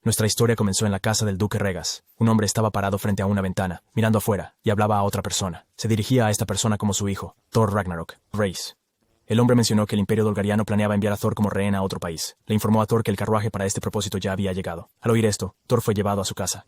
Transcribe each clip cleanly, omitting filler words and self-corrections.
Nuestra historia comenzó en la casa del duque Regas. Un hombre estaba parado frente a una ventana, mirando afuera, y hablaba a otra persona. Se dirigía a esta persona como su hijo, Thor Ragnarok, Reyes. El hombre mencionó que el imperio dolgariano planeaba enviar a Thor como rehén a otro país. Le informó a Thor que el carruaje para este propósito ya había llegado. Al oír esto, Thor fue llevado a su casa.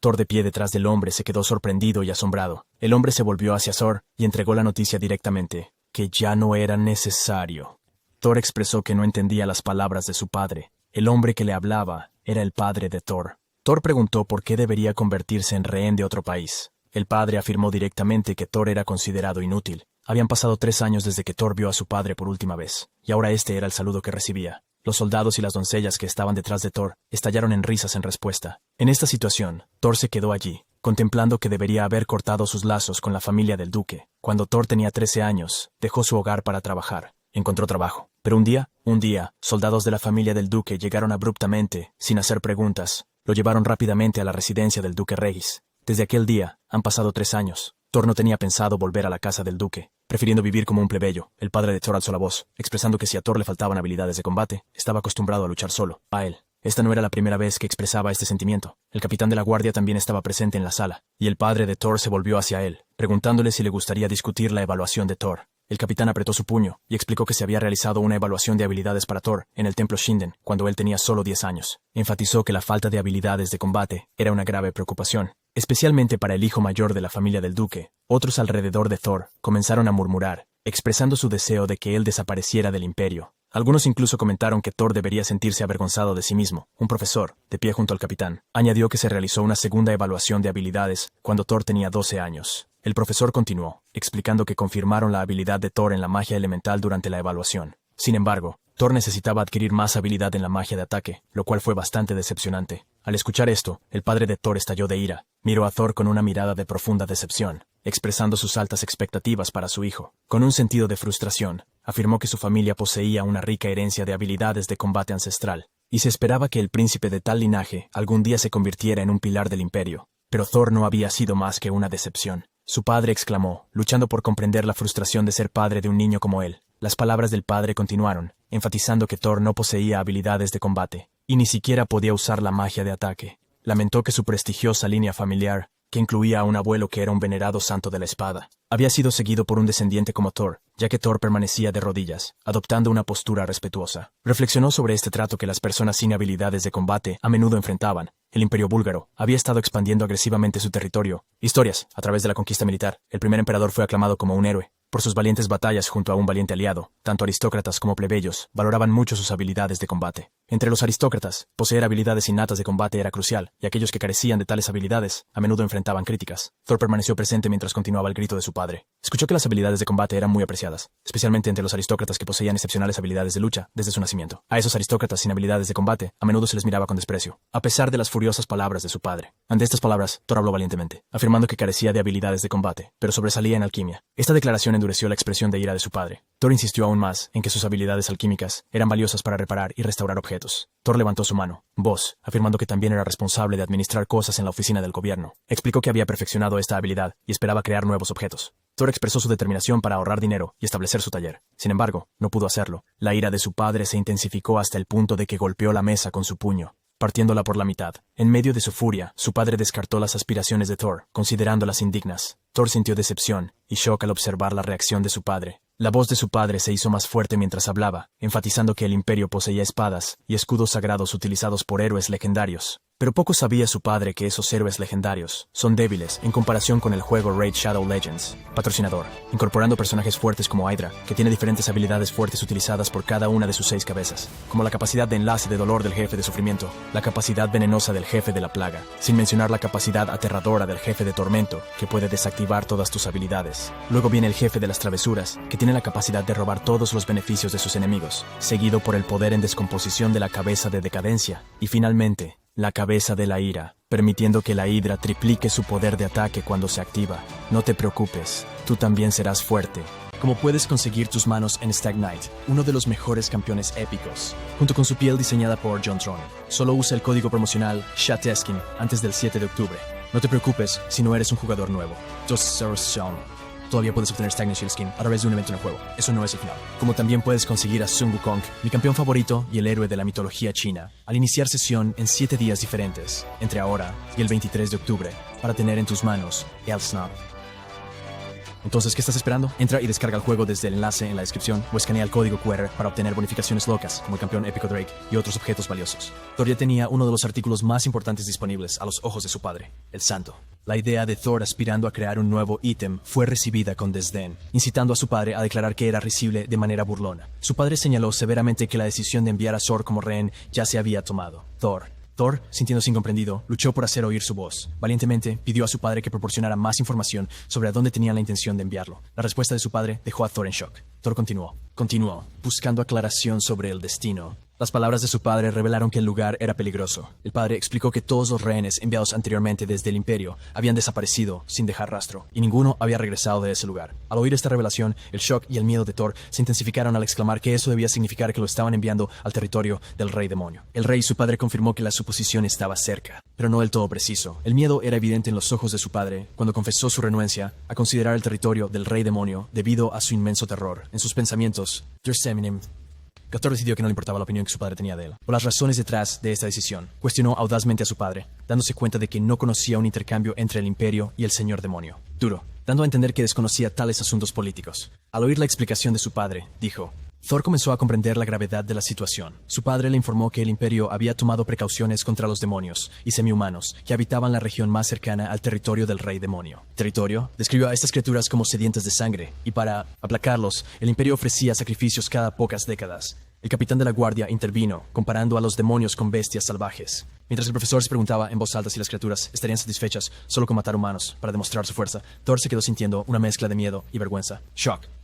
Thor de pie detrás del hombre, se quedó sorprendido y asombrado. El hombre se volvió hacia Thor y entregó la noticia directamente, que ya no era necesario. Thor expresó que no entendía las palabras de su padre. El hombre que le hablaba era el padre de Thor. Thor preguntó por qué debería convertirse en rehén de otro país. El padre afirmó directamente que Thor era considerado inútil. Habían pasado 3 años desde que Thor vio a su padre por última vez, y ahora este era el saludo que recibía. Los soldados y las doncellas que estaban detrás de Thor estallaron en risas en respuesta. En esta situación, Thor se quedó allí, contemplando que debería haber cortado sus lazos con la familia del duque. Cuando Thor tenía 13 años, dejó su hogar para trabajar. Encontró trabajo. Pero un día, soldados de la familia del duque llegaron abruptamente, sin hacer preguntas. Lo llevaron rápidamente a la residencia del duque Regis. Desde aquel día, han pasado 3 años. Thor no tenía pensado volver a la casa del duque, prefiriendo vivir como un plebeyo. El padre de Thor alzó la voz, expresando que si a Thor le faltaban habilidades de combate, estaba acostumbrado a luchar solo. A él. Esta no era la primera vez que expresaba este sentimiento. El capitán de la guardia también estaba presente en la sala, y el padre de Thor se volvió hacia él, preguntándole si le gustaría discutir la evaluación de Thor. El capitán apretó su puño y explicó que se había realizado una evaluación de habilidades para Thor en el templo Shinden cuando él tenía solo 10 años. Enfatizó que la falta de habilidades de combate era una grave preocupación, especialmente para el hijo mayor de la familia del duque. Otros alrededor de Thor comenzaron a murmurar, expresando su deseo de que él desapareciera del imperio. Algunos incluso comentaron que Thor debería sentirse avergonzado de sí mismo. Un profesor, de pie junto al capitán, añadió que se realizó una segunda evaluación de habilidades cuando Thor tenía 12 años. El profesor continuó, explicando que confirmaron la habilidad de Thor en la magia elemental durante la evaluación. Sin embargo, Thor necesitaba adquirir más habilidad en la magia de ataque, lo cual fue bastante decepcionante. Al escuchar esto, el padre de Thor estalló de ira. Miró a Thor con una mirada de profunda decepción, expresando sus altas expectativas para su hijo. Con un sentido de frustración, afirmó que su familia poseía una rica herencia de habilidades de combate ancestral, y se esperaba que el príncipe de tal linaje algún día se convirtiera en un pilar del imperio. Pero Thor no había sido más que una decepción. Su padre exclamó, luchando por comprender la frustración de ser padre de un niño como él. Las palabras del padre continuaron, enfatizando que Thor no poseía habilidades de combate, y ni siquiera podía usar la magia de ataque. Lamentó que su prestigiosa línea familiar, que incluía a un abuelo que era un venerado santo de la espada, había sido seguido por un descendiente como Thor, ya que Thor permanecía de rodillas, adoptando una postura respetuosa. Reflexionó sobre este trato que las personas sin habilidades de combate a menudo enfrentaban. El imperio búlgaro había estado expandiendo agresivamente su territorio. Historias, a través de la conquista militar, el primer emperador fue aclamado como un héroe por sus valientes batallas junto a un valiente aliado. Tanto aristócratas como plebeyos valoraban mucho sus habilidades de combate. Entre los aristócratas, poseer habilidades innatas de combate era crucial, y aquellos que carecían de tales habilidades a menudo enfrentaban críticas. Thor permaneció presente mientras continuaba el grito de su padre. Escuchó que las habilidades de combate eran muy apreciadas, especialmente entre los aristócratas que poseían excepcionales habilidades de lucha desde su nacimiento. A esos aristócratas sin habilidades de combate a menudo se les miraba con desprecio, a pesar de las furiosas palabras de su padre. Ante estas palabras, Thor habló valientemente, afirmando que carecía de habilidades de combate, pero sobresalía en alquimia. Esta declaración endureció la expresión de ira de su padre. Thor insistió aún más en que sus habilidades alquímicas eran valiosas para reparar y restaurar objetos. Thor levantó su mano, afirmando que también era responsable de administrar cosas en la oficina del gobierno. Explicó que había perfeccionado esta habilidad y esperaba crear nuevos objetos. Thor expresó su determinación para ahorrar dinero y establecer su taller. Sin embargo, no pudo hacerlo. La ira de su padre se intensificó hasta el punto de que golpeó la mesa con su puño, partiéndola por la mitad. En medio de su furia, su padre descartó las aspiraciones de Thor, considerándolas indignas. Thor sintió decepción y shock al observar la reacción de su padre. La voz de su padre se hizo más fuerte mientras hablaba, enfatizando que el imperio poseía espadas y escudos sagrados utilizados por héroes legendarios. Pero poco sabía su padre que esos héroes legendarios son débiles en comparación con el juego Raid Shadow Legends. Patrocinador, incorporando personajes fuertes como Hydra, que tiene diferentes habilidades fuertes utilizadas por cada una de sus 6 cabezas, como la capacidad de enlace de dolor del jefe de sufrimiento, la capacidad venenosa del jefe de la plaga, sin mencionar la capacidad aterradora del jefe de tormento, que puede desactivar todas tus habilidades. Luego viene el jefe de las travesuras, que tiene la capacidad de robar todos los beneficios de sus enemigos, seguido por el poder en descomposición de la cabeza de decadencia, y finalmente, la cabeza de la ira, permitiendo que la Hidra triplique su poder de ataque cuando se activa. No te preocupes, tú también serás fuerte. Como puedes conseguir tus manos en Stag Knight, uno de los mejores campeones épicos, junto con su piel diseñada por John Tron. Solo usa el código promocional SHATESKIN antes del 7 de octubre. No te preocupes si no eres un jugador nuevo. Just Sean. Todavía puedes obtener Stagnant Shield Skin a través de un evento en el juego. Eso no es el final. Como también puedes conseguir a Sun Wukong, mi campeón favorito y el héroe de la mitología china, al iniciar sesión en 7 días diferentes, entre ahora y el 23 de octubre, para tener en tus manos el Snap. Entonces, ¿qué estás esperando? Entra y descarga el juego desde el enlace en la descripción o escanea el código QR para obtener bonificaciones locas, como el campeón épico Drake y otros objetos valiosos. Thor ya tenía uno de los artículos más importantes disponibles a los ojos de su padre, el Santo. La idea de Thor aspirando a crear un nuevo ítem fue recibida con desdén, incitando a su padre a declarar que era risible de manera burlona. Su padre señaló severamente que la decisión de enviar a Thor como rehén ya se había tomado. Thor, sintiéndose incomprendido, luchó por hacer oír su voz. Valientemente, pidió a su padre que proporcionara más información sobre a dónde tenían la intención de enviarlo. La respuesta de su padre dejó a Thor en shock. Thor continuó, buscando aclaración sobre el destino. Las palabras de su padre revelaron que el lugar era peligroso. El padre explicó que todos los rehenes enviados anteriormente desde el Imperio habían desaparecido sin dejar rastro, y ninguno había regresado de ese lugar. Al oír esta revelación, el shock y el miedo de Thor se intensificaron al exclamar que eso debía significar que lo estaban enviando al territorio del Rey Demonio. El rey y su padre confirmó que la suposición estaba cerca, pero no del todo preciso. El miedo era evidente en los ojos de su padre cuando confesó su renuencia a considerar el territorio del Rey Demonio debido a su inmenso terror. En sus pensamientos, Thor decidió que no le importaba la opinión que su padre tenía de él. Por las razones detrás de esta decisión, cuestionó audazmente a su padre, dándose cuenta de que no conocía un intercambio entre el Imperio y el Señor Demonio. Dando a entender que desconocía tales asuntos políticos. Al oír la explicación de su padre, dijo: Thor comenzó a comprender la gravedad de la situación. Su padre le informó que el Imperio había tomado precauciones contra los demonios y semihumanos que habitaban la región más cercana al territorio del Rey Demonio. Describió a estas criaturas como sedientas de sangre, y para aplacarlos, el Imperio ofrecía sacrificios cada pocas décadas. El capitán de la guardia intervino, comparando a los demonios con bestias salvajes. Mientras el profesor se preguntaba en voz alta si las criaturas estarían satisfechas solo con matar humanos para demostrar su fuerza, Thor se quedó sintiendo una mezcla de miedo y vergüenza.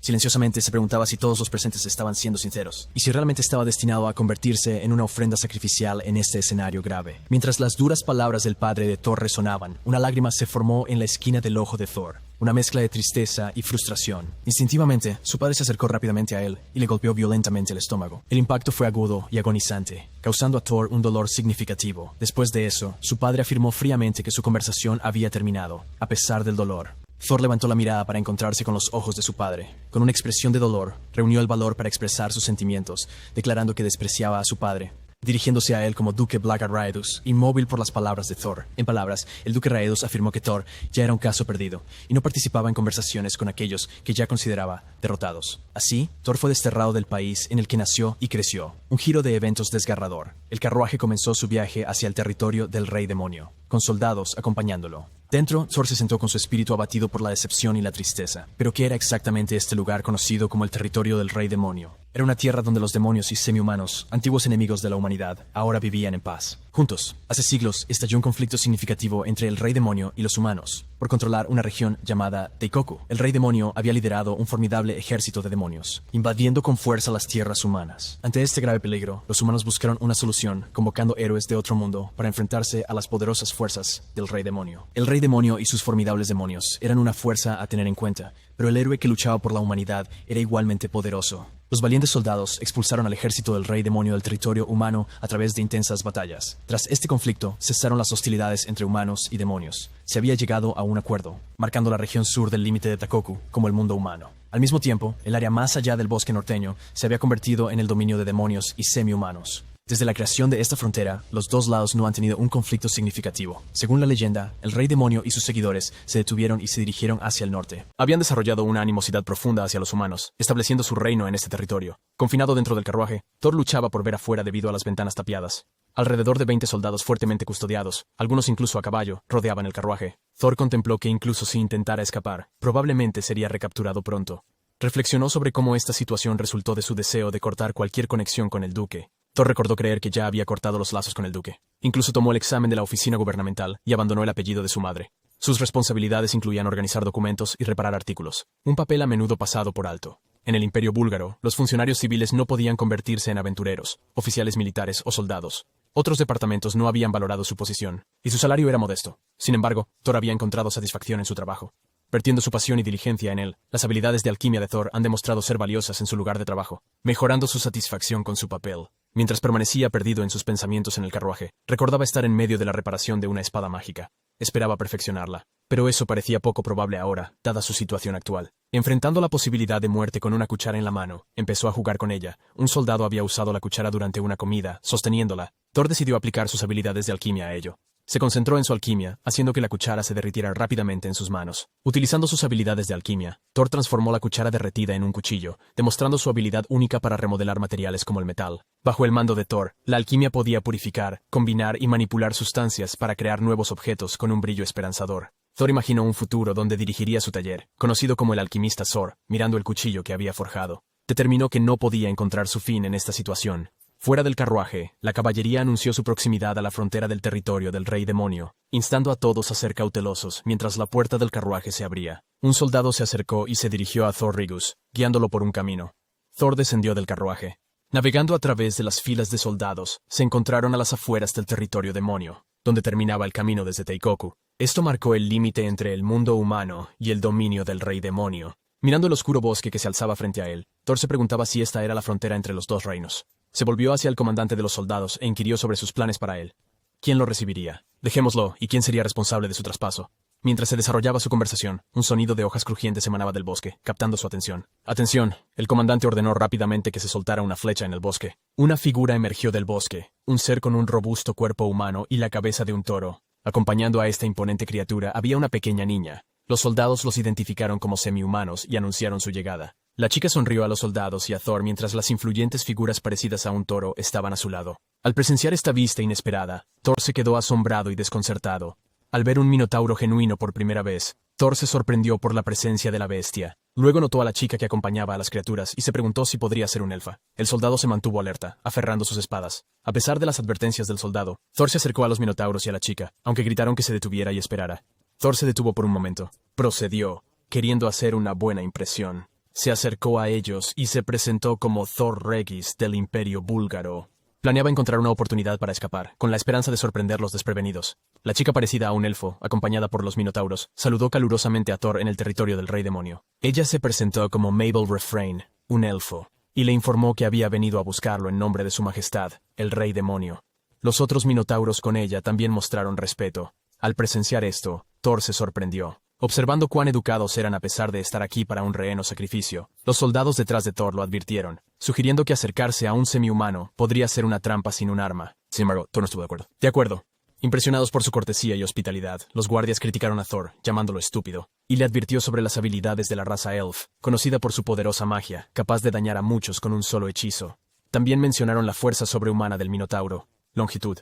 Silenciosamente se preguntaba si todos los presentes estaban siendo sinceros, y si realmente estaba destinado a convertirse en una ofrenda sacrificial en este escenario grave. Mientras las duras palabras del padre de Thor resonaban, una lágrima se formó en la esquina del ojo de Thor. Una mezcla de tristeza y frustración. Instintivamente, su padre se acercó rápidamente a él y le golpeó violentamente el estómago. El impacto fue agudo y agonizante, causando a Thor un dolor significativo. Después de eso, su padre afirmó fríamente que su conversación había terminado, a pesar del dolor. Thor levantó la mirada para encontrarse con los ojos de su padre. Con una expresión de dolor, reunió el valor para expresar sus sentimientos, declarando que despreciaba a su padre, dirigiéndose a él como Duque Blackguard Raedus, inmóvil por las palabras de Thor. En palabras, el Duque Raedus afirmó que Thor ya era un caso perdido, y no participaba en conversaciones con aquellos que ya consideraba derrotados. Así, Thor fue desterrado del país en el que nació y creció. Un giro de eventos desgarrador. El carruaje comenzó su viaje hacia el territorio del Rey Demonio, con soldados acompañándolo. Dentro, Thor se sentó con su espíritu abatido por la decepción y la tristeza. ¿Pero qué era exactamente este lugar conocido como el territorio del Rey Demonio? Era una tierra donde los demonios y semihumanos, antiguos enemigos de la humanidad, ahora vivían en paz. Juntos, hace siglos, estalló un conflicto significativo entre el Rey Demonio y los humanos, por controlar una región llamada Daikoku. El Rey Demonio había liderado un formidable ejército de demonios, invadiendo con fuerza las tierras humanas. Ante este grave peligro, los humanos buscaron una solución, convocando héroes de otro mundo para enfrentarse a las poderosas fuerzas del Rey Demonio. El Rey Demonio y sus formidables demonios eran una fuerza a tener en cuenta, pero el héroe que luchaba por la humanidad era igualmente poderoso. Los valientes soldados expulsaron al ejército del Rey Demonio del territorio humano a través de intensas batallas. Tras este conflicto, cesaron las hostilidades entre humanos y demonios. Se había llegado a un acuerdo, marcando la región sur del límite de Daikoku como el mundo humano. Al mismo tiempo, el área más allá del bosque norteño se había convertido en el dominio de demonios y semi-humanos. Desde la creación de esta frontera, los dos lados no han tenido un conflicto significativo. Según la leyenda, el Rey Demonio y sus seguidores se detuvieron y se dirigieron hacia el norte. Habían desarrollado una animosidad profunda hacia los humanos, estableciendo su reino en este territorio. Confinado dentro del carruaje, Thor luchaba por ver afuera debido a las ventanas tapiadas. Alrededor de 20 soldados fuertemente custodiados, algunos incluso a caballo, rodeaban el carruaje. Thor contempló que incluso si intentara escapar, probablemente sería recapturado pronto. Reflexionó sobre cómo esta situación resultó de su deseo de cortar cualquier conexión con el duque. Thor recordó creer que ya había cortado los lazos con el duque. Incluso tomó el examen de la oficina gubernamental y abandonó el apellido de su madre. Sus responsabilidades incluían organizar documentos y reparar artículos, un papel a menudo pasado por alto. En el Imperio búlgaro, los funcionarios civiles no podían convertirse en aventureros, oficiales militares o soldados. Otros departamentos no habían valorado su posición, y su salario era modesto. Sin embargo, Thor había encontrado satisfacción en su trabajo. Vertiendo su pasión y diligencia en él, las habilidades de alquimia de Thor han demostrado ser valiosas en su lugar de trabajo, mejorando su satisfacción con su papel. Mientras permanecía perdido en sus pensamientos en el carruaje, recordaba estar en medio de la reparación de una espada mágica. esperaba perfeccionarla. Pero eso parecía poco probable ahora, dada su situación actual. Enfrentando la posibilidad de muerte con una cuchara en la mano, empezó a jugar con ella. Un soldado había usado la cuchara durante una comida, sosteniéndola. Thor decidió aplicar sus habilidades de alquimia a ello. Se concentró en su alquimia, haciendo que la cuchara se derritiera rápidamente en sus manos. Utilizando sus habilidades de alquimia, Thor transformó la cuchara derretida en un cuchillo, demostrando su habilidad única para remodelar materiales como el metal. Bajo el mando de Thor, la alquimia podía purificar, combinar y manipular sustancias para crear nuevos objetos con un brillo esperanzador. Thor imaginó un futuro donde dirigiría su taller, conocido como el alquimista Thor, mirando el cuchillo que había forjado. Determinó que no podía encontrar su fin en esta situación. Fuera del carruaje, la caballería anunció su proximidad a la frontera del territorio del Rey Demonio, instando a todos a ser cautelosos mientras la puerta del carruaje se abría. Un soldado se acercó y se dirigió a Thor Rigus, guiándolo por un camino. Thor descendió del carruaje. Navegando a través de las filas de soldados, se encontraron a las afueras del territorio demonio, donde terminaba el camino desde Teikoku. Esto marcó el límite entre el mundo humano y el dominio del Rey Demonio. Mirando el oscuro bosque que se alzaba frente a él, Thor se preguntaba si esta era la frontera entre los dos reinos. Se volvió hacia el comandante de los soldados e inquirió sobre sus planes para él. ¿Quién lo recibiría? Dejémoslo, ¿y quién sería responsable de su traspaso? Mientras se desarrollaba su conversación, un sonido de hojas crujientes emanaba del bosque, captando su atención. ¡Atención! El comandante ordenó rápidamente que se soltara una flecha en el bosque. Una figura emergió del bosque, un ser con un robusto cuerpo humano y la cabeza de un toro. Acompañando a esta imponente criatura había una pequeña niña. Los soldados los identificaron como semi-humanos y anunciaron su llegada. La chica sonrió a los soldados y a Thor mientras las influyentes figuras parecidas a un toro estaban a su lado. Al presenciar esta vista inesperada, Thor se quedó asombrado y desconcertado. Al ver un minotauro genuino por primera vez, Thor se sorprendió por la presencia de la bestia. Luego notó a la chica que acompañaba a las criaturas y se preguntó si podría ser un elfa. El soldado se mantuvo alerta, aferrando sus espadas. A pesar de las advertencias del soldado, Thor se acercó a los minotauros y a la chica, aunque gritaron que se detuviera y esperara. Thor se detuvo por un momento. Procedió, queriendo hacer una buena impresión. Se acercó a ellos y se presentó como Thor Regis del Imperio Búlgaro. Planeaba encontrar una oportunidad para escapar, con la esperanza de sorprenderlos desprevenidos. La chica parecida a un elfo, acompañada por los minotauros, saludó calurosamente a Thor en el territorio del Rey Demonio. Ella se presentó como Mabel Refrain, un elfo, y le informó que había venido a buscarlo en nombre de su majestad, el Rey Demonio. Los otros minotauros con ella también mostraron respeto. Al presenciar esto, Thor se sorprendió. Observando cuán educados eran a pesar de estar aquí para un rehén o sacrificio, los soldados detrás de Thor lo advirtieron, sugiriendo que acercarse a un semihumano podría ser una trampa sin un arma. Sin embargo, Thor no estuvo de acuerdo. De acuerdo. Impresionados por su cortesía y hospitalidad, los guardias criticaron a Thor, llamándolo estúpido, y le advirtió sobre las habilidades de la raza Elf, conocida por su poderosa magia, capaz de dañar a muchos con un solo hechizo. También mencionaron la fuerza sobrehumana del Minotauro, longitud.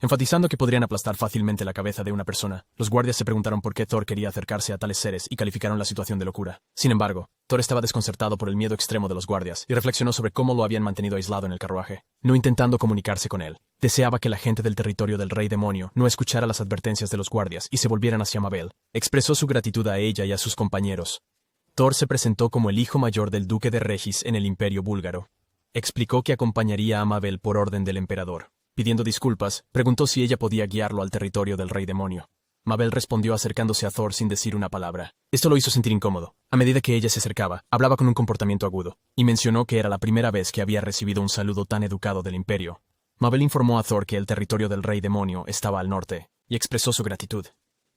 Enfatizando que podrían aplastar fácilmente la cabeza de una persona, los guardias se preguntaron por qué Thor quería acercarse a tales seres y calificaron la situación de locura. Sin embargo, Thor estaba desconcertado por el miedo extremo de los guardias y reflexionó sobre cómo lo habían mantenido aislado en el carruaje, no intentando comunicarse con él. Deseaba que la gente del territorio del Rey Demonio no escuchara las advertencias de los guardias y se volvieran hacia Mabel. Expresó su gratitud a ella y a sus compañeros. Thor se presentó como el hijo mayor del duque de Regis en el Imperio Búlgaro. Explicó que acompañaría a Mabel por orden del emperador. Pidiendo disculpas, preguntó si ella podía guiarlo al territorio del Rey Demonio. Mabel respondió acercándose a Thor sin decir una palabra. Esto lo hizo sentir incómodo. A medida que ella se acercaba, hablaba con un comportamiento agudo, y mencionó que era la primera vez que había recibido un saludo tan educado del Imperio. Mabel informó a Thor que el territorio del Rey Demonio estaba al norte, y expresó su gratitud.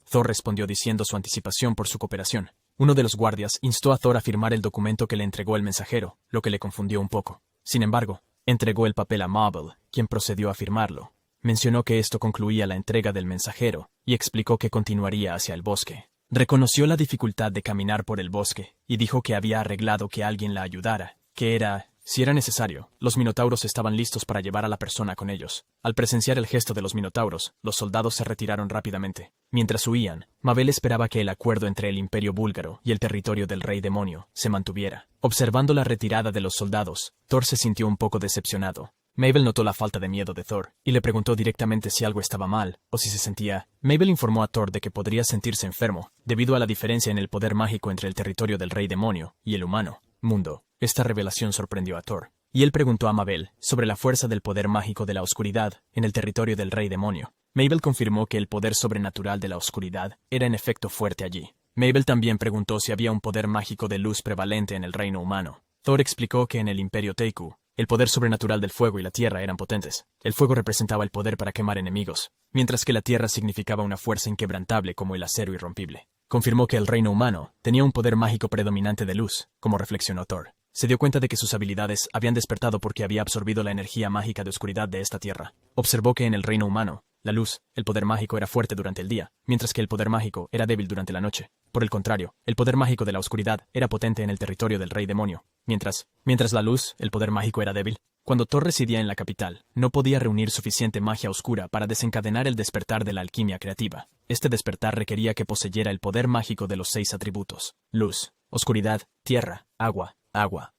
Thor respondió diciendo su anticipación por su cooperación. Uno de los guardias instó a Thor a firmar el documento que le entregó el mensajero, lo que le confundió un poco. Sin embargo, entregó el papel a Mabel, quien procedió a firmarlo. Mencionó que esto concluía la entrega del mensajero, y explicó que continuaría hacia el bosque. Reconoció la dificultad de caminar por el bosque, y dijo que había arreglado que alguien la ayudara, que era, si era necesario, los minotauros estaban listos para llevar a la persona con ellos. Al presenciar el gesto de los minotauros, los soldados se retiraron rápidamente. Mientras huían, Mabel esperaba que el acuerdo entre el Imperio Búlgaro y el territorio del Rey Demonio se mantuviera. Observando la retirada de los soldados, Thor se sintió un poco decepcionado. Mabel notó la falta de miedo de Thor, y le preguntó directamente si algo estaba mal, o si se sentía. Mabel informó a Thor de que podría sentirse enfermo, debido a la diferencia en el poder mágico entre el territorio del Rey Demonio y el humano, mundo. Esta revelación sorprendió a Thor, y él preguntó a Mabel sobre la fuerza del poder mágico de la oscuridad en el territorio del Rey Demonio. Mabel confirmó que el poder sobrenatural de la oscuridad era en efecto fuerte allí. Mabel también preguntó si había un poder mágico de luz prevalente en el reino humano. Thor explicó que en el Imperio Teiku, El poder sobrenatural del fuego y la tierra eran potentes. El fuego representaba el poder para quemar enemigos, mientras que la tierra significaba una fuerza inquebrantable como el acero irrompible. Confirmó que el reino humano tenía un poder mágico predominante de luz, como reflexionó Thor. Se dio cuenta de que sus habilidades habían despertado porque había absorbido la energía mágica de oscuridad de esta tierra. Observó que en el reino humano, la luz, el poder mágico era fuerte durante el día, mientras que el poder mágico era débil durante la noche. Por el contrario, el poder mágico de la oscuridad era potente en el territorio del rey demonio, mientras la luz, el poder mágico era débil. Cuando Thor residía en la capital, no podía reunir suficiente magia oscura para desencadenar el despertar de la alquimia creativa. Este despertar requería que poseyera el poder mágico de los 6 atributos: luz, oscuridad, tierra, agua,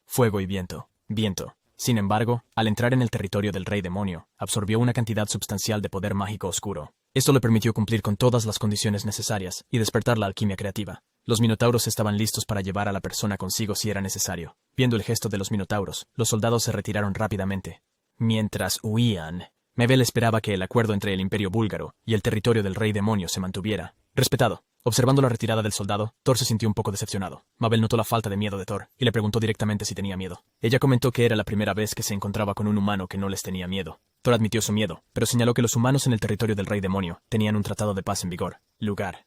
fuego y viento. Sin embargo, al entrar en el territorio del rey demonio, absorbió una cantidad sustancial de poder mágico oscuro. Esto le permitió cumplir con todas las condiciones necesarias y despertar la alquimia creativa. Los minotauros estaban listos para llevar a la persona consigo si era necesario. Viendo el gesto de los minotauros, los soldados se retiraron rápidamente. Mientras huían, Mabel esperaba que el acuerdo entre el imperio búlgaro y el territorio del rey demonio se mantuviera. Respetado. Observando la retirada del soldado, Thor se sintió un poco decepcionado. Mabel notó la falta de miedo de Thor y le preguntó directamente si tenía miedo. Ella comentó que era la primera vez que se encontraba con un humano que no les tenía miedo. Thor admitió su miedo, pero señaló que los humanos en el territorio del rey demonio tenían un tratado de paz en vigor. Lugar.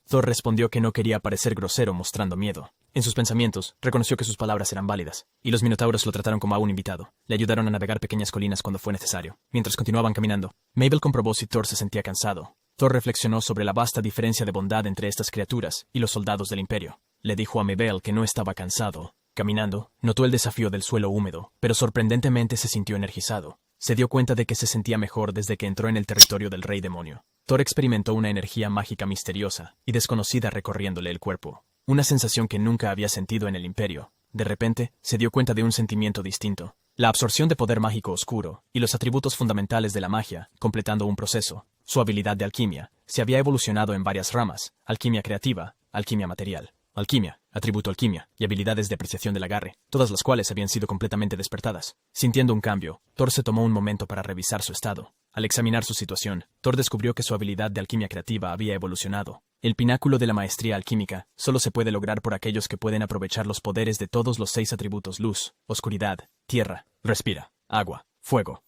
Thor respondió que no quería parecer grosero mostrando miedo. En sus pensamientos, reconoció que sus palabras eran válidas, y los minotauros lo trataron como a un invitado. Le ayudaron a navegar pequeñas colinas cuando fue necesario. Mientras continuaban caminando, Mabel comprobó si Thor se sentía cansado. Thor reflexionó sobre la vasta diferencia de bondad entre estas criaturas y los soldados del imperio. Le dijo a Mabel que no estaba cansado. Caminando, notó el desafío del suelo húmedo, pero sorprendentemente se sintió energizado. Se dio cuenta de que se sentía mejor desde que entró en el territorio del rey demonio. Thor experimentó una energía mágica misteriosa y desconocida recorriéndole el cuerpo. Una sensación que nunca había sentido en el imperio. De repente, se dio cuenta de un sentimiento distinto. La absorción de poder mágico oscuro y los atributos fundamentales de la magia, completando un proceso. Su habilidad de alquimia se había evolucionado en varias ramas: alquimia creativa, alquimia material, alquimia, atributo alquimia y habilidades de apreciación del agarre, todas las cuales habían sido completamente despertadas. Sintiendo un cambio, Thor se tomó un momento para revisar su estado. Al examinar su situación, Thor descubrió que su habilidad de alquimia creativa había evolucionado. El pináculo de la maestría alquímica solo se puede lograr por aquellos que pueden aprovechar los poderes de todos los 6 atributos: luz, oscuridad, tierra, respira, agua, fuego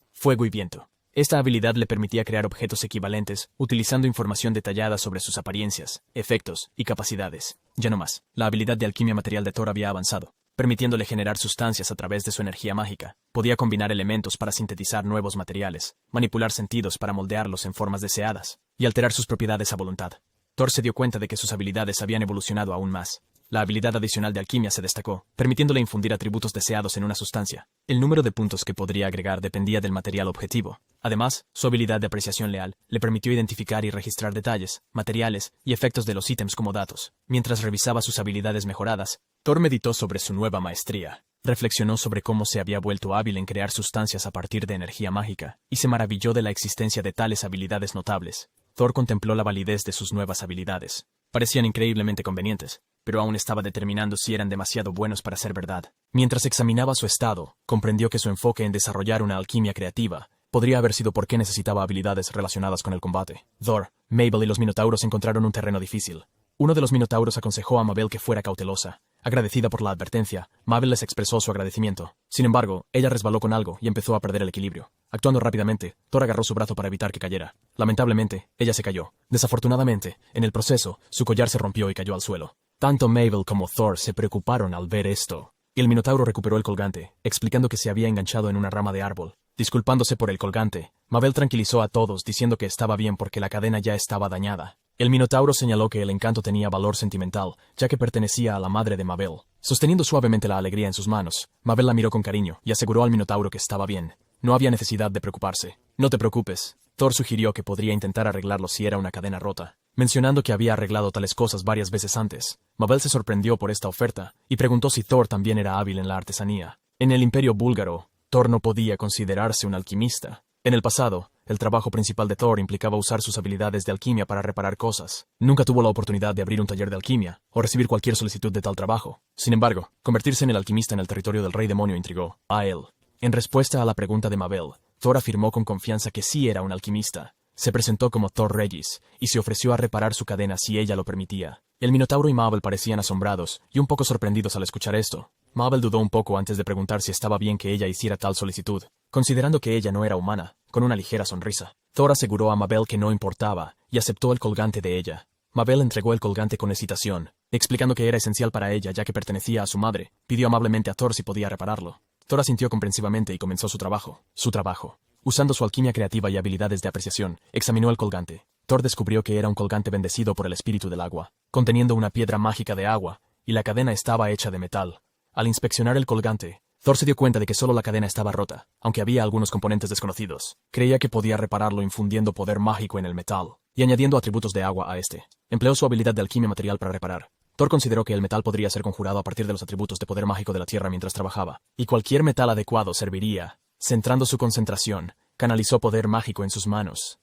y viento. Esta habilidad le permitía crear objetos equivalentes utilizando información detallada sobre sus apariencias, efectos y capacidades. Ya no más, la habilidad de alquimia material de Thor había avanzado, permitiéndole generar sustancias a través de su energía mágica. Podía combinar elementos para sintetizar nuevos materiales, manipular sentidos para moldearlos en formas deseadas, y alterar sus propiedades a voluntad. Thor se dio cuenta de que sus habilidades habían evolucionado aún más. La habilidad adicional de alquimia se destacó, permitiéndole infundir atributos deseados en una sustancia. El número de puntos que podría agregar dependía del material objetivo. Además, su habilidad de apreciación leal le permitió identificar y registrar detalles, materiales y efectos de los ítems como datos. Mientras revisaba sus habilidades mejoradas, Thor meditó sobre su nueva maestría. Reflexionó sobre cómo se había vuelto hábil en crear sustancias a partir de energía mágica, y se maravilló de la existencia de tales habilidades notables. Thor contempló la validez de sus nuevas habilidades. Parecían increíblemente convenientes, pero aún estaba determinando si eran demasiado buenos para ser verdad. Mientras examinaba su estado, comprendió que su enfoque en desarrollar una alquimia creativa podría haber sido porque necesitaba habilidades relacionadas con el combate. Thor, Mabel y los minotauros encontraron un terreno difícil. Uno de los minotauros aconsejó a Mabel que fuera cautelosa. Agradecida por la advertencia, Mabel les expresó su agradecimiento. Sin embargo, ella resbaló con algo y empezó a perder el equilibrio. Actuando rápidamente, Thor agarró su brazo para evitar que cayera. Lamentablemente, ella se cayó. Desafortunadamente, en el proceso, su collar se rompió y cayó al suelo. Tanto Mabel como Thor se preocuparon al ver esto. El minotauro recuperó el colgante, explicando que se había enganchado en una rama de árbol. Disculpándose por el colgante, Mabel tranquilizó a todos diciendo que estaba bien porque la cadena ya estaba dañada. El minotauro señaló que el encanto tenía valor sentimental, ya que pertenecía a la madre de Mabel. Sosteniendo suavemente la alegría en sus manos, Mabel la miró con cariño y aseguró al minotauro que estaba bien. No había necesidad de preocuparse. No te preocupes. Thor sugirió que podría intentar arreglarlo si era una cadena rota, mencionando que había arreglado tales cosas varias veces antes. Mabel se sorprendió por esta oferta y preguntó si Thor también era hábil en la artesanía. En el imperio búlgaro, Thor no podía considerarse un alquimista. En el pasado, el trabajo principal de Thor implicaba usar sus habilidades de alquimia para reparar cosas. Nunca tuvo la oportunidad de abrir un taller de alquimia o recibir cualquier solicitud de tal trabajo. Sin embargo, convertirse en el alquimista en el territorio del rey demonio intrigó a él. En respuesta a la pregunta de Mabel, Thor afirmó con confianza que sí era un alquimista. Se presentó como Thor Regis y se ofreció a reparar su cadena si ella lo permitía. El minotauro y Mabel parecían asombrados y un poco sorprendidos al escuchar esto. Mabel dudó un poco antes de preguntar si estaba bien que ella hiciera tal solicitud, considerando que ella no era humana, con una ligera sonrisa. Thor aseguró a Mabel que no importaba, y aceptó el colgante de ella. Mabel entregó el colgante con hesitación, explicando que era esencial para ella ya que pertenecía a su madre. Pidió amablemente a Thor si podía repararlo. Thor asintió comprensivamente y comenzó su trabajo. Usando su alquimia creativa y habilidades de apreciación, examinó el colgante. Thor descubrió que era un colgante bendecido por el espíritu del agua, conteniendo una piedra mágica de agua, y la cadena estaba hecha de metal. Al inspeccionar el colgante, Thor se dio cuenta de que solo la cadena estaba rota, aunque había algunos componentes desconocidos. Creía que podía repararlo infundiendo poder mágico en el metal, y añadiendo atributos de agua a este. Empleó su habilidad de alquimia material para reparar. Thor consideró que el metal podría ser conjurado a partir de los atributos de poder mágico de la tierra mientras trabajaba, y cualquier metal adecuado serviría. Centrando su concentración, canalizó poder mágico en sus manos,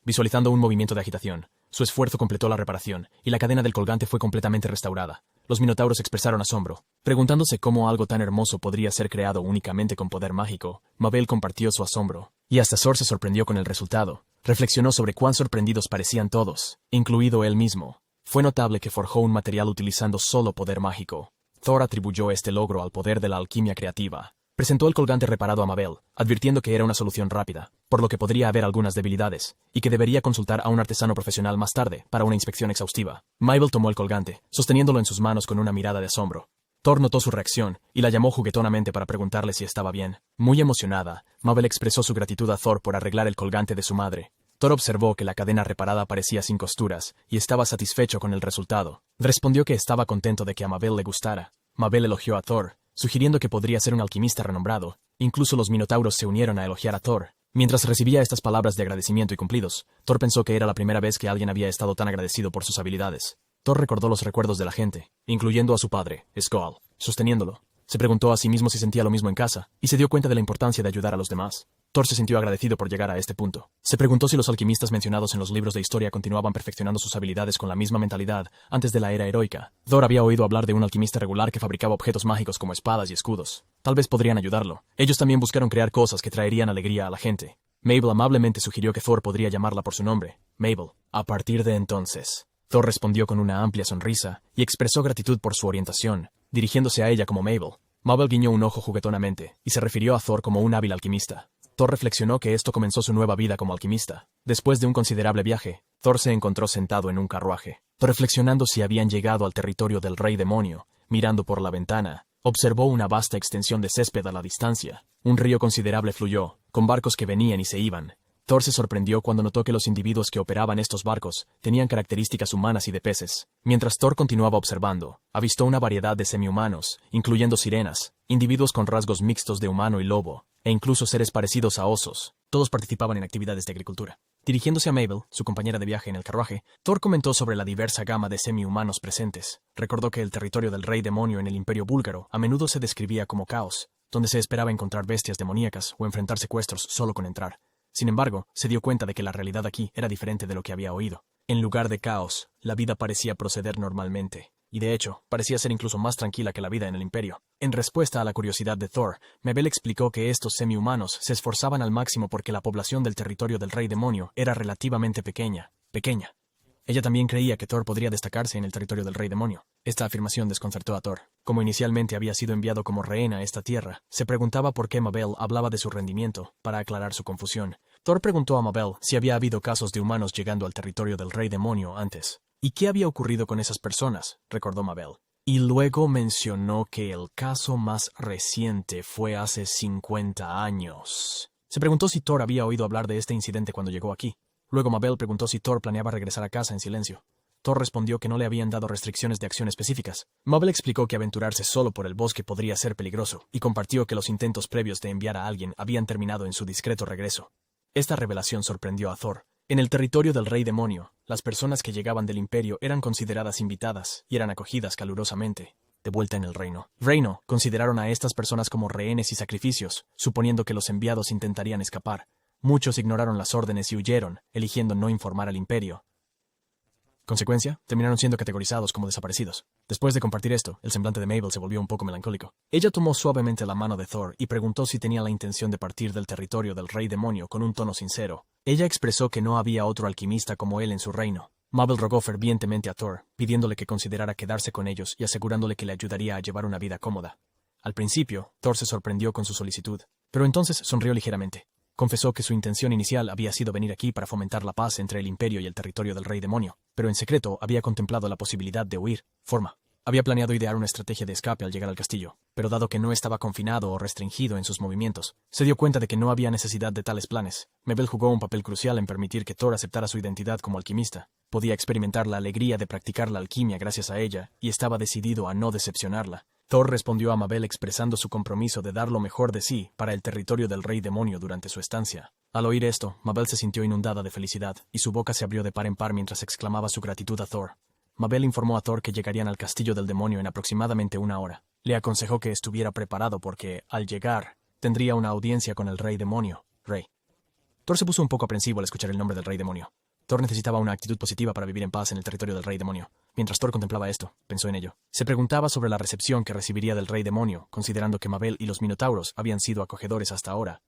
visualizando un movimiento de agitación. Su esfuerzo completó la reparación, y la cadena del colgante fue completamente restaurada. Los minotauros expresaron asombro, preguntándose cómo algo tan hermoso podría ser creado únicamente con poder mágico. Mabel compartió su asombro, y hasta Thor se sorprendió con el resultado. Reflexionó sobre cuán sorprendidos parecían todos, incluido él mismo. Fue notable que forjó un material utilizando solo poder mágico. Thor atribuyó este logro al poder de la alquimia creativa. Presentó el colgante reparado a Mabel, advirtiendo que era una solución rápida, por lo que podría haber algunas debilidades, y que debería consultar a un artesano profesional más tarde para una inspección exhaustiva. Mabel tomó el colgante, sosteniéndolo en sus manos con una mirada de asombro. Thor notó su reacción, y la llamó juguetonamente para preguntarle si estaba bien. Muy emocionada, Mabel expresó su gratitud a Thor por arreglar el colgante de su madre. Thor observó que la cadena reparada parecía sin costuras, y estaba satisfecho con el resultado. Respondió que estaba contento de que a Mabel le gustara. Mabel elogió a Thor, sugiriendo que podría ser un alquimista renombrado. Incluso los minotauros se unieron a elogiar a Thor. Mientras recibía estas palabras de agradecimiento y cumplidos, Thor pensó que era la primera vez que alguien había estado tan agradecido por sus habilidades. Thor recordó los recuerdos de la gente, incluyendo a su padre, Skoll, sosteniéndolo. Se preguntó a sí mismo si sentía lo mismo en casa, y se dio cuenta de la importancia de ayudar a los demás. Thor se sintió agradecido por llegar a este punto. Se preguntó si los alquimistas mencionados en los libros de historia continuaban perfeccionando sus habilidades con la misma mentalidad antes de la era heroica. Thor había oído hablar de un alquimista regular que fabricaba objetos mágicos como espadas y escudos. Tal vez podrían ayudarlo. Ellos también buscaron crear cosas que traerían alegría a la gente. Mabel amablemente sugirió que Thor podría llamarla por su nombre, Mabel. A partir de entonces, Thor respondió con una amplia sonrisa y expresó gratitud por su orientación, dirigiéndose a ella como Mabel. Mabel guiñó un ojo juguetonamente y se refirió a Thor como un hábil alquimista. Thor reflexionó que esto comenzó su nueva vida como alquimista. Después de un considerable viaje, Thor se encontró sentado en un carruaje. Reflexionando si habían llegado al territorio del Rey Demonio, mirando por la ventana, observó una vasta extensión de césped a la distancia. Un río considerable fluyó, con barcos que venían y se iban. Thor se sorprendió cuando notó que los individuos que operaban estos barcos tenían características humanas y de peces. Mientras Thor continuaba observando, avistó una variedad de semihumanos, incluyendo sirenas, individuos con rasgos mixtos de humano y lobo, e incluso seres parecidos a osos. Todos participaban en actividades de agricultura. Dirigiéndose a Mabel, su compañera de viaje en el carruaje, Thor comentó sobre la diversa gama de semi-humanos presentes. Recordó que el territorio del Rey Demonio en el Imperio Búlgaro a menudo se describía como caos, donde se esperaba encontrar bestias demoníacas o enfrentar secuestros solo con entrar. Sin embargo, se dio cuenta de que la realidad aquí era diferente de lo que había oído. En lugar de caos, la vida parecía proceder normalmente, y de hecho, parecía ser incluso más tranquila que la vida en el Imperio. En respuesta a la curiosidad de Thor, Mabel explicó que estos semi-humanos se esforzaban al máximo porque la población del territorio del Rey Demonio era relativamente pequeña. Ella también creía que Thor podría destacarse en el territorio del Rey Demonio. Esta afirmación desconcertó a Thor. Como inicialmente había sido enviado como rehén a esta tierra, se preguntaba por qué Mabel hablaba de su rendimiento, para aclarar su confusión. Thor preguntó a Mabel si había habido casos de humanos llegando al territorio del Rey Demonio antes. ¿Y qué había ocurrido con esas personas?, recordó Mabel. Y luego mencionó que el caso más reciente fue hace 50 años. Se preguntó si Thor había oído hablar de este incidente cuando llegó aquí. Luego Mabel preguntó si Thor planeaba regresar a casa en silencio. Thor respondió que no le habían dado restricciones de acción específicas. Mabel explicó que aventurarse solo por el bosque podría ser peligroso, y compartió que los intentos previos de enviar a alguien habían terminado en su discreto regreso. Esta revelación sorprendió a Thor. En el territorio del Rey Demonio, las personas que llegaban del Imperio eran consideradas invitadas y eran acogidas calurosamente. De vuelta en el reino, consideraron a estas personas como rehenes y sacrificios, suponiendo que los enviados intentarían escapar. Muchos ignoraron las órdenes y huyeron, eligiendo no informar al Imperio. Consecuencia, terminaron siendo categorizados como desaparecidos. Después de compartir esto, el semblante de Mabel se volvió un poco melancólico. Ella tomó suavemente la mano de Thor y preguntó si tenía la intención de partir del territorio del Rey Demonio con un tono sincero. Ella expresó que no había otro alquimista como él en su reino. Mabel rogó fervientemente a Thor, pidiéndole que considerara quedarse con ellos y asegurándole que le ayudaría a llevar una vida cómoda. Al principio, Thor se sorprendió con su solicitud, pero entonces sonrió ligeramente. Confesó que su intención inicial había sido venir aquí para fomentar la paz entre el Imperio y el territorio del Rey Demonio, pero en secreto había contemplado la posibilidad de huir. Había planeado idear una estrategia de escape al llegar al castillo, pero dado que no estaba confinado o restringido en sus movimientos, se dio cuenta de que no había necesidad de tales planes. Mabel jugó un papel crucial en permitir que Thor aceptara su identidad como alquimista. Podía experimentar la alegría de practicar la alquimia gracias a ella, y estaba decidido a no decepcionarla. Thor respondió a Mabel expresando su compromiso de dar lo mejor de sí para el territorio del Rey Demonio durante su estancia. Al oír esto, Mabel se sintió inundada de felicidad, y su boca se abrió de par en par mientras exclamaba su gratitud a Thor. Mabel informó a Thor que llegarían al castillo del demonio en aproximadamente 1 hora. Le aconsejó que estuviera preparado porque, al llegar, tendría una audiencia con el Rey Demonio, Rey. Thor se puso un poco aprensivo al escuchar el nombre del Rey Demonio. Thor necesitaba una actitud positiva para vivir en paz en el territorio del Rey Demonio. Mientras Thor contemplaba esto, pensó en ello. Se preguntaba sobre la recepción que recibiría del Rey Demonio, considerando que Mabel y los Minotauros habían sido acogedores hasta ahora.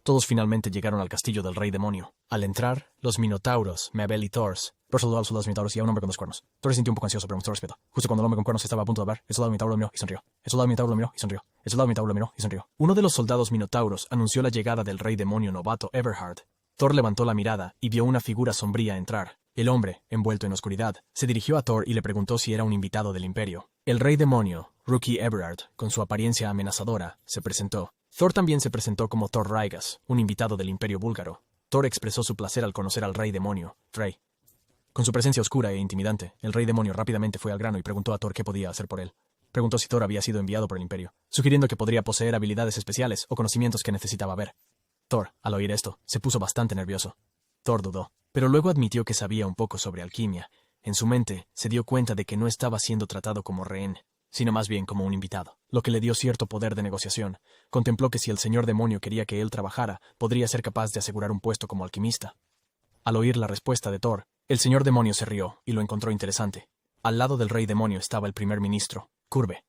Todos finalmente llegaron al castillo del Rey Demonio. Al entrar, los Minotauros, Mabel y Thor saludó a los soldados Minotauros y a un hombre con 2 cuernos. Thor se sintió un poco ansioso, pero mostró respeto. Justo cuando el hombre con cuernos estaba a punto de hablar, el soldado Minotauro lo miró y sonrió. El soldado Minotauro lo miró y sonrió. El soldado Minotauro lo miró y sonrió. Uno de los soldados Minotauros anunció la llegada del Rey Demonio novato Everhard. Thor levantó la mirada y vio una figura sombría entrar. El hombre, envuelto en oscuridad, se dirigió a Thor y le preguntó si era un invitado del Imperio. El Rey Demonio, Rookie Everhard, con su apariencia amenazadora, se presentó. Thor también se presentó como Thor Raigas, un invitado del Imperio búlgaro. Thor expresó su placer al conocer al Rey Demonio, Rey. Con su presencia oscura e intimidante, el Rey Demonio rápidamente fue al grano y preguntó a Thor qué podía hacer por él. Preguntó si Thor había sido enviado por el Imperio, sugiriendo que podría poseer habilidades especiales o conocimientos que necesitaba ver. Thor, al oír esto, se puso bastante nervioso. Thor dudó, pero luego admitió que sabía un poco sobre alquimia. En su mente, se dio cuenta de que no estaba siendo tratado como rehén, sino más bien como un invitado, lo que le dio cierto poder de negociación. Contempló que si el señor demonio quería que él trabajara, podría ser capaz de asegurar un puesto como alquimista. Al oír la respuesta de Thor, el señor demonio se rió y lo encontró interesante. Al lado del rey demonio estaba el primer ministro, Curve.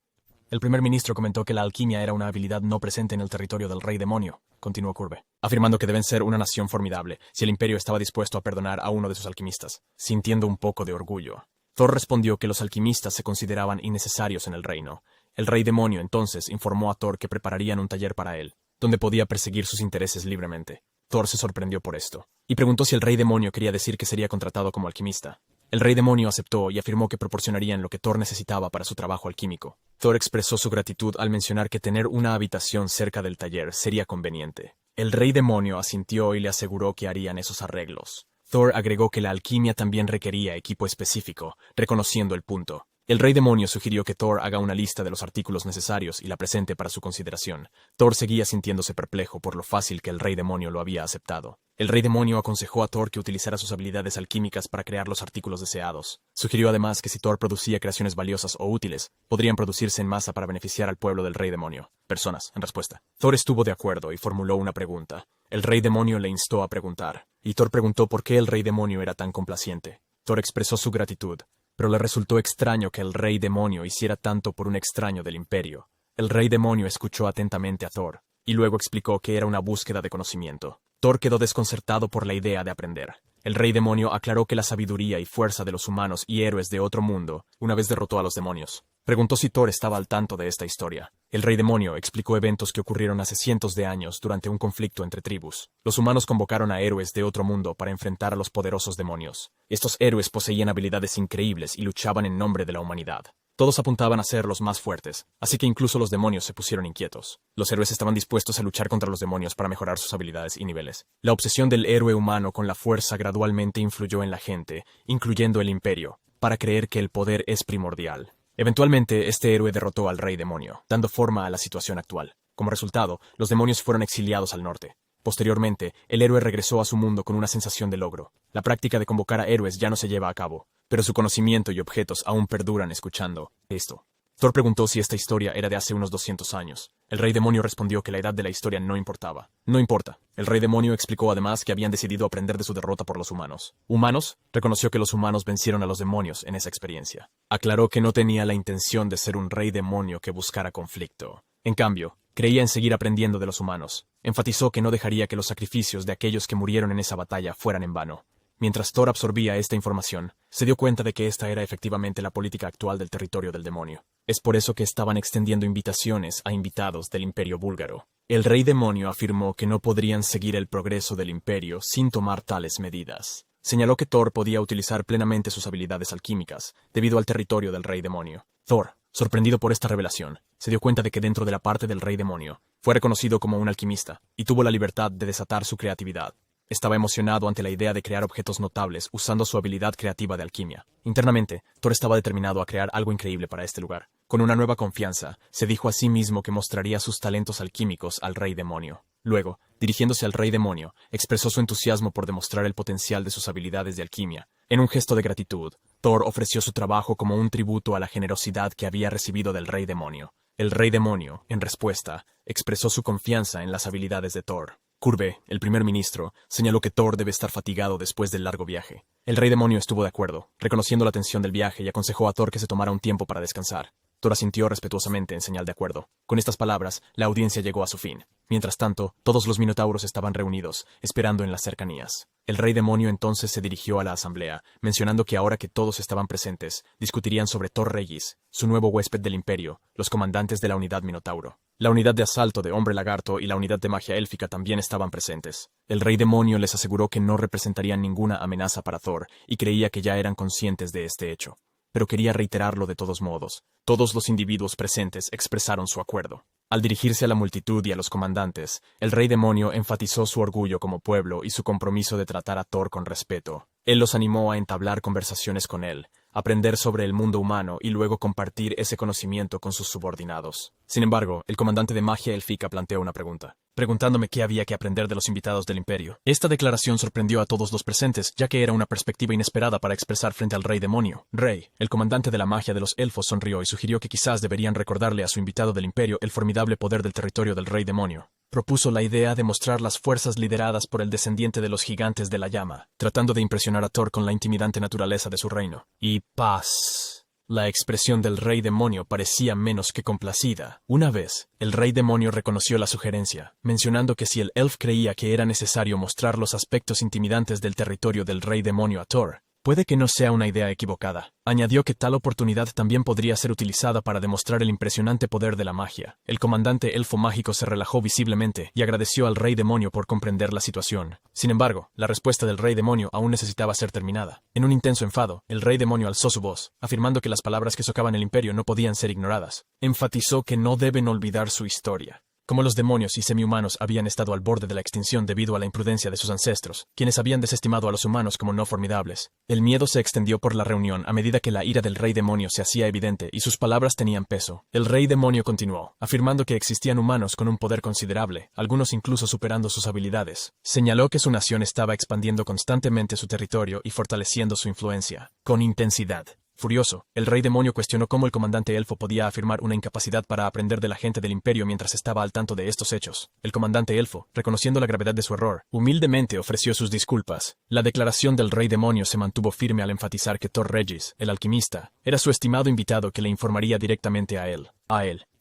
El primer ministro comentó que la alquimia era una habilidad no presente en el territorio del Rey Demonio, continuó Curve, afirmando que deben ser una nación formidable si el Imperio estaba dispuesto a perdonar a uno de sus alquimistas, sintiendo un poco de orgullo. Thor respondió que los alquimistas se consideraban innecesarios en el reino. El Rey Demonio entonces informó a Thor que prepararían un taller para él, donde podía perseguir sus intereses libremente. Thor se sorprendió por esto, y preguntó si el Rey Demonio quería decir que sería contratado como alquimista. El Rey Demonio aceptó y afirmó que proporcionarían lo que Thor necesitaba para su trabajo alquímico. Thor expresó su gratitud al mencionar que tener una habitación cerca del taller sería conveniente. El Rey Demonio asintió y le aseguró que harían esos arreglos. Thor agregó que la alquimia también requería equipo específico, reconociendo el punto. El Rey Demonio sugirió que Thor haga una lista de los artículos necesarios y la presente para su consideración. Thor seguía sintiéndose perplejo por lo fácil que el Rey Demonio lo había aceptado. El Rey Demonio aconsejó a Thor que utilizara sus habilidades alquímicas para crear los artículos deseados. Sugirió además que si Thor producía creaciones valiosas o útiles, podrían producirse en masa para beneficiar al pueblo del Rey Demonio. Personas, en respuesta. Thor estuvo de acuerdo y formuló una pregunta. El Rey Demonio le instó a preguntar, y Thor preguntó por qué el Rey Demonio era tan complaciente. Thor expresó su gratitud, pero le resultó extraño que el Rey Demonio hiciera tanto por un extraño del Imperio. El Rey Demonio escuchó atentamente a Thor, y luego explicó que era una búsqueda de conocimiento. Thor quedó desconcertado por la idea de aprender. El Rey Demonio aclaró que la sabiduría y fuerza de los humanos y héroes de otro mundo una vez derrotó a los demonios. Preguntó si Thor estaba al tanto de esta historia. El Rey Demonio explicó eventos que ocurrieron hace cientos de años durante un conflicto entre tribus. Los humanos convocaron a héroes de otro mundo para enfrentar a los poderosos demonios. Estos héroes poseían habilidades increíbles y luchaban en nombre de la humanidad. Todos apuntaban a ser los más fuertes, así que incluso los demonios se pusieron inquietos. Los héroes estaban dispuestos a luchar contra los demonios para mejorar sus habilidades y niveles. La obsesión del héroe humano con la fuerza gradualmente influyó en la gente, incluyendo el Imperio, para creer que el poder es primordial. Eventualmente, este héroe derrotó al Rey Demonio, dando forma a la situación actual. Como resultado, los demonios fueron exiliados al norte. Posteriormente, el héroe regresó a su mundo con una sensación de logro. La práctica de convocar a héroes ya no se lleva a cabo, pero su conocimiento y objetos aún perduran escuchando esto. Thor preguntó si esta historia era de hace unos 200 años. El Rey Demonio respondió que la edad de la historia no importaba. No importa. El Rey Demonio explicó además que habían decidido aprender de su derrota por los humanos. ¿Humanos? Reconoció que los humanos vencieron a los demonios en esa experiencia. Aclaró que no tenía la intención de ser un Rey Demonio que buscara conflicto. En cambio, creía en seguir aprendiendo de los humanos. Enfatizó que no dejaría que los sacrificios de aquellos que murieron en esa batalla fueran en vano. Mientras Thor absorbía esta información, se dio cuenta de que esta era efectivamente la política actual del territorio del demonio. Es por eso que estaban extendiendo invitaciones a invitados del Imperio búlgaro. El rey demonio afirmó que no podrían seguir el progreso del imperio sin tomar tales medidas. Señaló que Thor podía utilizar plenamente sus habilidades alquímicas, debido al territorio del rey demonio. Thor, sorprendido por esta revelación, se dio cuenta de que dentro de la parte del rey demonio, fue reconocido como un alquimista, y tuvo la libertad de desatar su creatividad. Estaba emocionado ante la idea de crear objetos notables usando su habilidad creativa de alquimia. Internamente, Thor estaba determinado a crear algo increíble para este lugar. Con una nueva confianza, se dijo a sí mismo que mostraría sus talentos alquímicos al rey demonio. Luego, dirigiéndose al rey demonio, expresó su entusiasmo por demostrar el potencial de sus habilidades de alquimia. En un gesto de gratitud, Thor ofreció su trabajo como un tributo a la generosidad que había recibido del rey demonio. El rey demonio, en respuesta, expresó su confianza en las habilidades de Thor. Curve, el primer ministro, señaló que Thor debe estar fatigado después del largo viaje. El rey demonio estuvo de acuerdo, reconociendo la tensión del viaje y aconsejó a Thor que se tomara un tiempo para descansar. Thor asintió respetuosamente en señal de acuerdo. Con estas palabras, la audiencia llegó a su fin. Mientras tanto, todos los minotauros estaban reunidos, esperando en las cercanías. El rey demonio entonces se dirigió a la asamblea, mencionando que ahora que todos estaban presentes, discutirían sobre Thor Regis, su nuevo huésped del imperio, los comandantes de la unidad minotauro. La unidad de asalto de Hombre Lagarto y la unidad de magia élfica también estaban presentes. El rey demonio les aseguró que no representarían ninguna amenaza para Thor, y creía que ya eran conscientes de este hecho. Pero quería reiterarlo de todos modos. Todos los individuos presentes expresaron su acuerdo. Al dirigirse a la multitud y a los comandantes, el rey demonio enfatizó su orgullo como pueblo y su compromiso de tratar a Thor con respeto. Él los animó a entablar conversaciones con él, aprender sobre el mundo humano y luego compartir ese conocimiento con sus subordinados. Sin embargo, el comandante de magia élfica planteó una pregunta, preguntándome qué había que aprender de los invitados del imperio. Esta declaración sorprendió a todos los presentes, ya que era una perspectiva inesperada para expresar frente al rey demonio. Rey, el comandante de la magia de los elfos, sonrió y sugirió que quizás deberían recordarle a su invitado del imperio el formidable poder del territorio del rey demonio. Propuso la idea de mostrar las fuerzas lideradas por el descendiente de los gigantes de la llama, tratando de impresionar a Thor con la intimidante naturaleza de su reino. Y paz. La expresión del rey demonio parecía menos que complacida. Una vez, el rey demonio reconoció la sugerencia, mencionando que si el elf creía que era necesario mostrar los aspectos intimidantes del territorio del rey demonio a Thor, puede que no sea una idea equivocada. Añadió que tal oportunidad también podría ser utilizada para demostrar el impresionante poder de la magia. El comandante elfo mágico se relajó visiblemente y agradeció al rey demonio por comprender la situación. Sin embargo, la respuesta del rey demonio aún necesitaba ser terminada. En un intenso enfado, el rey demonio alzó su voz, afirmando que las palabras que socavan el imperio no podían ser ignoradas. Enfatizó que no deben olvidar su historia. Como los demonios y semihumanos habían estado al borde de la extinción debido a la imprudencia de sus ancestros, quienes habían desestimado a los humanos como no formidables. El miedo se extendió por la reunión a medida que la ira del rey demonio se hacía evidente y sus palabras tenían peso. El rey demonio continuó, afirmando que existían humanos con un poder considerable, algunos incluso superando sus habilidades. Señaló que su nación estaba expandiendo constantemente su territorio y fortaleciendo su influencia, con intensidad. Furioso, el rey demonio cuestionó cómo el comandante elfo podía afirmar una incapacidad para aprender de la gente del imperio mientras estaba al tanto de estos hechos. El comandante elfo, reconociendo la gravedad de su error, humildemente ofreció sus disculpas. La declaración del rey demonio se mantuvo firme al enfatizar que Thor Regis, el alquimista, era su estimado invitado que le informaría directamente a él.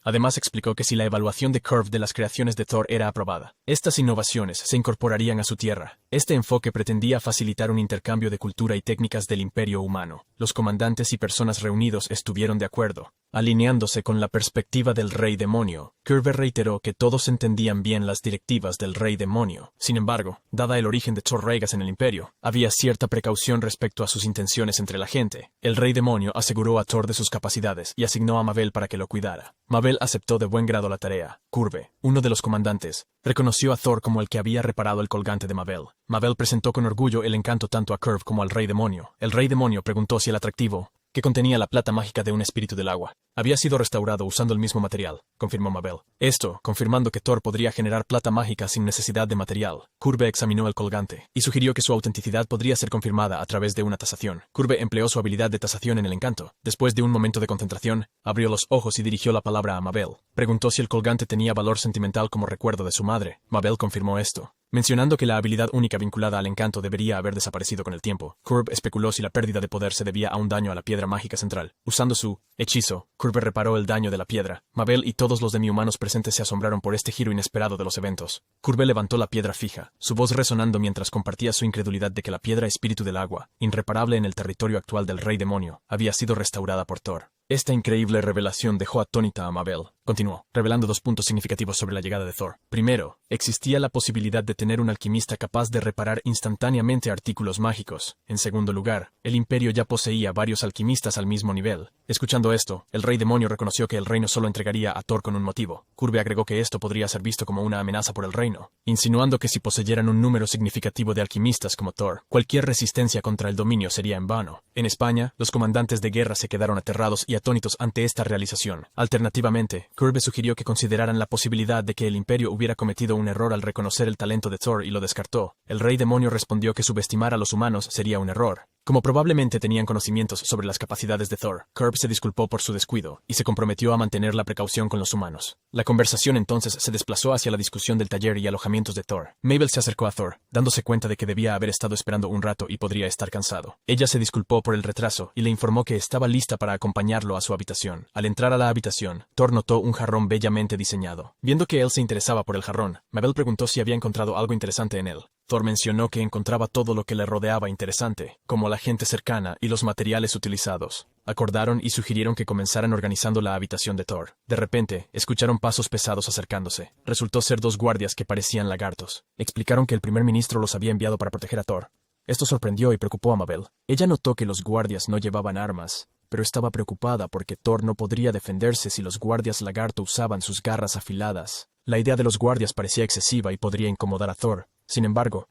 Además explicó que si la evaluación de Curve de las creaciones de Thor era aprobada, estas innovaciones se incorporarían a su tierra. Este enfoque pretendía facilitar un intercambio de cultura y técnicas del imperio humano. Los comandantes y personas reunidos estuvieron de acuerdo. Alineándose con la perspectiva del rey demonio, Curve reiteró que todos entendían bien las directivas del rey demonio. Sin embargo, dada el origen de Thor Regis en el imperio, había cierta precaución respecto a sus intenciones entre la gente. El rey demonio aseguró a Thor de sus capacidades y asignó a Mabel para que lo cuidara. Mabel aceptó de buen grado la tarea. Curve, uno de los comandantes, reconoció a Thor como el que había reparado el colgante de Mabel. Mabel presentó con orgullo el encanto tanto a Curve como al rey demonio. El rey demonio preguntó si el atractivo, que contenía la plata mágica de un espíritu del agua, había sido restaurado usando el mismo material, confirmó Mabel. Esto, confirmando que Thor podría generar plata mágica sin necesidad de material. Curve examinó el colgante y sugirió que su autenticidad podría ser confirmada a través de una tasación. Curve empleó su habilidad de tasación en el encanto. Después de un momento de concentración, abrió los ojos y dirigió la palabra a Mabel. Preguntó si el colgante tenía valor sentimental como recuerdo de su madre. Mabel confirmó esto. Mencionando que la habilidad única vinculada al encanto debería haber desaparecido con el tiempo, Curb especuló si la pérdida de poder se debía a un daño a la piedra mágica central. Usando su hechizo, Curb reparó el daño de la piedra. Mabel y todos los demi-humanos presentes se asombraron por este giro inesperado de los eventos. Curb levantó la piedra fija, su voz resonando mientras compartía su incredulidad de que la piedra espíritu del agua, irreparable en el territorio actual del Rey Demonio, había sido restaurada por Thor. Esta increíble revelación dejó atónita a Mabel. Continuó, revelando 2 puntos significativos sobre la llegada de Thor. Primero, existía la posibilidad de tener un alquimista capaz de reparar instantáneamente artículos mágicos. En segundo lugar, el Imperio ya poseía varios alquimistas al mismo nivel. Escuchando esto, el Rey Demonio reconoció que el reino solo entregaría a Thor con un motivo. Curb agregó que esto podría ser visto como una amenaza por el reino, insinuando que si poseyeran un número significativo de alquimistas como Thor, cualquier resistencia contra el dominio sería en vano. En España, los comandantes de guerra se quedaron aterrados y atónitos ante esta realización. Alternativamente, Curb sugirió que consideraran la posibilidad de que el Imperio hubiera cometido un error al reconocer el talento de Thor y lo descartó. El Rey Demonio respondió que subestimar a los humanos sería un error. Como probablemente tenían conocimientos sobre las capacidades de Thor, Curb se disculpó por su descuido y se comprometió a mantener la precaución con los humanos. La conversación entonces se desplazó hacia la discusión del taller y alojamientos de Thor. Mabel se acercó a Thor, dándose cuenta de que debía haber estado esperando un rato y podría estar cansado. Ella se disculpó por el retraso y le informó que estaba lista para acompañarlo a su habitación. Al entrar a la habitación, Thor notó un jarrón bellamente diseñado. Viendo que él se interesaba por el jarrón, Mabel preguntó si había encontrado algo interesante en él. Thor mencionó que encontraba todo lo que le rodeaba interesante, como la gente cercana y los materiales utilizados. Acordaron y sugirieron que comenzaran organizando la habitación de Thor. De repente, escucharon pasos pesados acercándose. Resultó ser 2 guardias que parecían lagartos. Explicaron que el primer ministro los había enviado para proteger a Thor. Esto sorprendió y preocupó a Mabel. Ella notó que los guardias no llevaban armas, pero estaba preocupada porque Thor no podría defenderse si los guardias lagarto usaban sus garras afiladas. La idea de los guardias parecía excesiva y podría incomodar a Thor. Sin embargo,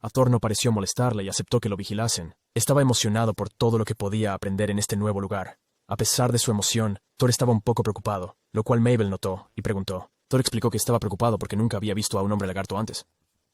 a Thor no pareció molestarle y aceptó que lo vigilasen. Estaba emocionado por todo lo que podía aprender en este nuevo lugar. A pesar de su emoción, Thor estaba un poco preocupado, lo cual Mabel notó y preguntó. Thor explicó que estaba preocupado porque nunca había visto a un hombre lagarto antes.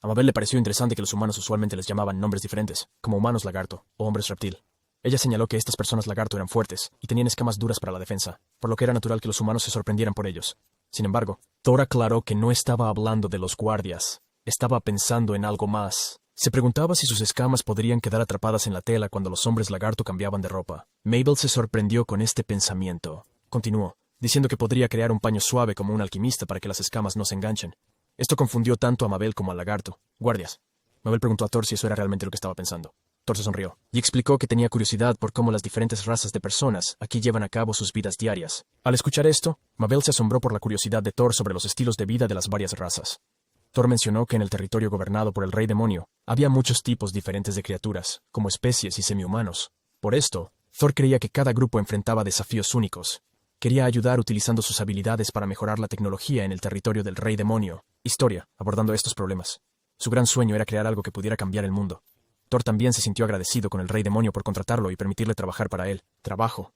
A Mabel le pareció interesante que los humanos usualmente les llamaban nombres diferentes, como humanos lagarto o hombres reptil. Ella señaló que estas personas lagarto eran fuertes y tenían escamas duras para la defensa, por lo que era natural que los humanos se sorprendieran por ellos. Sin embargo, Thor aclaró que no estaba hablando de los guardias. Estaba pensando en algo más. Se preguntaba si sus escamas podrían quedar atrapadas en la tela cuando los hombres lagarto cambiaban de ropa. Mabel se sorprendió con este pensamiento. Continuó, diciendo que podría crear un paño suave como un alquimista para que las escamas no se enganchen. Esto confundió tanto a Mabel como al lagarto. Guardias. Mabel preguntó a Thor si eso era realmente lo que estaba pensando. Thor se sonrió y explicó que tenía curiosidad por cómo las diferentes razas de personas aquí llevan a cabo sus vidas diarias. Al escuchar esto, Mabel se asombró por la curiosidad de Thor sobre los estilos de vida de las varias razas. Thor mencionó que en el territorio gobernado por el Rey Demonio había muchos tipos diferentes de criaturas, como especies y semihumanos. Por esto, Thor creía que cada grupo enfrentaba desafíos únicos. Quería ayudar utilizando sus habilidades para mejorar la tecnología en el territorio del Rey Demonio. Historia, abordando estos problemas. Su gran sueño era crear algo que pudiera cambiar el mundo. Thor también se sintió agradecido con el Rey Demonio por contratarlo y permitirle trabajar para él. Trabajo.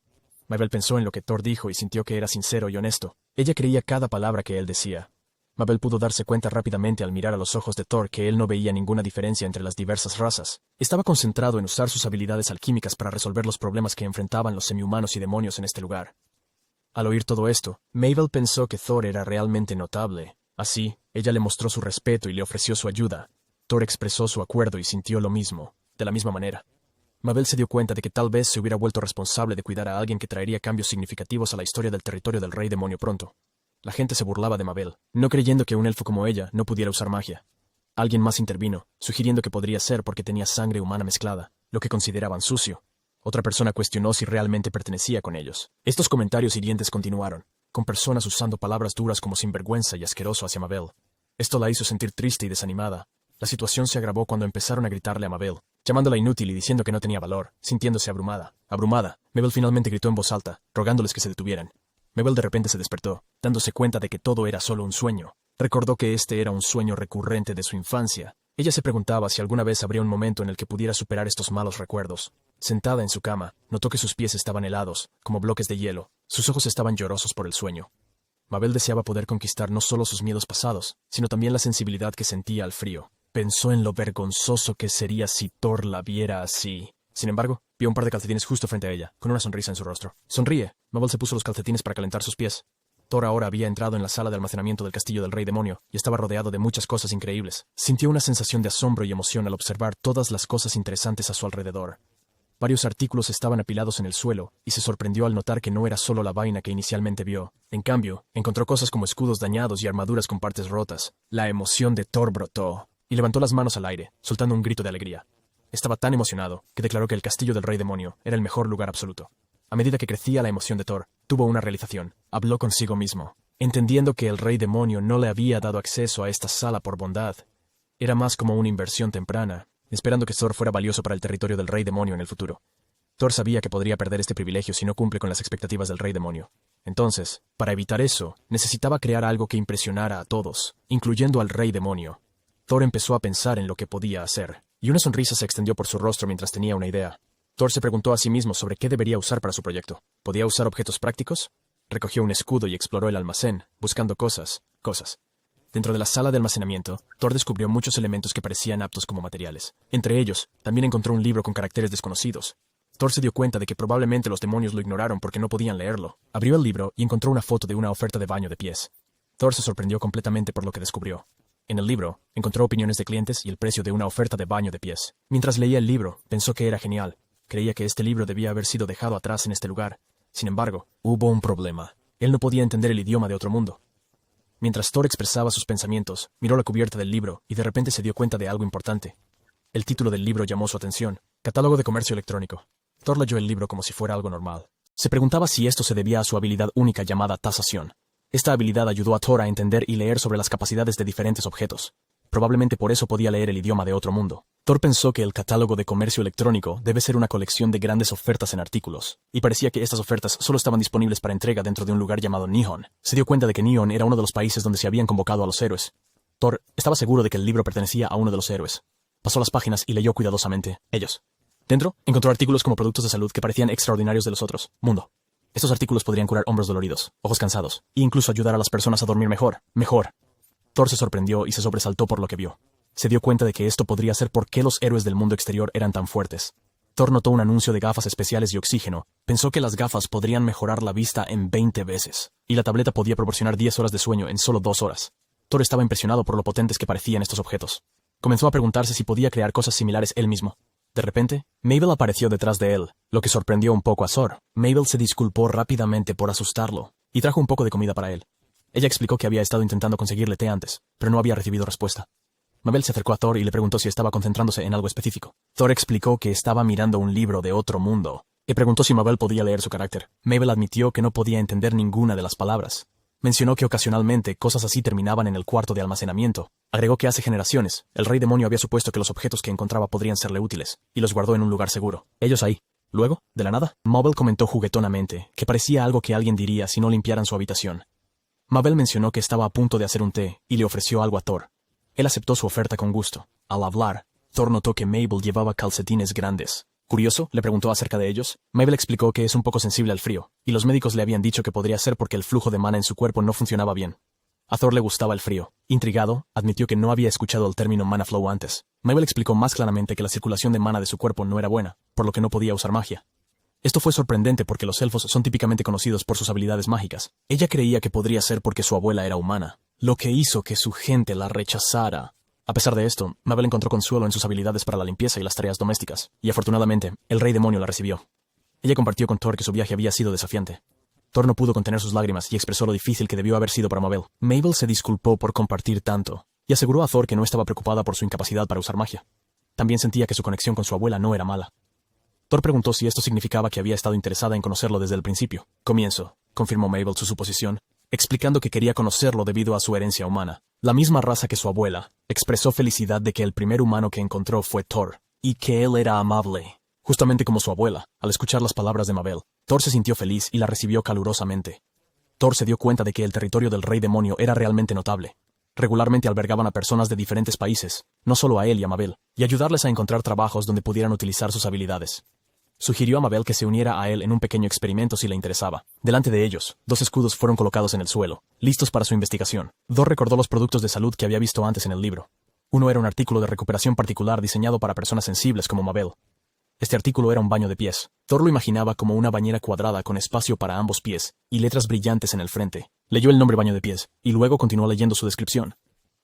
Mabel pensó en lo que Thor dijo y sintió que era sincero y honesto. Ella creía cada palabra que él decía. Mabel pudo darse cuenta rápidamente al mirar a los ojos de Thor que él no veía ninguna diferencia entre las diversas razas. Estaba concentrado en usar sus habilidades alquímicas para resolver los problemas que enfrentaban los semihumanos y demonios en este lugar. Al oír todo esto, Mabel pensó que Thor era realmente notable. Así, ella le mostró su respeto y le ofreció su ayuda. Thor expresó su acuerdo y sintió lo mismo, de la misma manera. Mabel se dio cuenta de que tal vez se hubiera vuelto responsable de cuidar a alguien que traería cambios significativos a la historia del territorio del Rey Demonio pronto. La gente se burlaba de Mabel, no creyendo que un elfo como ella no pudiera usar magia. Alguien más intervino, sugiriendo que podría ser porque tenía sangre humana mezclada, lo que consideraban sucio. Otra persona cuestionó si realmente pertenecía con ellos. Estos comentarios hirientes continuaron, con personas usando palabras duras como sinvergüenza y asqueroso hacia Mabel. Esto la hizo sentir triste y desanimada. La situación se agravó cuando empezaron a gritarle a Mabel, llamándola inútil y diciendo que no tenía valor, sintiéndose abrumada. Abrumada, Mabel finalmente gritó en voz alta, rogándoles que se detuvieran. Mabel de repente se despertó, dándose cuenta de que todo era solo un sueño. Recordó que este era un sueño recurrente de su infancia. Ella se preguntaba si alguna vez habría un momento en el que pudiera superar estos malos recuerdos. Sentada en su cama, notó que sus pies estaban helados, como bloques de hielo. Sus ojos estaban llorosos por el sueño. Mabel deseaba poder conquistar no solo sus miedos pasados, sino también la sensibilidad que sentía al frío. Pensó en lo vergonzoso que sería si Thor la viera así. Sin embargo, vio un par de calcetines justo frente a ella, con una sonrisa en su rostro. ¡Sonríe! Mabel se puso los calcetines para calentar sus pies. Thor ahora había entrado en la sala de almacenamiento del castillo del Rey Demonio y estaba rodeado de muchas cosas increíbles. Sintió una sensación de asombro y emoción al observar todas las cosas interesantes a su alrededor. Varios artículos estaban apilados en el suelo y se sorprendió al notar que no era solo la vaina que inicialmente vio. En cambio, encontró cosas como escudos dañados y armaduras con partes rotas. La emoción de Thor brotó y levantó las manos al aire, soltando un grito de alegría. Estaba tan emocionado que declaró que el castillo del Rey Demonio era el mejor lugar absoluto. A medida que crecía la emoción de Thor, tuvo una realización. Habló consigo mismo, entendiendo que el Rey Demonio no le había dado acceso a esta sala por bondad. Era más como una inversión temprana, esperando que Thor fuera valioso para el territorio del Rey Demonio en el futuro. Thor sabía que podría perder este privilegio si no cumple con las expectativas del Rey Demonio. Entonces, para evitar eso, necesitaba crear algo que impresionara a todos, incluyendo al Rey Demonio. Thor empezó a pensar en lo que podía hacer, y una sonrisa se extendió por su rostro mientras tenía una idea. Thor se preguntó a sí mismo sobre qué debería usar para su proyecto. ¿Podía usar objetos prácticos? Recogió un escudo y exploró el almacén, buscando cosas. Dentro de la sala de almacenamiento, Thor descubrió muchos elementos que parecían aptos como materiales. Entre ellos, también encontró un libro con caracteres desconocidos. Thor se dio cuenta de que probablemente los demonios lo ignoraron porque no podían leerlo. Abrió el libro y encontró una foto de una oferta de baño de pies. Thor se sorprendió completamente por lo que descubrió. En el libro, encontró opiniones de clientes y el precio de una oferta de baño de pies. Mientras leía el libro, pensó que era genial. Creía que este libro debía haber sido dejado atrás en este lugar. Sin embargo, hubo un problema. Él no podía entender el idioma de otro mundo. Mientras Thor expresaba sus pensamientos, miró la cubierta del libro y de repente se dio cuenta de algo importante. El título del libro llamó su atención. Catálogo de comercio electrónico. Thor leyó el libro como si fuera algo normal. Se preguntaba si esto se debía a su habilidad única llamada tasación. Esta habilidad ayudó a Thor a entender y leer sobre las capacidades de diferentes objetos. Probablemente por eso podía leer el idioma de otro mundo. Thor pensó que el catálogo de comercio electrónico debe ser una colección de grandes ofertas en artículos, y parecía que estas ofertas solo estaban disponibles para entrega dentro de un lugar llamado Nihon. Se dio cuenta de que Nihon era uno de los países donde se habían convocado a los héroes. Thor estaba seguro de que el libro pertenecía a uno de los héroes. Pasó las páginas y leyó cuidadosamente. Ellos. Dentro, encontró artículos como productos de salud que parecían extraordinarios de los otros. Mundo. Estos artículos podrían curar hombros doloridos, ojos cansados, e incluso ayudar a las personas a dormir mejor. Thor se sorprendió y se sobresaltó por lo que vio. Se dio cuenta de que esto podría ser por qué los héroes del mundo exterior eran tan fuertes. Thor notó un anuncio de gafas especiales y oxígeno. Pensó que las gafas podrían mejorar la vista en 20 veces, y la tableta podía proporcionar 10 horas de sueño en solo 2 horas. Thor estaba impresionado por lo potentes que parecían estos objetos. Comenzó a preguntarse si podía crear cosas similares él mismo. De repente, Mabel apareció detrás de él, lo que sorprendió un poco a Thor. Mabel se disculpó rápidamente por asustarlo, y trajo un poco de comida para él. Ella explicó que había estado intentando conseguirle té antes, pero no había recibido respuesta. Mabel se acercó a Thor y le preguntó si estaba concentrándose en algo específico. Thor explicó que estaba mirando un libro de otro mundo, y preguntó si Mabel podía leer su carácter. Mabel admitió que no podía entender ninguna de las palabras. Mencionó que ocasionalmente cosas así terminaban en el cuarto de almacenamiento. Agregó que hace generaciones, el Rey Demonio había supuesto que los objetos que encontraba podrían serle útiles, y los guardó en un lugar seguro. Ellos ahí. Luego, de la nada, Mabel comentó juguetonamente que parecía algo que alguien diría si no limpiaran su habitación. Mabel mencionó que estaba a punto de hacer un té y le ofreció algo a Thor. Él aceptó su oferta con gusto. Al hablar, Thor notó que Mabel llevaba calcetines grandes. ¿Curioso?, le preguntó acerca de ellos. Mabel explicó que es un poco sensible al frío, y los médicos le habían dicho que podría ser porque el flujo de mana en su cuerpo no funcionaba bien. A Thor le gustaba el frío. Intrigado, admitió que no había escuchado el término mana flow antes. Mabel explicó más claramente que la circulación de mana de su cuerpo no era buena, por lo que no podía usar magia. Esto fue sorprendente porque los elfos son típicamente conocidos por sus habilidades mágicas. Ella creía que podría ser porque su abuela era humana, lo que hizo que su gente la rechazara. A pesar de esto, Mabel encontró consuelo en sus habilidades para la limpieza y las tareas domésticas, y afortunadamente, el Rey Demonio la recibió. Ella compartió con Thor que su viaje había sido desafiante. Thor no pudo contener sus lágrimas y expresó lo difícil que debió haber sido para Mabel. Mabel se disculpó por compartir tanto, y aseguró a Thor que no estaba preocupada por su incapacidad para usar magia. También sentía que su conexión con su abuela no era mala. Thor preguntó si esto significaba que había estado interesada en conocerlo desde el principio. Comienzo, confirmó Mabel su suposición, explicando que quería conocerlo debido a su herencia humana. La misma raza que su abuela, expresó felicidad de que el primer humano que encontró fue Thor, y que él era amable. Justamente como su abuela, al escuchar las palabras de Mabel, Thor se sintió feliz y la recibió calurosamente. Thor se dio cuenta de que el territorio del Rey Demonio era realmente notable. Regularmente albergaban a personas de diferentes países, no solo a él y a Mabel, y ayudarles a encontrar trabajos donde pudieran utilizar sus habilidades. Sugirió a Mabel que se uniera a él en un pequeño experimento si le interesaba. Delante de ellos, 2 escudos fueron colocados en el suelo, listos para su investigación. Thor recordó los productos de salud que había visto antes en el libro. Uno era un artículo de recuperación particular diseñado para personas sensibles como Mabel. Este artículo era un baño de pies. Thor lo imaginaba como una bañera cuadrada con espacio para ambos pies y letras brillantes en el frente. Leyó el nombre baño de pies, y luego continuó leyendo su descripción.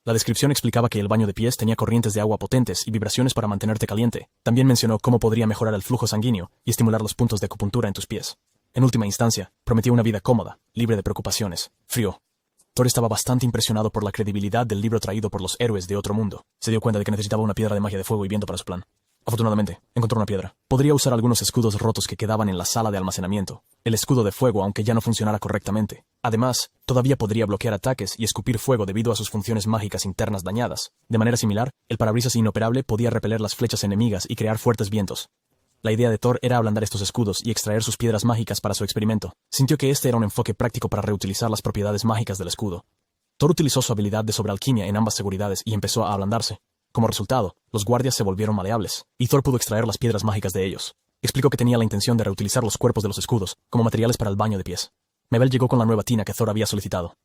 La descripción explicaba que el baño de pies tenía corrientes de agua potentes y vibraciones para mantenerte caliente. También mencionó cómo podría mejorar el flujo sanguíneo y estimular los puntos de acupuntura en tus pies. En última instancia, prometió una vida cómoda, libre de preocupaciones. Frío. Thor estaba bastante impresionado por la credibilidad del libro traído por los héroes de otro mundo. Se dio cuenta de que necesitaba una piedra de magia de fuego y viento para su plan. Afortunadamente, encontró una piedra. Podría usar algunos escudos rotos que quedaban en la sala de almacenamiento. El escudo de fuego, aunque ya no funcionara correctamente. Además, todavía podría bloquear ataques y escupir fuego debido a sus funciones mágicas internas dañadas. De manera similar, el parabrisas inoperable podía repeler las flechas enemigas y crear fuertes vientos. La idea de Thor era ablandar estos escudos y extraer sus piedras mágicas para su experimento. Sintió que este era un enfoque práctico para reutilizar las propiedades mágicas del escudo. Thor utilizó su habilidad de sobrealquimia en ambas seguridades y empezó a ablandarse. Como resultado, los guardias se volvieron maleables, y Thor pudo extraer las piedras mágicas de ellos. Explicó que tenía la intención de reutilizar los cuerpos de los escudos como materiales para el baño de pies. Mabel llegó con la nueva tina que Thor había solicitado,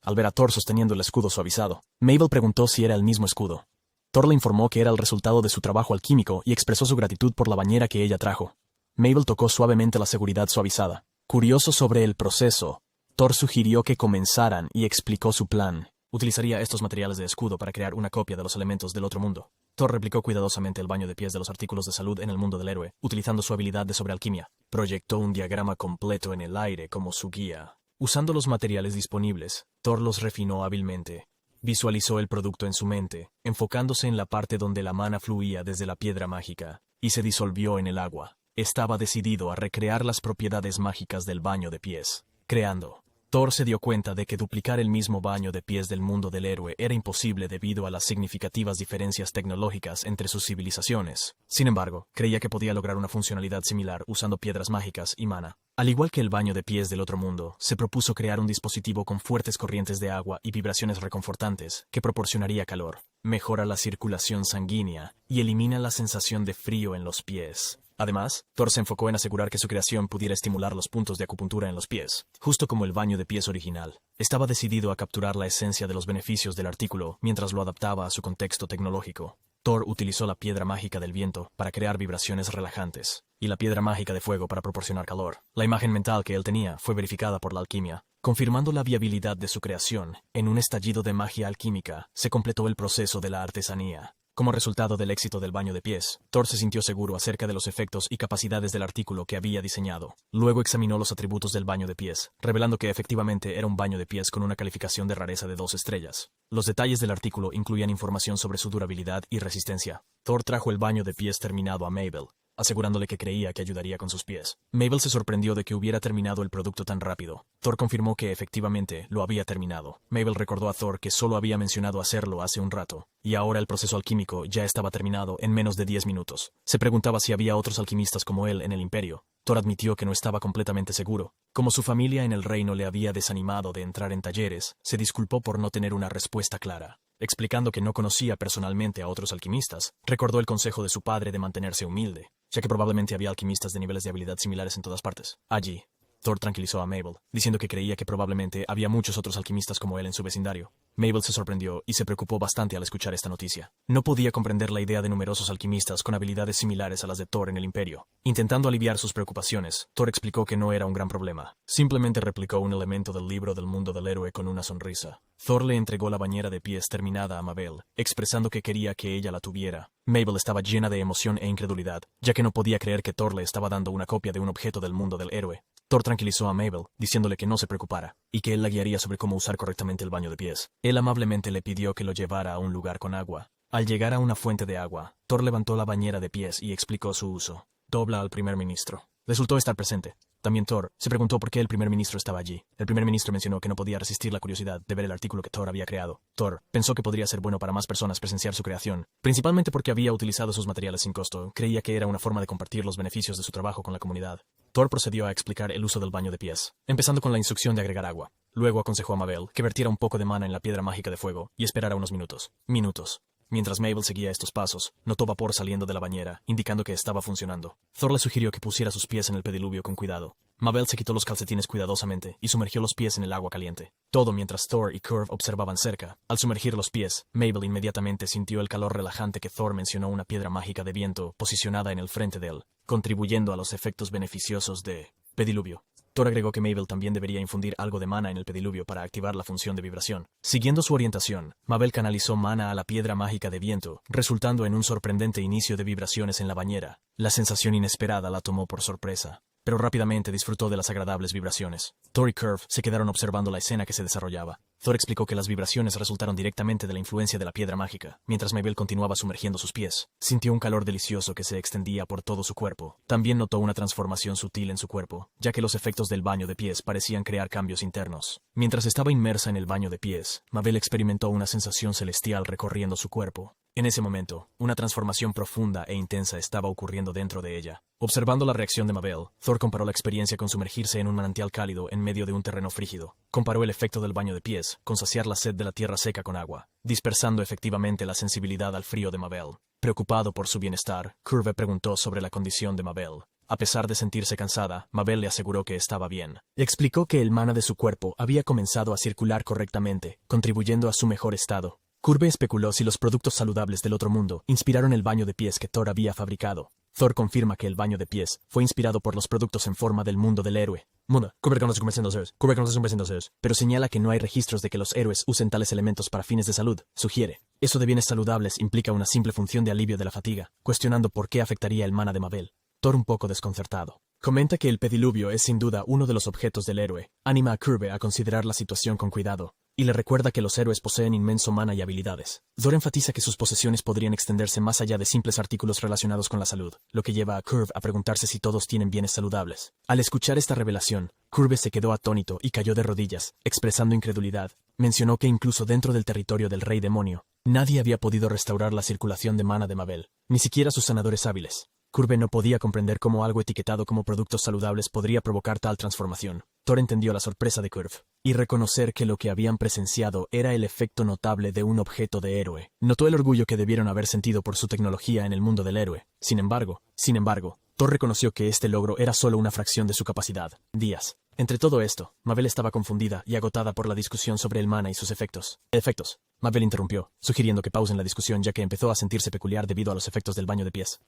al ver a Thor sosteniendo el escudo suavizado. Mabel preguntó si era el mismo escudo. Thor le informó que era el resultado de su trabajo alquímico y expresó su gratitud por la bañera que ella trajo. Mabel tocó suavemente la seguridad suavizada. Curioso sobre el proceso, Thor sugirió que comenzaran y explicó su plan. Utilizaría estos materiales de escudo para crear una copia de los elementos del otro mundo. Thor replicó cuidadosamente el baño de pies de los artículos de salud en el mundo del héroe, utilizando su habilidad de sobrealquimia. Proyectó un diagrama completo en el aire como su guía. Usando los materiales disponibles, Thor los refinó hábilmente. Visualizó el producto en su mente, enfocándose en la parte donde la mana fluía desde la piedra mágica, y se disolvió en el agua. Estaba decidido a recrear las propiedades mágicas del baño de pies. Creando. Thor se dio cuenta de que duplicar el mismo baño de pies del mundo del héroe era imposible debido a las significativas diferencias tecnológicas entre sus civilizaciones. Sin embargo, creía que podía lograr una funcionalidad similar usando piedras mágicas y mana. Al igual que el baño de pies del otro mundo, se propuso crear un dispositivo con fuertes corrientes de agua y vibraciones reconfortantes que proporcionaría calor, mejora la circulación sanguínea y elimina la sensación de frío en los pies. Además, Thor se enfocó en asegurar que su creación pudiera estimular los puntos de acupuntura en los pies, justo como el baño de pies original. Estaba decidido a capturar la esencia de los beneficios del artículo mientras lo adaptaba a su contexto tecnológico. Thor utilizó la piedra mágica del viento para crear vibraciones relajantes, y la piedra mágica de fuego para proporcionar calor. La imagen mental que él tenía fue verificada por la alquimia, confirmando la viabilidad de su creación. En un estallido de magia alquímica, se completó el proceso de la artesanía. Como resultado del éxito del baño de pies, Thor se sintió seguro acerca de los efectos y capacidades del artículo que había diseñado. Luego examinó los atributos del baño de pies, revelando que efectivamente era un baño de pies con una calificación de rareza de 2 estrellas. Los detalles del artículo incluían información sobre su durabilidad y resistencia. Thor trajo el baño de pies terminado a Mabel, asegurándole que creía que ayudaría con sus pies. Mabel se sorprendió de que hubiera terminado el producto tan rápido. Thor confirmó que efectivamente lo había terminado. Mabel recordó a Thor que solo había mencionado hacerlo hace un rato, y ahora el proceso alquímico ya estaba terminado en menos de 10 minutos. Se preguntaba si había otros alquimistas como él en el imperio. Thor admitió que no estaba completamente seguro. Como su familia en el reino le había desanimado de entrar en talleres, se disculpó por no tener una respuesta clara. Explicando que no conocía personalmente a otros alquimistas, recordó el consejo de su padre de mantenerse humilde, ya que probablemente había alquimistas de niveles de habilidad similares en todas partes. Allí, Thor tranquilizó a Mabel, diciendo que creía que probablemente había muchos otros alquimistas como él en su vecindario. Mabel se sorprendió y se preocupó bastante al escuchar esta noticia. No podía comprender la idea de numerosos alquimistas con habilidades similares a las de Thor en el imperio. Intentando aliviar sus preocupaciones, Thor explicó que no era un gran problema. Simplemente replicó un elemento del libro del mundo del héroe con una sonrisa. Thor le entregó la bañera de pies terminada a Mabel, expresando que quería que ella la tuviera. Mabel estaba llena de emoción e incredulidad, ya que no podía creer que Thor le estaba dando una copia de un objeto del mundo del héroe. Thor tranquilizó a Mabel, diciéndole que no se preocupara, y que él la guiaría sobre cómo usar correctamente el baño de pies. Él amablemente le pidió que lo llevara a un lugar con agua. Al llegar a una fuente de agua, Thor levantó la bañera de pies y explicó su uso. Dobla al primer ministro. Resultó estar presente. También Thor se preguntó por qué el primer ministro estaba allí. El primer ministro mencionó que no podía resistir la curiosidad de ver el artículo que Thor había creado. Thor pensó que podría ser bueno para más personas presenciar su creación, principalmente porque había utilizado sus materiales sin costo. Creía que era una forma de compartir los beneficios de su trabajo con la comunidad. Thor procedió a explicar el uso del baño de pies, empezando con la instrucción de agregar agua. Luego aconsejó a Mabel que vertiera un poco de mana en la piedra mágica de fuego y esperara unos minutos. Mientras Mabel seguía estos pasos, notó vapor saliendo de la bañera, indicando que estaba funcionando. Thor le sugirió que pusiera sus pies en el pediluvio con cuidado. Mabel se quitó los calcetines cuidadosamente y sumergió los pies en el agua caliente. Todo mientras Thor y Curve observaban cerca. Al sumergir los pies, Mabel inmediatamente sintió el calor relajante que Thor mencionó, una piedra mágica de viento posicionada en el frente de él, contribuyendo a los efectos beneficiosos de pediluvio. Thor agregó que Mabel también debería infundir algo de mana en el pediluvio para activar la función de vibración. Siguiendo su orientación, Mabel canalizó mana a la piedra mágica de viento, resultando en un sorprendente inicio de vibraciones en la bañera. La sensación inesperada la tomó por sorpresa, pero rápidamente disfrutó de las agradables vibraciones. Thor y Curve se quedaron observando la escena que se desarrollaba. Thor explicó que las vibraciones resultaron directamente de la influencia de la piedra mágica, mientras Mabel continuaba sumergiendo sus pies. Sintió un calor delicioso que se extendía por todo su cuerpo. También notó una transformación sutil en su cuerpo, ya que los efectos del baño de pies parecían crear cambios internos. Mientras estaba inmersa en el baño de pies, Mabel experimentó una sensación celestial recorriendo su cuerpo. En ese momento, una transformación profunda e intensa estaba ocurriendo dentro de ella. Observando la reacción de Mabel, Thor comparó la experiencia con sumergirse en un manantial cálido en medio de un terreno frígido. Comparó el efecto del baño de pies con saciar la sed de la tierra seca con agua, dispersando efectivamente la sensibilidad al frío de Mabel. Preocupado por su bienestar, Curve preguntó sobre la condición de Mabel. A pesar de sentirse cansada, Mabel le aseguró que estaba bien. Explicó que el mana de su cuerpo había comenzado a circular correctamente, contribuyendo a su mejor estado. Curve especuló si los productos saludables del otro mundo inspiraron el baño de pies que Thor había fabricado. Thor confirma que el baño de pies fue inspirado por los productos en forma del mundo del héroe. Pero señala que no hay registros de que los héroes usen tales elementos para fines de salud. Sugiere, eso de bienes saludables implica una simple función de alivio de la fatiga, cuestionando por qué afectaría el mana de Mabel. Thor un poco desconcertado. Comenta que el pediluvio es sin duda uno de los objetos del héroe. Anima a Curve a considerar la situación con cuidado, y le recuerda que los héroes poseen inmenso mana y habilidades. Thor enfatiza que sus posesiones podrían extenderse más allá de simples artículos relacionados con la salud, lo que lleva a Curve a preguntarse si todos tienen bienes saludables. Al escuchar esta revelación, Curve se quedó atónito y cayó de rodillas, expresando incredulidad. Mencionó que incluso dentro del territorio del Rey Demonio, nadie había podido restaurar la circulación de mana de Mabel, ni siquiera sus sanadores hábiles. Curve no podía comprender cómo algo etiquetado como productos saludables podría provocar tal transformación. Thor entendió la sorpresa de Curve, y reconocer que lo que habían presenciado era el efecto notable de un objeto de héroe. Notó el orgullo que debieron haber sentido por su tecnología en el mundo del héroe. Sin embargo, Thor reconoció que este logro era solo una fracción de su capacidad. Entre todo esto, Mabel estaba confundida y agotada por la discusión sobre el mana y sus efectos. Mabel interrumpió, sugiriendo que pausen la discusión ya que empezó a sentirse peculiar debido a los efectos del baño de pies.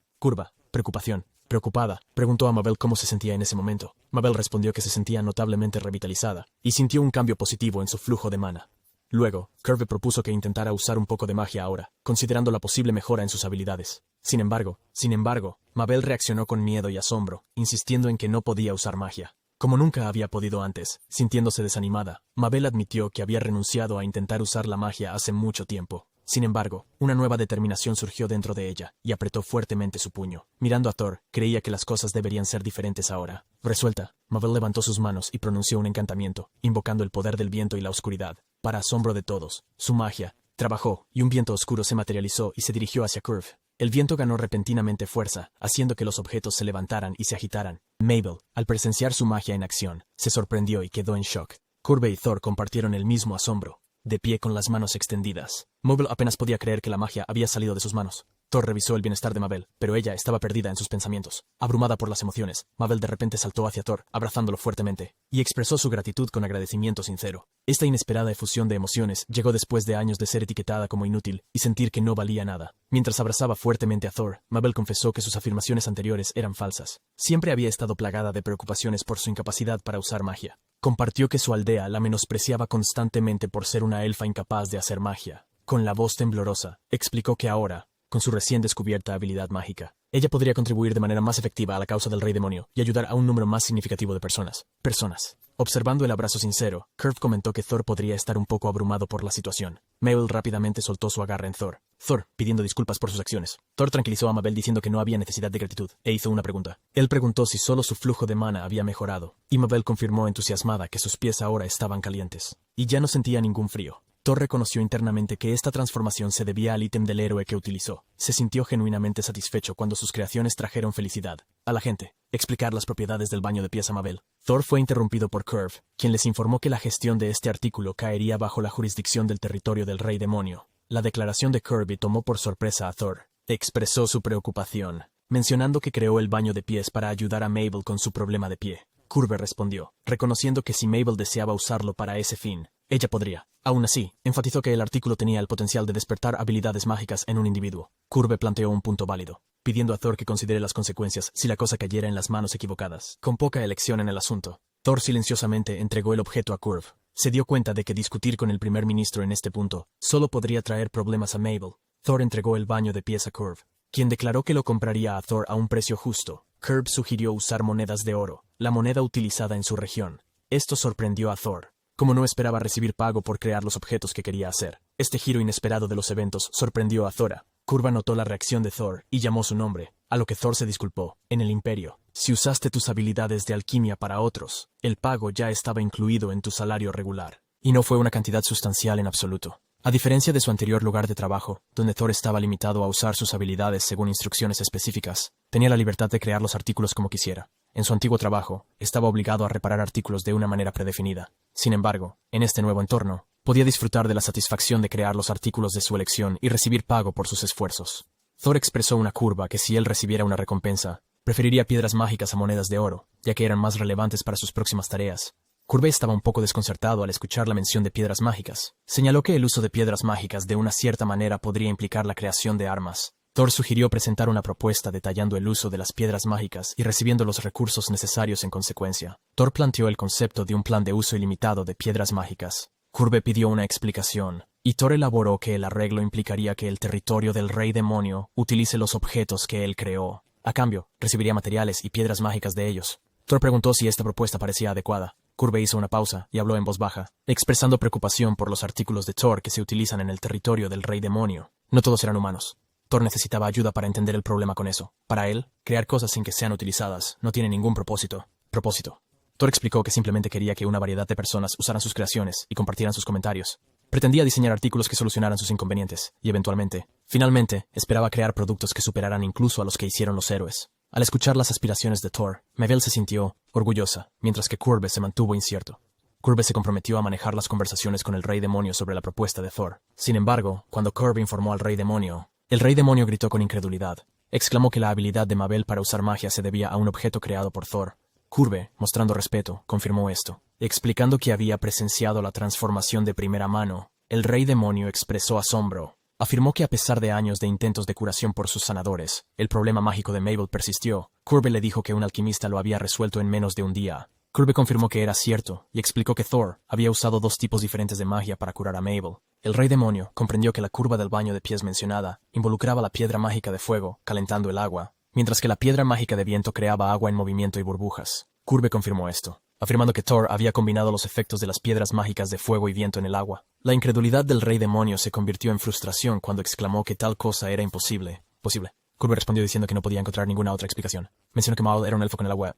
Preocupada, preguntó a Mabel cómo se sentía en ese momento. Mabel respondió que se sentía notablemente revitalizada, y sintió un cambio positivo en su flujo de mana. Luego, Curve propuso que intentara usar un poco de magia ahora, considerando la posible mejora en sus habilidades. Sin embargo, Mabel reaccionó con miedo y asombro, insistiendo en que no podía usar magia. Como nunca había podido antes, sintiéndose desanimada, Mabel admitió que había renunciado a intentar usar la magia hace mucho tiempo. Sin embargo, una nueva determinación surgió dentro de ella, y apretó fuertemente su puño. Mirando a Thor, creía que las cosas deberían ser diferentes ahora. Resuelta, Mabel levantó sus manos y pronunció un encantamiento, invocando el poder del viento y la oscuridad. Para asombro de todos, su magia trabajó, y un viento oscuro se materializó y se dirigió hacia Curve. El viento ganó repentinamente fuerza, haciendo que los objetos se levantaran y se agitaran. Mabel, al presenciar su magia en acción, se sorprendió y quedó en shock. Curve y Thor compartieron el mismo asombro, de pie con las manos extendidas. Mabel apenas podía creer que la magia había salido de sus manos. Thor revisó el bienestar de Mabel, pero ella estaba perdida en sus pensamientos. Abrumada por las emociones, Mabel de repente saltó hacia Thor, abrazándolo fuertemente, y expresó su gratitud con agradecimiento sincero. Esta inesperada efusión de emociones llegó después de años de ser etiquetada como inútil y sentir que no valía nada. Mientras abrazaba fuertemente a Thor, Mabel confesó que sus afirmaciones anteriores eran falsas. Siempre había estado plagada de preocupaciones por su incapacidad para usar magia. Compartió que su aldea la menospreciaba constantemente por ser una elfa incapaz de hacer magia. Con la voz temblorosa, explicó que ahora, con su recién descubierta habilidad mágica, ella podría contribuir de manera más efectiva a la causa del Rey Demonio y ayudar a un número más significativo de personas. Observando el abrazo sincero, Curve comentó que Thor podría estar un poco abrumado por la situación. Mabel rápidamente soltó su agarre en Thor, pidiendo disculpas por sus acciones. Thor tranquilizó a Mabel diciendo que no había necesidad de gratitud, e hizo una pregunta. Él preguntó si solo su flujo de mana había mejorado, y Mabel confirmó entusiasmada que sus pies ahora estaban calientes, y ya no sentía ningún frío. Thor reconoció internamente que esta transformación se debía al ítem del héroe que utilizó. Se sintió genuinamente satisfecho cuando sus creaciones trajeron felicidad a la gente. Explicar las propiedades del baño de pies a Mabel. Thor fue interrumpido por Curve, quien les informó que la gestión de este artículo caería bajo la jurisdicción del territorio del Rey Demonio. La declaración de Kirby tomó por sorpresa a Thor. Expresó su preocupación, mencionando que creó el baño de pies para ayudar a Mabel con su problema de pie. Curve respondió, reconociendo que si Mabel deseaba usarlo para ese fin, ella podría. Aún así, enfatizó que el artículo tenía el potencial de despertar habilidades mágicas en un individuo. Curve planteó un punto válido. pidiendo a Thor que considere las consecuencias si la cosa cayera en las manos equivocadas. Con poca elección en el asunto, Thor silenciosamente entregó el objeto a Curve. Se dio cuenta de que discutir con el primer ministro en este punto solo podría traer problemas a Mabel. Thor entregó el baño de pies a Curve, quien declaró que lo compraría a Thor a un precio justo. Curve sugirió usar monedas de oro, la moneda utilizada en su región. Esto sorprendió a Thor, como no esperaba recibir pago por crear los objetos que quería hacer. Este giro inesperado de los eventos sorprendió a Thora. Curve notó la reacción de Thor y llamó su nombre, a lo que Thor se disculpó. En el Imperio, si usaste tus habilidades de alquimia para otros, el pago ya estaba incluido en tu salario regular, y no fue una cantidad sustancial en absoluto. A diferencia de su anterior lugar de trabajo, donde Thor estaba limitado a usar sus habilidades según instrucciones específicas, tenía la libertad de crear los artículos como quisiera. En su antiguo trabajo, estaba obligado a reparar artículos de una manera predefinida. Sin embargo, en este nuevo entorno, podía disfrutar de la satisfacción de crear los artículos de su elección y recibir pago por sus esfuerzos. Thor expresó una curva que si él recibiera una recompensa, preferiría piedras mágicas a monedas de oro, ya que eran más relevantes para sus próximas tareas. Curve estaba un poco desconcertado al escuchar la mención de piedras mágicas. Señaló que el uso de piedras mágicas de una cierta manera podría implicar la creación de armas. Thor sugirió presentar una propuesta detallando el uso de las piedras mágicas y recibiendo los recursos necesarios en consecuencia. Thor planteó el concepto de un plan de uso ilimitado de piedras mágicas. Curve pidió una explicación, y Thor elaboró que el arreglo implicaría que el territorio del Rey Demonio utilice los objetos que él creó. A cambio, recibiría materiales y piedras mágicas de ellos. Thor preguntó si esta propuesta parecía adecuada. Curve hizo una pausa y habló en voz baja, expresando preocupación por los artículos de Thor que se utilizan en el territorio del Rey Demonio. No todos eran humanos. Thor necesitaba ayuda para entender el problema con eso. Para él, crear cosas sin que sean utilizadas no tiene ningún propósito. Thor explicó que simplemente quería que una variedad de personas usaran sus creaciones y compartieran sus comentarios. Pretendía diseñar artículos que solucionaran sus inconvenientes, y finalmente, esperaba crear productos que superaran incluso a los que hicieron los héroes. Al escuchar las aspiraciones de Thor, Mabel se sintió orgullosa, mientras que Curve se mantuvo incierto. Curve se comprometió a manejar las conversaciones con el Rey Demonio sobre la propuesta de Thor. Sin embargo, cuando Curve informó al Rey Demonio, el Rey Demonio gritó con incredulidad. Exclamó que la habilidad de Mabel para usar magia se debía a un objeto creado por Thor. Curve, mostrando respeto, confirmó esto. Explicando que había presenciado la transformación de primera mano, el Rey Demonio expresó asombro. Afirmó que a pesar de años de intentos de curación por sus sanadores, el problema mágico de Mabel persistió. Curve le dijo que un alquimista lo había resuelto en menos de un día. Curve confirmó que era cierto y explicó que Thor había usado dos tipos diferentes de magia para curar a Mabel. El Rey Demonio comprendió que la curva del baño de pies mencionada involucraba la piedra mágica de fuego, calentando el agua, mientras que la piedra mágica de viento creaba agua en movimiento y burbujas. Curve confirmó esto, afirmando que Thor había combinado los efectos de las piedras mágicas de fuego y viento en el agua. La incredulidad del Rey Demonio se convirtió en frustración cuando exclamó que tal cosa era imposible. Curve respondió diciendo que no podía encontrar ninguna otra explicación. Mencionó que Maul era un elfo con el agua.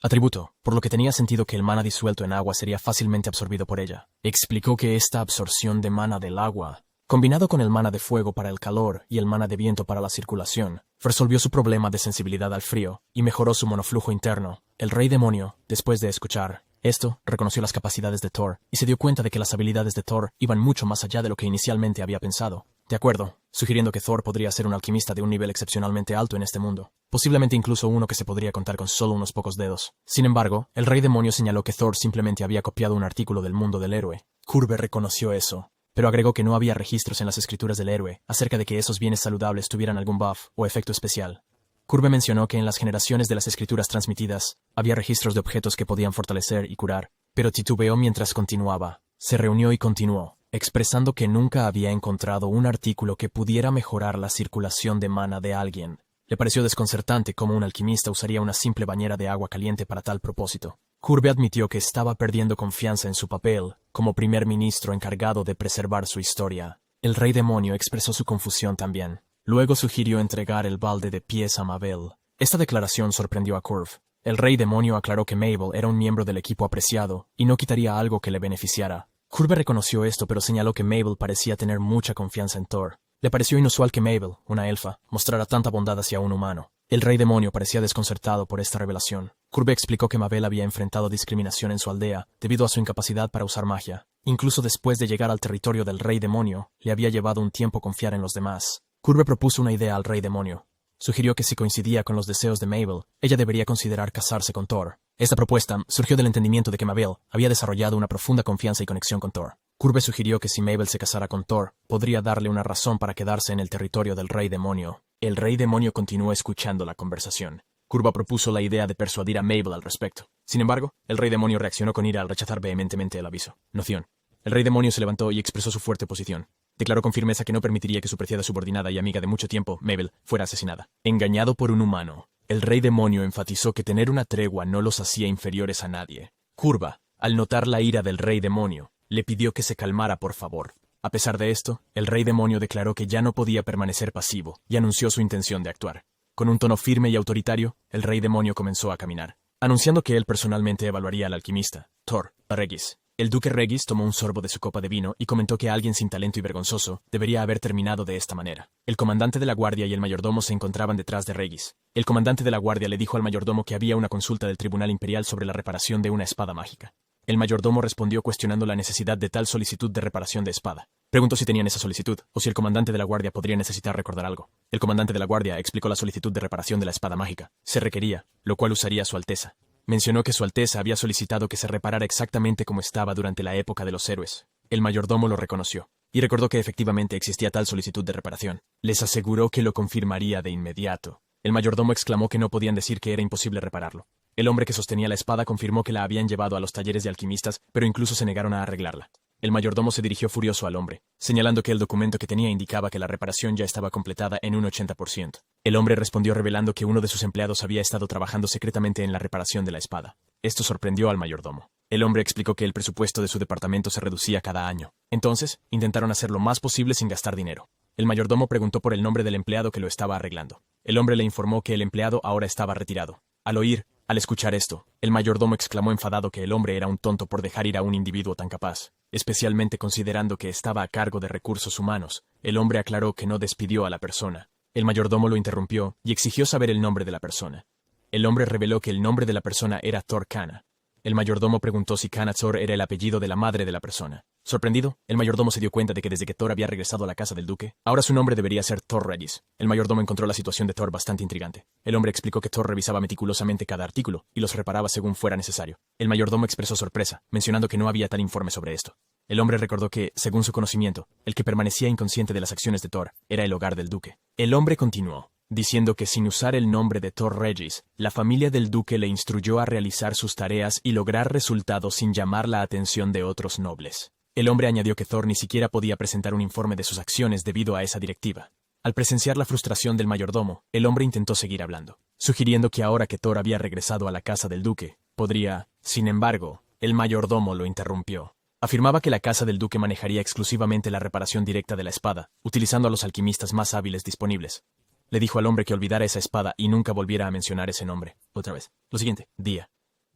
Atributo, por lo que tenía sentido que el mana disuelto en agua sería fácilmente absorbido por ella. Explicó que esta absorción de mana del agua, combinado con el mana de fuego para el calor y el mana de viento para la circulación, resolvió su problema de sensibilidad al frío y mejoró su monoflujo interno. El Rey Demonio, después de escuchar esto, reconoció las capacidades de Thor y se dio cuenta de que las habilidades de Thor iban mucho más allá de lo que inicialmente había pensado. De acuerdo, sugiriendo que Thor podría ser un alquimista de un nivel excepcionalmente alto en este mundo, posiblemente incluso uno que se podría contar con solo unos pocos dedos. Sin embargo, el Rey Demonio señaló que Thor simplemente había copiado un artículo del mundo del héroe. Curve reconoció eso, pero agregó que no había registros en las escrituras del héroe acerca de que esos bienes saludables tuvieran algún buff o efecto especial. Curve mencionó que en las generaciones de las escrituras transmitidas había registros de objetos que podían fortalecer y curar, pero titubeó mientras continuaba. Se reunió y continuó, expresando que nunca había encontrado un artículo que pudiera mejorar la circulación de mana de alguien. Le pareció desconcertante cómo un alquimista usaría una simple bañera de agua caliente para tal propósito. Curve admitió que estaba perdiendo confianza en su papel como primer ministro encargado de preservar su historia. El Rey Demonio expresó su confusión también. Luego sugirió entregar el balde de pies a Mabel. Esta declaración sorprendió a Curve. El Rey Demonio aclaró que Mabel era un miembro del equipo apreciado y no quitaría algo que le beneficiara. Curve reconoció esto, pero señaló que Mabel parecía tener mucha confianza en Thor. Le pareció inusual que Mabel, una elfa, mostrara tanta bondad hacia un humano. El Rey Demonio parecía desconcertado por esta revelación. Curve explicó que Mabel había enfrentado discriminación en su aldea debido a su incapacidad para usar magia. Incluso después de llegar al territorio del Rey Demonio, le había llevado un tiempo confiar en los demás. Curve propuso una idea al Rey Demonio. Sugirió que si coincidía con los deseos de Mabel, ella debería considerar casarse con Thor. Esta propuesta surgió del entendimiento de que Mabel había desarrollado una profunda confianza y conexión con Thor. Curve sugirió que si Mabel se casara con Thor, podría darle una razón para quedarse en el territorio del Rey Demonio. El Rey Demonio continuó escuchando la conversación. Curva propuso la idea de persuadir a Mabel al respecto. Sin embargo, el Rey Demonio reaccionó con ira al rechazar vehementemente el aviso. Noción. El Rey Demonio se levantó y expresó su fuerte posición. Declaró con firmeza que no permitiría que su preciada subordinada y amiga de mucho tiempo, Mabel, fuera asesinada. Engañado por un humano, el Rey Demonio enfatizó que tener una tregua no los hacía inferiores a nadie. Curva, al notar la ira del Rey Demonio, le pidió que se calmara por favor. A pesar de esto, el Rey Demonio declaró que ya no podía permanecer pasivo y anunció su intención de actuar. Con un tono firme y autoritario, el Rey Demonio comenzó a caminar, anunciando que él personalmente evaluaría al alquimista, Thor Regis. El duque Regis tomó un sorbo de su copa de vino y comentó que alguien sin talento y vergonzoso debería haber terminado de esta manera. El comandante de la guardia y el mayordomo se encontraban detrás de Regis. El comandante de la guardia le dijo al mayordomo que había una consulta del Tribunal Imperial sobre la reparación de una espada mágica. El mayordomo respondió cuestionando la necesidad de tal solicitud de reparación de espada. Preguntó si tenían esa solicitud, o si el comandante de la guardia podría necesitar recordar algo. El comandante de la guardia explicó la solicitud de reparación de la espada mágica. Se requería, lo cual usaría Su Alteza. Mencionó que Su Alteza había solicitado que se reparara exactamente como estaba durante la época de los héroes. El mayordomo lo reconoció, y recordó que efectivamente existía tal solicitud de reparación. Les aseguró que lo confirmaría de inmediato. El mayordomo exclamó que no podían decir que era imposible repararlo. El hombre que sostenía la espada confirmó que la habían llevado a los talleres de alquimistas, pero incluso se negaron a arreglarla. El mayordomo se dirigió furioso al hombre, señalando que el documento que tenía indicaba que la reparación ya estaba completada en un 80%. El hombre respondió revelando que uno de sus empleados había estado trabajando secretamente en la reparación de la espada. Esto sorprendió al mayordomo. El hombre explicó que el presupuesto de su departamento se reducía cada año. Entonces, intentaron hacer lo más posible sin gastar dinero. El mayordomo preguntó por el nombre del empleado que lo estaba arreglando. El hombre le informó que el empleado ahora estaba retirado. Al escuchar esto, el mayordomo exclamó enfadado que el hombre era un tonto por dejar ir a un individuo tan capaz, especialmente considerando que estaba a cargo de recursos humanos. El hombre aclaró que no despidió a la persona. El mayordomo lo interrumpió y exigió saber el nombre de la persona. El hombre reveló que el nombre de la persona era Thor Kana. El mayordomo preguntó si Kana Thor era el apellido de la madre de la persona. Sorprendido, el mayordomo se dio cuenta de que desde que Thor había regresado a la casa del duque, ahora su nombre debería ser Thor Regis. El mayordomo encontró la situación de Thor bastante intrigante. El hombre explicó que Thor revisaba meticulosamente cada artículo y los reparaba según fuera necesario. El mayordomo expresó sorpresa, mencionando que no había tal informe sobre esto. El hombre recordó que, según su conocimiento, el que permanecía inconsciente de las acciones de Thor era el hogar del duque. El hombre continuó, diciendo que sin usar el nombre de Thor Regis, la familia del duque le instruyó a realizar sus tareas y lograr resultados sin llamar la atención de otros nobles. El hombre añadió que Thor ni siquiera podía presentar un informe de sus acciones debido a esa directiva. Al presenciar la frustración del mayordomo, el hombre intentó seguir hablando, sugiriendo que ahora que Thor había regresado a la casa del duque, podría. Sin embargo, el mayordomo lo interrumpió. Afirmaba que la casa del duque manejaría exclusivamente la reparación directa de la espada, utilizando a los alquimistas más hábiles disponibles. Le dijo al hombre que olvidara esa espada y nunca volviera a mencionar ese nombre. Otra vez. Lo siguiente, día.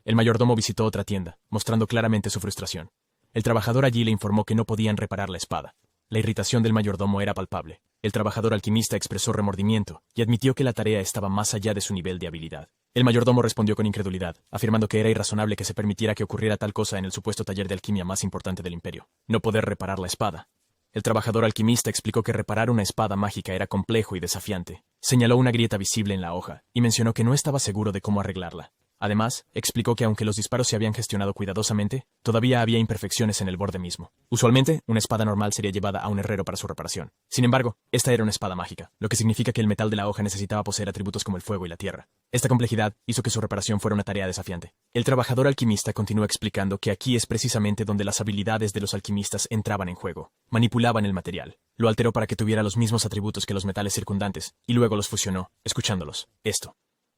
El mayordomo visitó otra tienda, mostrando claramente su frustración. El trabajador allí le informó que no podían reparar la espada. La irritación del mayordomo era palpable. El trabajador alquimista expresó remordimiento y admitió que la tarea estaba más allá de su nivel de habilidad. El mayordomo respondió con incredulidad, afirmando que era irrazonable que se permitiera que ocurriera tal cosa en el supuesto taller de alquimia más importante del imperio. No poder reparar la espada. El trabajador alquimista explicó que reparar una espada mágica era complejo y desafiante. Señaló una grieta visible en la hoja y mencionó que no estaba seguro de cómo arreglarla. Además, explicó que aunque los disparos se habían gestionado cuidadosamente, todavía había imperfecciones en el borde mismo. Usualmente, una espada normal sería llevada a un herrero para su reparación. Sin embargo, esta era una espada mágica, lo que significa que el metal de la hoja necesitaba poseer atributos como el fuego y la tierra. Esta complejidad hizo que su reparación fuera una tarea desafiante. El trabajador alquimista continuó explicando que aquí es precisamente donde las habilidades de los alquimistas entraban en juego. Manipulaban el material. Lo alteró para que tuviera los mismos atributos que los metales circundantes, y luego los fusionó, escuchándolos.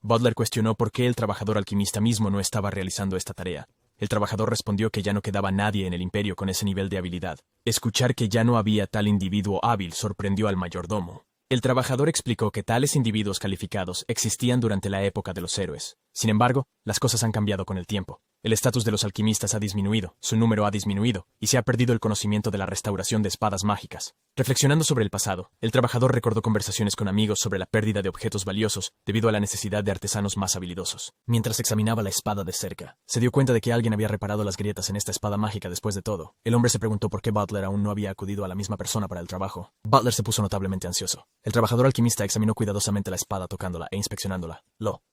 Butler cuestionó por qué el trabajador alquimista mismo no estaba realizando esta tarea. El trabajador respondió que ya no quedaba nadie en el imperio con ese nivel de habilidad. Escuchar que ya no había tal individuo hábil sorprendió al mayordomo. El trabajador explicó que tales individuos calificados existían durante la época de los héroes. Sin embargo, las cosas han cambiado con el tiempo. El estatus de los alquimistas ha disminuido, su número ha disminuido, y se ha perdido el conocimiento de la restauración de espadas mágicas. Reflexionando sobre el pasado, el trabajador recordó conversaciones con amigos sobre la pérdida de objetos valiosos debido a la necesidad de artesanos más habilidosos. Mientras examinaba la espada de cerca, se dio cuenta de que alguien había reparado las grietas en esta espada mágica después de todo. El hombre se preguntó por qué Butler aún no había acudido a la misma persona para el trabajo. Butler se puso notablemente ansioso. El trabajador alquimista examinó cuidadosamente la espada tocándola e inspeccionándola.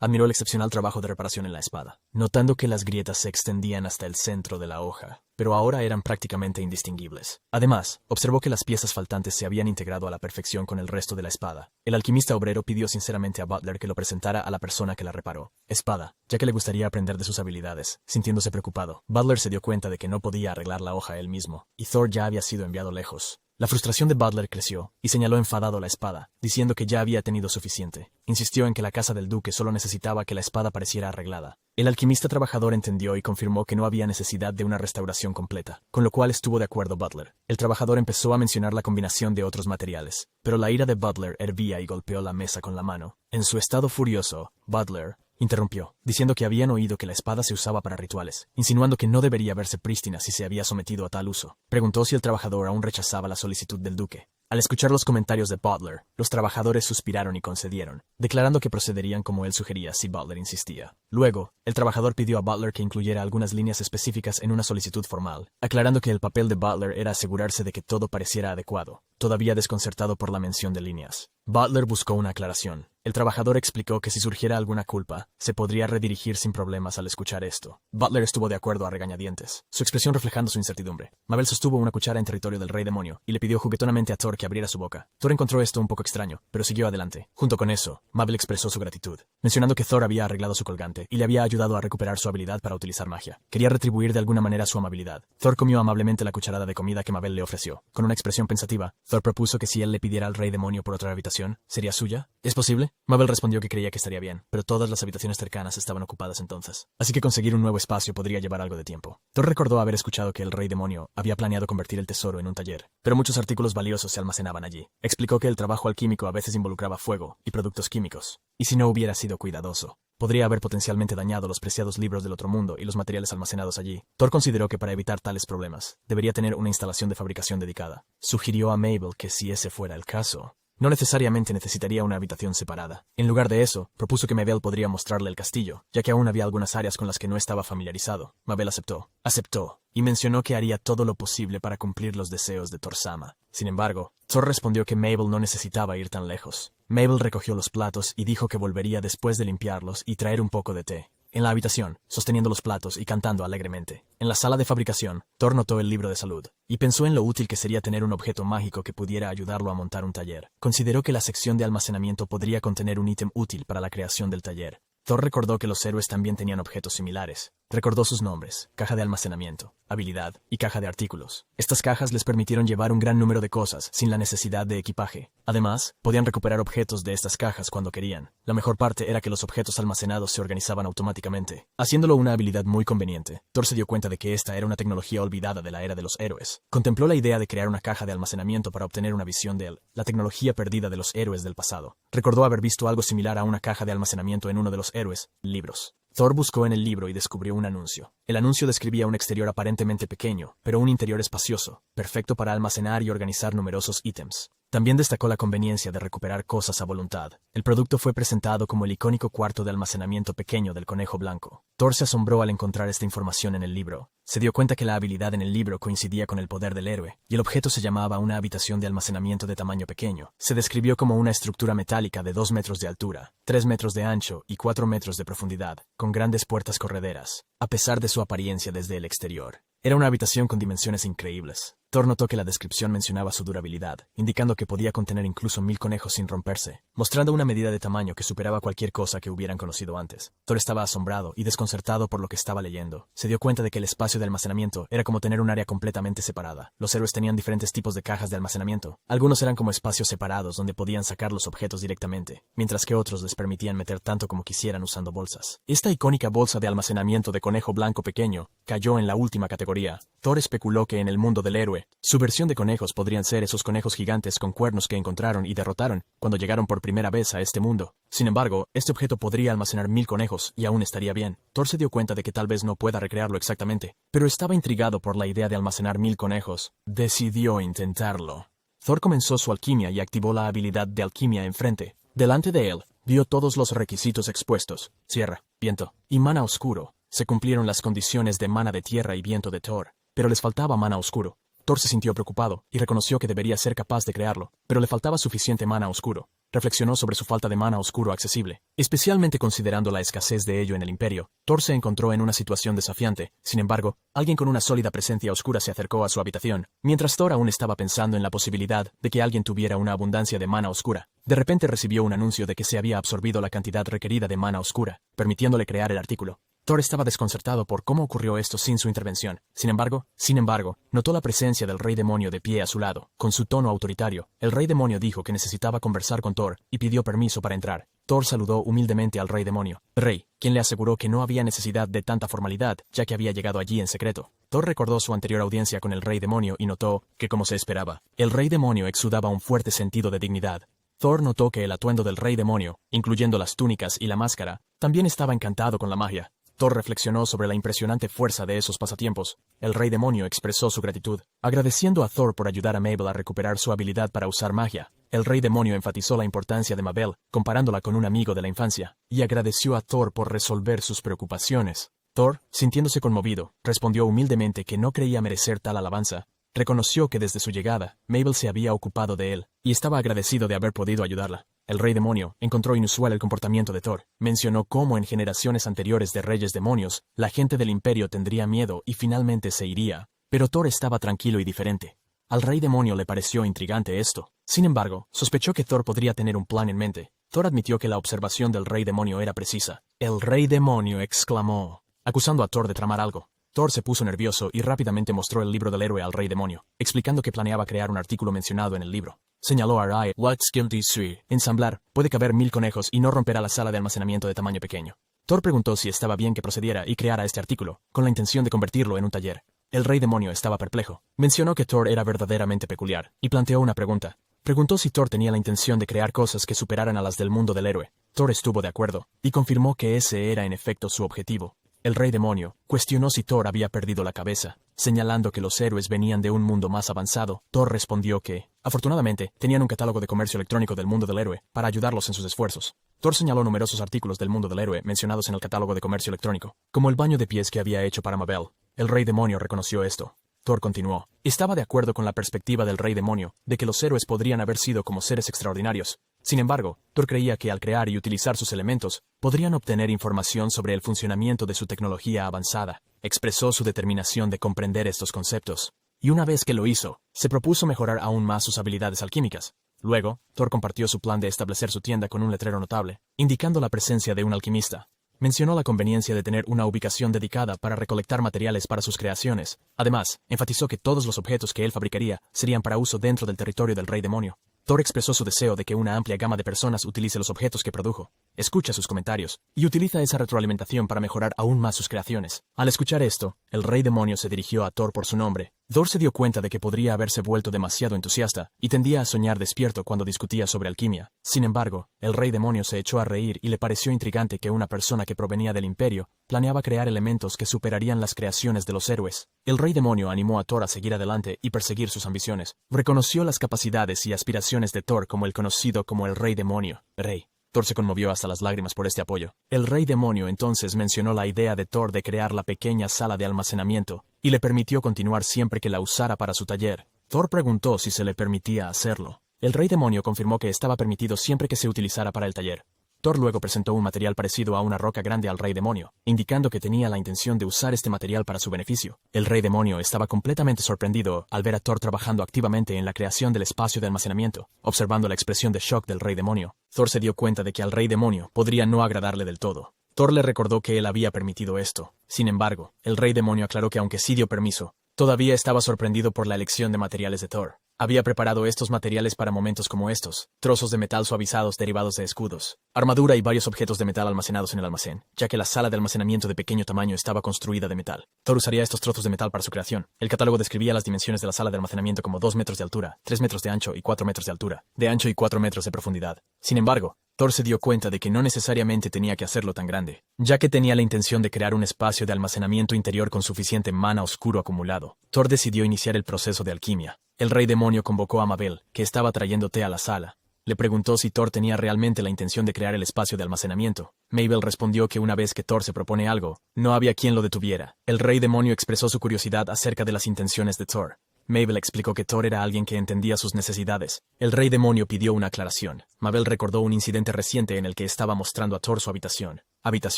Admiró el excepcional trabajo de reparación en la espada, notando que las grietas se extendían hasta el centro de la hoja, pero ahora eran prácticamente indistinguibles. Además, observó que las piezas faltantes se habían integrado a la perfección con el resto de la espada. El alquimista obrero pidió sinceramente a Butler que lo presentara a la persona que la reparó. Espada, ya que le gustaría aprender de sus habilidades. Sintiéndose preocupado, Butler se dio cuenta de que no podía arreglar la hoja él mismo, y Thor ya había sido enviado lejos. La frustración de Butler creció, y señaló enfadado la espada, diciendo que ya había tenido suficiente. Insistió en que la casa del duque solo necesitaba que la espada pareciera arreglada. El alquimista trabajador entendió y confirmó que no había necesidad de una restauración completa, con lo cual estuvo de acuerdo Butler. El trabajador empezó a mencionar la combinación de otros materiales, pero la ira de Butler hervía y golpeó la mesa con la mano. En su estado furioso, Butler interrumpió, diciendo que habían oído que la espada se usaba para rituales, insinuando que no debería verse prístina si se había sometido a tal uso. Preguntó si el trabajador aún rechazaba la solicitud del duque. Al escuchar los comentarios de Butler, los trabajadores suspiraron y concedieron, declarando que procederían como él sugería si Butler insistía. Luego, el trabajador pidió a Butler que incluyera algunas líneas específicas en una solicitud formal, aclarando que el papel de Butler era asegurarse de que todo pareciera adecuado, todavía desconcertado por la mención de líneas. Butler buscó una aclaración. El trabajador explicó que si surgiera alguna culpa, se podría redirigir sin problemas al escuchar esto. Butler estuvo de acuerdo a regañadientes, su expresión reflejando su incertidumbre. Mabel sostuvo una cuchara en territorio del rey demonio y le pidió juguetonamente a Thor que abriera su boca. Thor encontró esto un poco extraño, pero siguió adelante. Junto con eso, Mabel expresó su gratitud, mencionando que Thor había arreglado su colgante y le había ayudado a recuperar su habilidad para utilizar magia. Quería retribuir de alguna manera su amabilidad. Thor comió amablemente la cucharada de comida que Mabel le ofreció. Con una expresión pensativa, Thor propuso que si él le pidiera al rey demonio por otra habitación, ¿sería suya? ¿Es posible? Mabel respondió que creía que estaría bien, pero todas las habitaciones cercanas estaban ocupadas entonces, así que conseguir un nuevo espacio podría llevar algo de tiempo. Thor recordó haber escuchado que el rey demonio había planeado convertir el tesoro en un taller, pero muchos artículos valiosos se almacenaban allí. Explicó que el trabajo alquímico a veces involucraba fuego y productos químicos, y si no hubiera sido cuidadoso, podría haber potencialmente dañado los preciados libros del otro mundo y los materiales almacenados allí. Thor consideró que para evitar tales problemas, debería tener una instalación de fabricación dedicada. Sugirió a Mabel que si ese fuera el caso, no necesariamente necesitaría una habitación separada. En lugar de eso, propuso que Mabel podría mostrarle el castillo, ya que aún había algunas áreas con las que no estaba familiarizado. Mabel aceptó, y mencionó que haría todo lo posible para cumplir los deseos de Thor-sama. Sin embargo, Thor respondió que Mabel no necesitaba ir tan lejos. Mabel recogió los platos y dijo que volvería después de limpiarlos y traer un poco de té. En la habitación, sosteniendo los platos y cantando alegremente. En la sala de fabricación, Thor notó el libro de salud, y pensó en lo útil que sería tener un objeto mágico que pudiera ayudarlo a montar un taller. Consideró que la sección de almacenamiento podría contener un ítem útil para la creación del taller. Thor recordó que los héroes también tenían objetos similares. Recordó sus nombres: caja de almacenamiento, habilidad y caja de artículos. Estas cajas les permitieron llevar un gran número de cosas sin la necesidad de equipaje. Además, podían recuperar objetos de estas cajas cuando querían. La mejor parte era que los objetos almacenados se organizaban automáticamente, haciéndolo una habilidad muy conveniente. Thor se dio cuenta de que esta era una tecnología olvidada de la era de los héroes. Contempló la idea de crear una caja de almacenamiento para obtener una visión de la tecnología perdida de los héroes del pasado. Recordó haber visto algo similar a una caja de almacenamiento en uno de los héroes, libros. Thor buscó en el libro y descubrió un anuncio. El anuncio describía un exterior aparentemente pequeño, pero un interior espacioso, perfecto para almacenar y organizar numerosos ítems. También destacó la conveniencia de recuperar cosas a voluntad. El producto fue presentado como el icónico cuarto de almacenamiento pequeño del conejo blanco. Thor se asombró al encontrar esta información en el libro. Se dio cuenta que la habilidad en el libro coincidía con el poder del héroe, y el objeto se llamaba una habitación de almacenamiento de tamaño pequeño. Se describió como una estructura metálica de 2 metros de altura, 3 metros de ancho y 4 metros de profundidad, con grandes puertas correderas, a pesar de su apariencia desde el exterior. Era una habitación con dimensiones increíbles. Thor notó que la descripción mencionaba su durabilidad, indicando que podía contener incluso 1000 conejos sin romperse, mostrando una medida de tamaño que superaba cualquier cosa que hubieran conocido antes. Thor estaba asombrado y desconcertado por lo que estaba leyendo. Se dio cuenta de que el espacio de almacenamiento era como tener un área completamente separada. Los héroes tenían diferentes tipos de cajas de almacenamiento. Algunos eran como espacios separados donde podían sacar los objetos directamente, mientras que otros les permitían meter tanto como quisieran usando bolsas. Esta icónica bolsa de almacenamiento de conejo blanco pequeño cayó en la última categoría. Thor especuló que en el mundo del héroe, su versión de conejos podrían ser esos conejos gigantes con cuernos que encontraron y derrotaron cuando llegaron por primera vez a este mundo. Sin embargo, este objeto podría almacenar 1000 conejos y aún estaría bien. Thor se dio cuenta de que tal vez no pueda recrearlo exactamente, pero estaba intrigado por la idea de almacenar 1000 conejos. Decidió intentarlo. Thor comenzó su alquimia y activó la habilidad de alquimia enfrente. Delante de él, vio todos los requisitos expuestos: tierra, viento y mana oscuro. Se cumplieron las condiciones de mana de tierra y viento de Thor, pero les faltaba mana oscuro. Thor se sintió preocupado y reconoció que debería ser capaz de crearlo, pero le faltaba suficiente mana oscuro. reflexionó sobre su falta de mana oscuro accesible. Especialmente considerando la escasez de ello en el Imperio, Thor se encontró en una situación desafiante. Sin embargo, alguien con una sólida presencia oscura se acercó a su habitación, mientras Thor aún estaba pensando en la posibilidad de que alguien tuviera una abundancia de mana oscura. De repente recibió un anuncio de que se había absorbido la cantidad requerida de mana oscura, permitiéndole crear el artículo. Thor estaba desconcertado por cómo ocurrió esto sin su intervención. Sin embargo, notó la presencia del Rey Demonio de pie a su lado. Con su tono autoritario, el Rey Demonio dijo que necesitaba conversar con Thor y pidió permiso para entrar. Thor saludó humildemente al Rey Demonio, Rey, quien le aseguró que no había necesidad de tanta formalidad, ya que había llegado allí en secreto. Thor recordó su anterior audiencia con el Rey Demonio y notó que, como se esperaba, el Rey Demonio exudaba un fuerte sentido de dignidad. Thor notó que el atuendo del Rey Demonio, incluyendo las túnicas y la máscara, también estaba encantado con la magia. Thor reflexionó sobre la impresionante fuerza de esos pasatiempos. El Rey Demonio expresó su gratitud, agradeciendo a Thor por ayudar a Mabel a recuperar su habilidad para usar magia. El Rey Demonio enfatizó la importancia de Mabel, comparándola con un amigo de la infancia, y agradeció a Thor por resolver sus preocupaciones. Thor, sintiéndose conmovido, respondió humildemente que no creía merecer tal alabanza. Reconoció que desde su llegada, Mabel se había ocupado de él, y estaba agradecido de haber podido ayudarla. El Rey Demonio encontró inusual el comportamiento de Thor. Mencionó cómo en generaciones anteriores de reyes demonios, la gente del Imperio tendría miedo y finalmente se iría. Pero Thor estaba tranquilo y diferente. Al Rey Demonio le pareció intrigante esto. Sin embargo, sospechó que Thor podría tener un plan en mente. Thor admitió que la observación del Rey Demonio era precisa. El Rey Demonio exclamó, acusando a Thor de tramar algo. Thor se puso nervioso y rápidamente mostró el libro del héroe al Rey Demonio, explicando que planeaba crear un artículo mencionado en el libro. Señaló a Rai, "What's guilty three? Ensamblar, puede caber 1000 conejos y no romperá la sala de almacenamiento de tamaño pequeño." Thor preguntó si estaba bien que procediera y creara este artículo, con la intención de convertirlo en un taller. El Rey Demonio estaba perplejo. Mencionó que Thor era verdaderamente peculiar, y planteó una pregunta. Preguntó si Thor tenía la intención de crear cosas que superaran a las del mundo del héroe. Thor estuvo de acuerdo, y confirmó que ese era en efecto su objetivo. El Rey Demonio cuestionó si Thor había perdido la cabeza, señalando que los héroes venían de un mundo más avanzado. Thor respondió que, afortunadamente, tenían un catálogo de comercio electrónico del mundo del héroe para ayudarlos en sus esfuerzos. Thor señaló numerosos artículos del mundo del héroe mencionados en el catálogo de comercio electrónico, como el baño de pies que había hecho para Mabel. El Rey Demonio reconoció esto. Thor continuó. Estaba de acuerdo con la perspectiva del Rey Demonio de que los héroes podrían haber sido como seres extraordinarios. Sin embargo, Thor creía que al crear y utilizar sus elementos, podrían obtener información sobre el funcionamiento de su tecnología avanzada. Expresó su determinación de comprender estos conceptos. Y una vez que lo hizo, se propuso mejorar aún más sus habilidades alquímicas. Luego, Thor compartió su plan de establecer su tienda con un letrero notable, indicando la presencia de un alquimista. Mencionó la conveniencia de tener una ubicación dedicada para recolectar materiales para sus creaciones. Además, enfatizó que todos los objetos que él fabricaría serían para uso dentro del territorio del Rey Demonio. Thor expresó su deseo de que una amplia gama de personas utilice los objetos que produjo, escucha sus comentarios, y utiliza esa retroalimentación para mejorar aún más sus creaciones. Al escuchar esto, el Rey Demonio se dirigió a Thor por su nombre. Thor se dio cuenta de que podría haberse vuelto demasiado entusiasta, y tendía a soñar despierto cuando discutía sobre alquimia. Sin embargo, el Rey Demonio se echó a reír y le pareció intrigante que una persona que provenía del Imperio planeaba crear elementos que superarían las creaciones de los héroes. El Rey Demonio animó a Thor a seguir adelante y perseguir sus ambiciones. Reconoció las capacidades y aspiraciones de Thor como el conocido como el Rey Demonio. Rey. Thor se conmovió hasta las lágrimas por este apoyo. El Rey Demonio entonces mencionó la idea de Thor de crear la pequeña sala de almacenamiento, y le permitió continuar siempre que la usara para su taller. Thor preguntó si se le permitía hacerlo. El Rey Demonio confirmó que estaba permitido siempre que se utilizara para el taller. Thor luego presentó un material parecido a una roca grande al Rey Demonio, indicando que tenía la intención de usar este material para su beneficio. El Rey Demonio estaba completamente sorprendido al ver a Thor trabajando activamente en la creación del espacio de almacenamiento. Observando la expresión de shock del Rey Demonio, Thor se dio cuenta de que al Rey Demonio podría no agradarle del todo. Thor le recordó que él había permitido esto. Sin embargo, el Rey Demonio aclaró que aunque sí dio permiso, todavía estaba sorprendido por la elección de materiales de Thor. Había preparado estos materiales para momentos como estos, trozos de metal suavizados derivados de escudos, armadura y varios objetos de metal almacenados en el almacén, ya que la sala de almacenamiento de pequeño tamaño estaba construida de metal. Thor usaría estos trozos de metal para su creación. El catálogo describía las dimensiones de la sala de almacenamiento como 2 metros de altura, 3 metros de ancho y 4 metros de altura, de ancho y 4 metros de profundidad. Sin embargo, Thor se dio cuenta de que no necesariamente tenía que hacerlo tan grande, ya que tenía la intención de crear un espacio de almacenamiento interior con suficiente mana oscuro acumulado. Thor decidió iniciar el proceso de alquimia. El Rey Demonio convocó a Mabel, que estaba trayendo té a la sala. Le preguntó si Thor tenía realmente la intención de crear el espacio de almacenamiento. Mabel respondió que una vez que Thor se propone algo, no había quien lo detuviera. El Rey Demonio expresó su curiosidad acerca de las intenciones de Thor. Mabel explicó que Thor era alguien que entendía sus necesidades. El rey demonio pidió una aclaración. Mabel recordó un incidente reciente en el que estaba mostrando a Thor su habitación,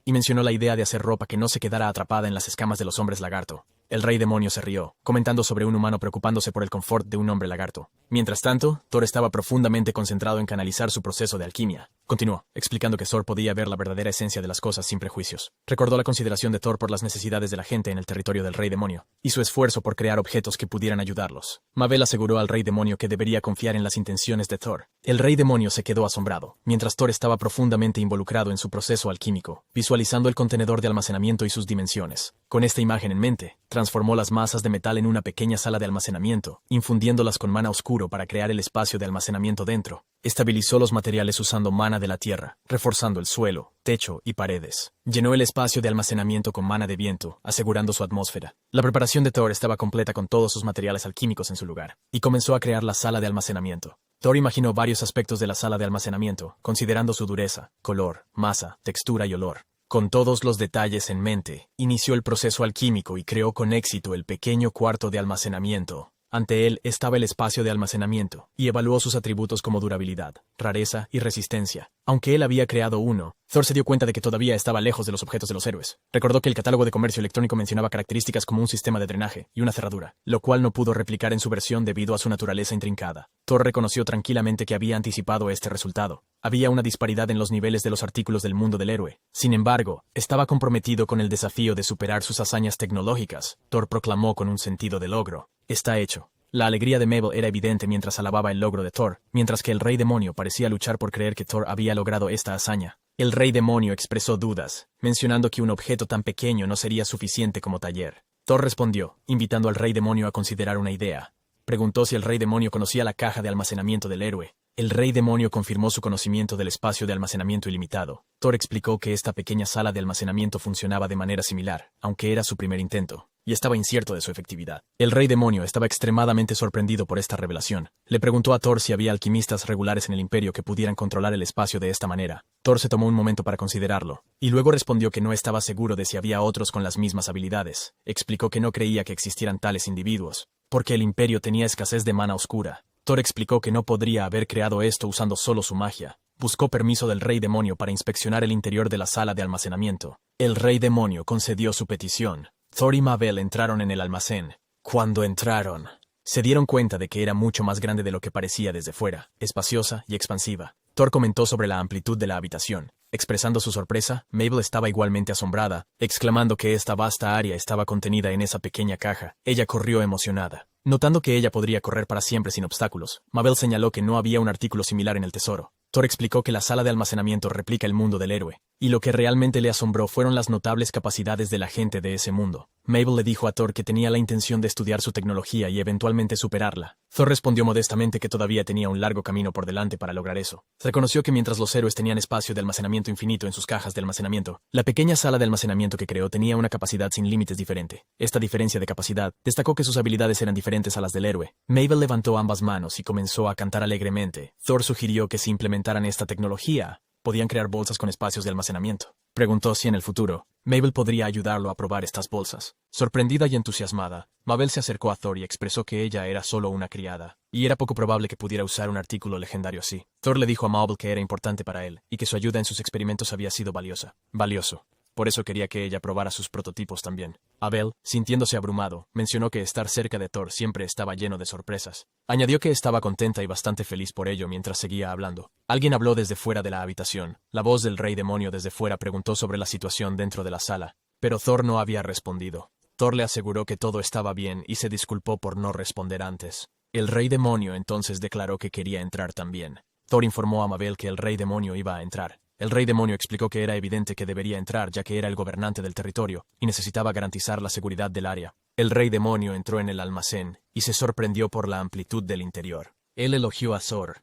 y mencionó la idea de hacer ropa que no se quedara atrapada en las escamas de los hombres lagarto. El rey demonio se rió, comentando sobre un humano preocupándose por el confort de un hombre lagarto. Mientras tanto, Thor estaba profundamente concentrado en canalizar su proceso de alquimia. Continuó, explicando que Thor podía ver la verdadera esencia de las cosas sin prejuicios. Recordó la consideración de Thor por las necesidades de la gente en el territorio del rey demonio, y su esfuerzo por crear objetos que pudieran ayudarlos. Mabel aseguró al rey demonio que debería confiar en las intenciones de Thor. El rey demonio se quedó asombrado, mientras Thor estaba profundamente involucrado en su proceso alquímico, visualizando el contenedor de almacenamiento y sus dimensiones. Con esta imagen en mente, transformó las masas de metal en una pequeña sala de almacenamiento, infundiéndolas con mana oscuro para crear el espacio de almacenamiento dentro. Estabilizó los materiales usando mana de la tierra, reforzando el suelo, techo y paredes. Llenó el espacio de almacenamiento con mana de viento, asegurando su atmósfera. La preparación de Thor estaba completa con todos sus materiales alquímicos en su lugar, y comenzó a crear la sala de almacenamiento. Thor imaginó varios aspectos de la sala de almacenamiento, considerando su dureza, color, masa, textura y olor. Con todos los detalles en mente, inició el proceso alquímico y creó con éxito el pequeño cuarto de almacenamiento. Ante él estaba el espacio de almacenamiento, y evaluó sus atributos como durabilidad, rareza y resistencia. Aunque él había creado uno, Thor se dio cuenta de que todavía estaba lejos de los objetos de los héroes. Recordó que el catálogo de comercio electrónico mencionaba características como un sistema de drenaje y una cerradura, lo cual no pudo replicar en su versión debido a su naturaleza intrincada. Thor reconoció tranquilamente que había anticipado este resultado. Había una disparidad en los niveles de los artículos del mundo del héroe. Sin embargo, estaba comprometido con el desafío de superar sus hazañas tecnológicas. Thor proclamó con un sentido de logro: "Está hecho". La alegría de Mabel era evidente mientras alababa el logro de Thor, mientras que el rey demonio parecía luchar por creer que Thor había logrado esta hazaña. El rey demonio expresó dudas, mencionando que un objeto tan pequeño no sería suficiente como taller. Thor respondió, invitando al rey demonio a considerar una idea. Preguntó si el rey demonio conocía la caja de almacenamiento del héroe. El rey demonio confirmó su conocimiento del espacio de almacenamiento ilimitado. Thor explicó que esta pequeña sala de almacenamiento funcionaba de manera similar, aunque era su primer intento, y estaba incierto de su efectividad. El rey demonio estaba extremadamente sorprendido por esta revelación. Le preguntó a Thor si había alquimistas regulares en el imperio que pudieran controlar el espacio de esta manera. Thor se tomó un momento para considerarlo, y luego respondió que no estaba seguro de si había otros con las mismas habilidades. Explicó que no creía que existieran tales individuos, porque el imperio tenía escasez de mana oscura. Thor explicó que no podría haber creado esto usando solo su magia. Buscó permiso del rey demonio para inspeccionar el interior de la sala de almacenamiento. El rey demonio concedió su petición. Thor y Mabel entraron en el almacén. Cuando entraron, se dieron cuenta de que era mucho más grande de lo que parecía desde fuera, espaciosa y expansiva. Thor comentó sobre la amplitud de la habitación. Expresando su sorpresa, Mabel estaba igualmente asombrada, exclamando que esta vasta área estaba contenida en esa pequeña caja. Ella corrió emocionada. Notando que ella podría correr para siempre sin obstáculos, Mabel señaló que no había un artículo similar en el tesoro. Thor explicó que la sala de almacenamiento replica el mundo del héroe, y lo que realmente le asombró fueron las notables capacidades de la gente de ese mundo. Mabel le dijo a Thor que tenía la intención de estudiar su tecnología y eventualmente superarla. Thor respondió modestamente que todavía tenía un largo camino por delante para lograr eso. Reconoció que mientras los héroes tenían espacio de almacenamiento infinito en sus cajas de almacenamiento, la pequeña sala de almacenamiento que creó tenía una capacidad sin límites diferente. Esta diferencia de capacidad destacó que sus habilidades eran diferentes a las del héroe. Mabel levantó ambas manos y comenzó a cantar alegremente. Thor sugirió que si implementaran esta tecnología, podían crear bolsas con espacios de almacenamiento. Preguntó si en el futuro, Mabel podría ayudarlo a probar estas bolsas. Sorprendida y entusiasmada, Mabel se acercó a Thor y expresó que ella era solo una criada, y era poco probable que pudiera usar un artículo legendario así. Thor le dijo a Mabel que era importante para él, y que su ayuda en sus experimentos había sido valioso. Por eso quería que ella probara sus prototipos también. Abel, sintiéndose abrumado, mencionó que estar cerca de Thor siempre estaba lleno de sorpresas. Añadió que estaba contenta y bastante feliz por ello mientras seguía hablando. Alguien habló desde fuera de la habitación. La voz del rey demonio desde fuera preguntó sobre la situación dentro de la sala, pero Thor no había respondido. Thor le aseguró que todo estaba bien y se disculpó por no responder antes. El rey demonio entonces declaró que quería entrar también. Thor informó a Mabel que el rey demonio iba a entrar. El rey demonio explicó que era evidente que debería entrar ya que era el gobernante del territorio y necesitaba garantizar la seguridad del área. El rey demonio entró en el almacén y se sorprendió por la amplitud del interior. Él elogió a Thor,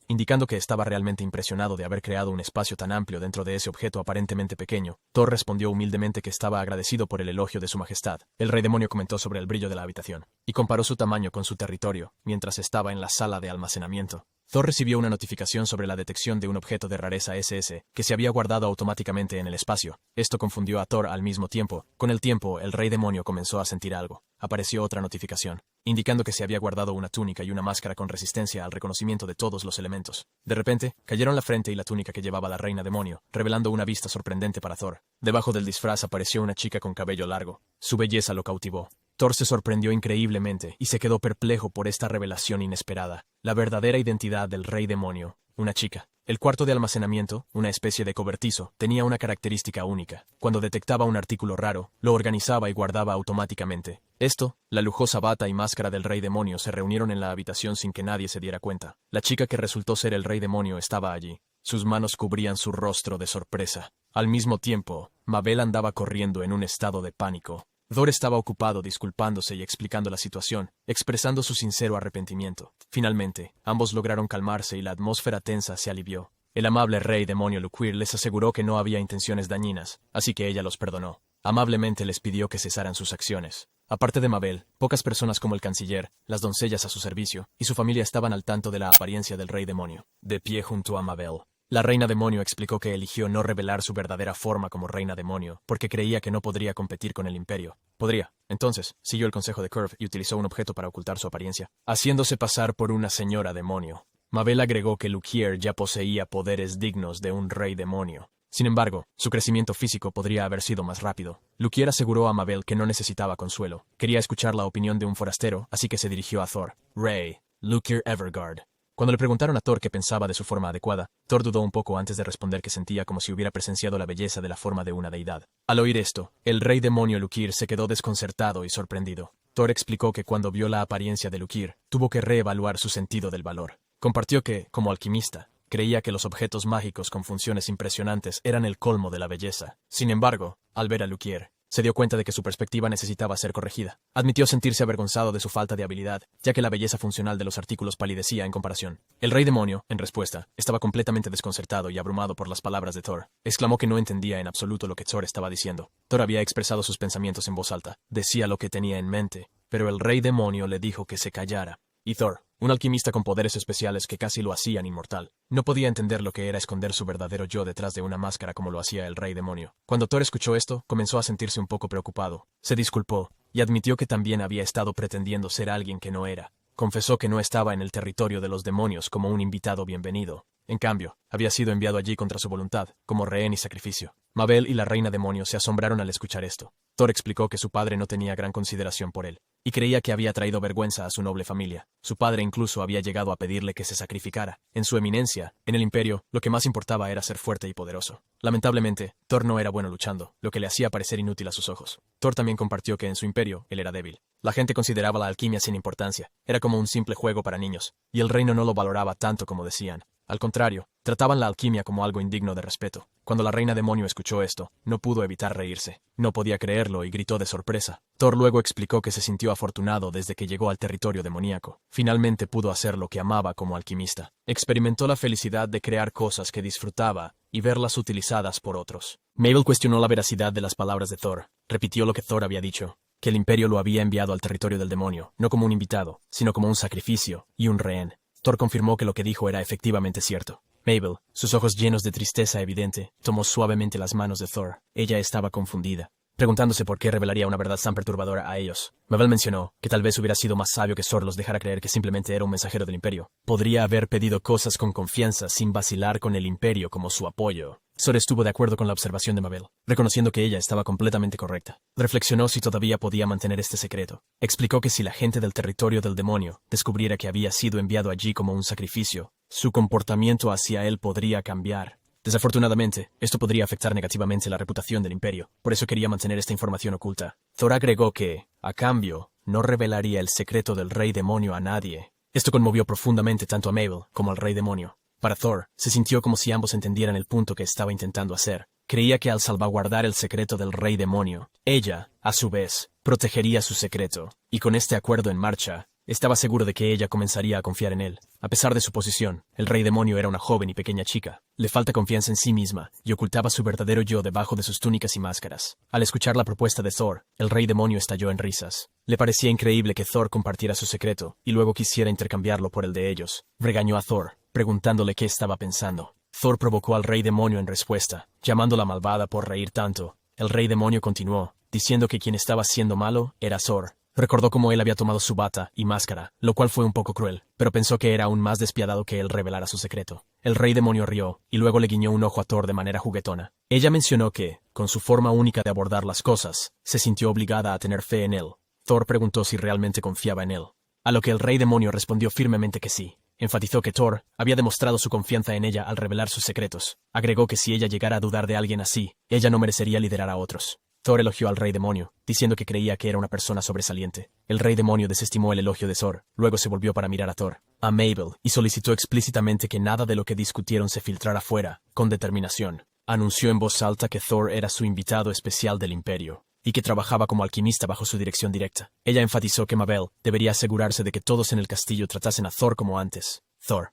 indicando que estaba realmente impresionado de haber creado un espacio tan amplio dentro de ese objeto aparentemente pequeño. Thor respondió humildemente que estaba agradecido por el elogio de su majestad. El rey demonio comentó sobre el brillo de la habitación y comparó su tamaño con su territorio mientras estaba en la sala de almacenamiento. Thor recibió una notificación sobre la detección de un objeto de rareza SS que se había guardado automáticamente en el espacio. Esto confundió a Thor al mismo tiempo. Con el tiempo, el rey demonio comenzó a sentir algo. Apareció otra notificación. indicando que se había guardado una túnica y una máscara con resistencia al reconocimiento de todos los elementos. De repente, cayeron la frente y la túnica que llevaba la reina demonio, revelando una vista sorprendente para Thor. Debajo del disfraz apareció una chica con cabello largo. Su belleza lo cautivó. Thor se sorprendió increíblemente y se quedó perplejo por esta revelación inesperada. La verdadera identidad del rey demonio, una chica. El cuarto de almacenamiento, una especie de cobertizo, tenía una característica única. Cuando detectaba un artículo raro, lo organizaba y guardaba automáticamente. Esto, la lujosa bata y máscara del rey demonio se reunieron en la habitación sin que nadie se diera cuenta. La chica que resultó ser el rey demonio estaba allí. Sus manos cubrían su rostro de sorpresa. Al mismo tiempo, Mabel andaba corriendo en un estado de pánico. Thor estaba ocupado disculpándose y explicando la situación, expresando su sincero arrepentimiento. Finalmente, ambos lograron calmarse y la atmósfera tensa se alivió. El amable rey demonio Luquir les aseguró que no había intenciones dañinas, así que ella los perdonó. Amablemente les pidió que cesaran sus acciones. Aparte de Mabel, pocas personas como el canciller, las doncellas a su servicio, y su familia estaban al tanto de la apariencia del rey demonio. De pie junto a Mabel, la reina demonio explicó que eligió no revelar su verdadera forma como reina demonio, porque creía que no podría competir con el imperio. Podría. Entonces, siguió el consejo de Curve y utilizó un objeto para ocultar su apariencia, haciéndose pasar por una señora demonio. Mabel agregó que Luquier ya poseía poderes dignos de un rey demonio. Sin embargo, su crecimiento físico podría haber sido más rápido. Luquier aseguró a Mabel que no necesitaba consuelo. Quería escuchar la opinión de un forastero, así que se dirigió a Thor. Rey, Luquier Evergard. Cuando le preguntaron a Thor qué pensaba de su forma adecuada, Thor dudó un poco antes de responder que sentía como si hubiera presenciado la belleza de la forma de una deidad. Al oír esto, el rey demonio Luquir se quedó desconcertado y sorprendido. Thor explicó que cuando vio la apariencia de Luquir, tuvo que reevaluar su sentido del valor. Compartió que, como alquimista, creía que los objetos mágicos con funciones impresionantes eran el colmo de la belleza. Sin embargo, al ver a Luquier, se dio cuenta de que su perspectiva necesitaba ser corregida. Admitió sentirse avergonzado de su falta de habilidad, ya que la belleza funcional de los artículos palidecía en comparación. El rey demonio, en respuesta, estaba completamente desconcertado y abrumado por las palabras de Thor. Exclamó que no entendía en absoluto lo que Thor estaba diciendo. Thor había expresado sus pensamientos en voz alta. Decía lo que tenía en mente, pero el rey demonio le dijo que se callara. Y Thor, un alquimista con poderes especiales que casi lo hacían inmortal, no podía entender lo que era esconder su verdadero yo detrás de una máscara como lo hacía el rey demonio. Cuando Thor escuchó esto, comenzó a sentirse un poco preocupado. Se disculpó, y admitió que también había estado pretendiendo ser alguien que no era. Confesó que no estaba en el territorio de los demonios como un invitado bienvenido. En cambio, había sido enviado allí contra su voluntad, como rehén y sacrificio. Mabel y la reina demonio se asombraron al escuchar esto. Thor explicó que su padre no tenía gran consideración por él, y creía que había traído vergüenza a su noble familia. Su padre incluso había llegado a pedirle que se sacrificara. En su eminencia, en el imperio, lo que más importaba era ser fuerte y poderoso. Lamentablemente, Thor no era bueno luchando, lo que le hacía parecer inútil a sus ojos. Thor también compartió que en su imperio, él era débil. La gente consideraba la alquimia sin importancia, era como un simple juego para niños, y el reino no lo valoraba tanto como decían. Al contrario, trataban la alquimia como algo indigno de respeto. Cuando la reina demonio escuchó esto, no pudo evitar reírse. No podía creerlo y gritó de sorpresa. Thor luego explicó que se sintió afortunado desde que llegó al territorio demoníaco. Finalmente pudo hacer lo que amaba como alquimista. Experimentó la felicidad de crear cosas que disfrutaba y verlas utilizadas por otros. Mabel cuestionó la veracidad de las palabras de Thor. Repitió lo que Thor había dicho, que el imperio lo había enviado al territorio del demonio, no como un invitado, sino como un sacrificio y un rehén. Thor confirmó que lo que dijo era efectivamente cierto. Mabel, sus ojos llenos de tristeza evidente, tomó suavemente las manos de Thor. Ella estaba confundida, preguntándose por qué revelaría una verdad tan perturbadora a ellos. Mabel mencionó que tal vez hubiera sido más sabio que Thor los dejara creer que simplemente era un mensajero del imperio. Podría haber pedido cosas con confianza sin vacilar con el imperio como su apoyo. Thor estuvo de acuerdo con la observación de Mabel, reconociendo que ella estaba completamente correcta. Reflexionó si todavía podía mantener este secreto. Explicó que si la gente del territorio del demonio descubriera que había sido enviado allí como un sacrificio, su comportamiento hacia él podría cambiar. Desafortunadamente, esto podría afectar negativamente la reputación del imperio, por eso quería mantener esta información oculta. Thor agregó que, a cambio, no revelaría el secreto del rey demonio a nadie. Esto conmovió profundamente tanto a Mabel como al rey demonio. Para Thor, se sintió como si ambos entendieran el punto que estaba intentando hacer. Creía que al salvaguardar el secreto del rey demonio, ella, a su vez, protegería su secreto, y con este acuerdo en marcha, estaba seguro de que ella comenzaría a confiar en él. A pesar de su posición, el rey demonio era una joven y pequeña chica. Le falta confianza en sí misma, y ocultaba su verdadero yo debajo de sus túnicas y máscaras. Al escuchar la propuesta de Thor, el rey demonio estalló en risas. Le parecía increíble que Thor compartiera su secreto, y luego quisiera intercambiarlo por el de ellos. Regañó a Thor, preguntándole qué estaba pensando. Thor provocó al rey demonio en respuesta, llamándola malvada por reír tanto. El rey demonio continuó, diciendo que quien estaba siendo malo era Thor. Recordó cómo él había tomado su bata y máscara, lo cual fue un poco cruel, pero pensó que era aún más despiadado que él revelara su secreto. El rey demonio rió, y luego le guiñó un ojo a Thor de manera juguetona. Ella mencionó que, con su forma única de abordar las cosas, se sintió obligada a tener fe en él. Thor preguntó si realmente confiaba en él. A lo que el rey demonio respondió firmemente que sí. Enfatizó que Thor había demostrado su confianza en ella al revelar sus secretos. Agregó que si ella llegara a dudar de alguien así, ella no merecería liderar a otros. Thor elogió al rey demonio, diciendo que creía que era una persona sobresaliente. El rey demonio desestimó el elogio de Thor, luego se volvió para mirar a Thor, a Mabel, y solicitó explícitamente que nada de lo que discutieron se filtrara fuera, con determinación. Anunció en voz alta que Thor era su invitado especial del Imperio, y que trabajaba como alquimista bajo su dirección directa. Ella enfatizó que Mabel debería asegurarse de que todos en el castillo tratasen a Thor como antes. Thor.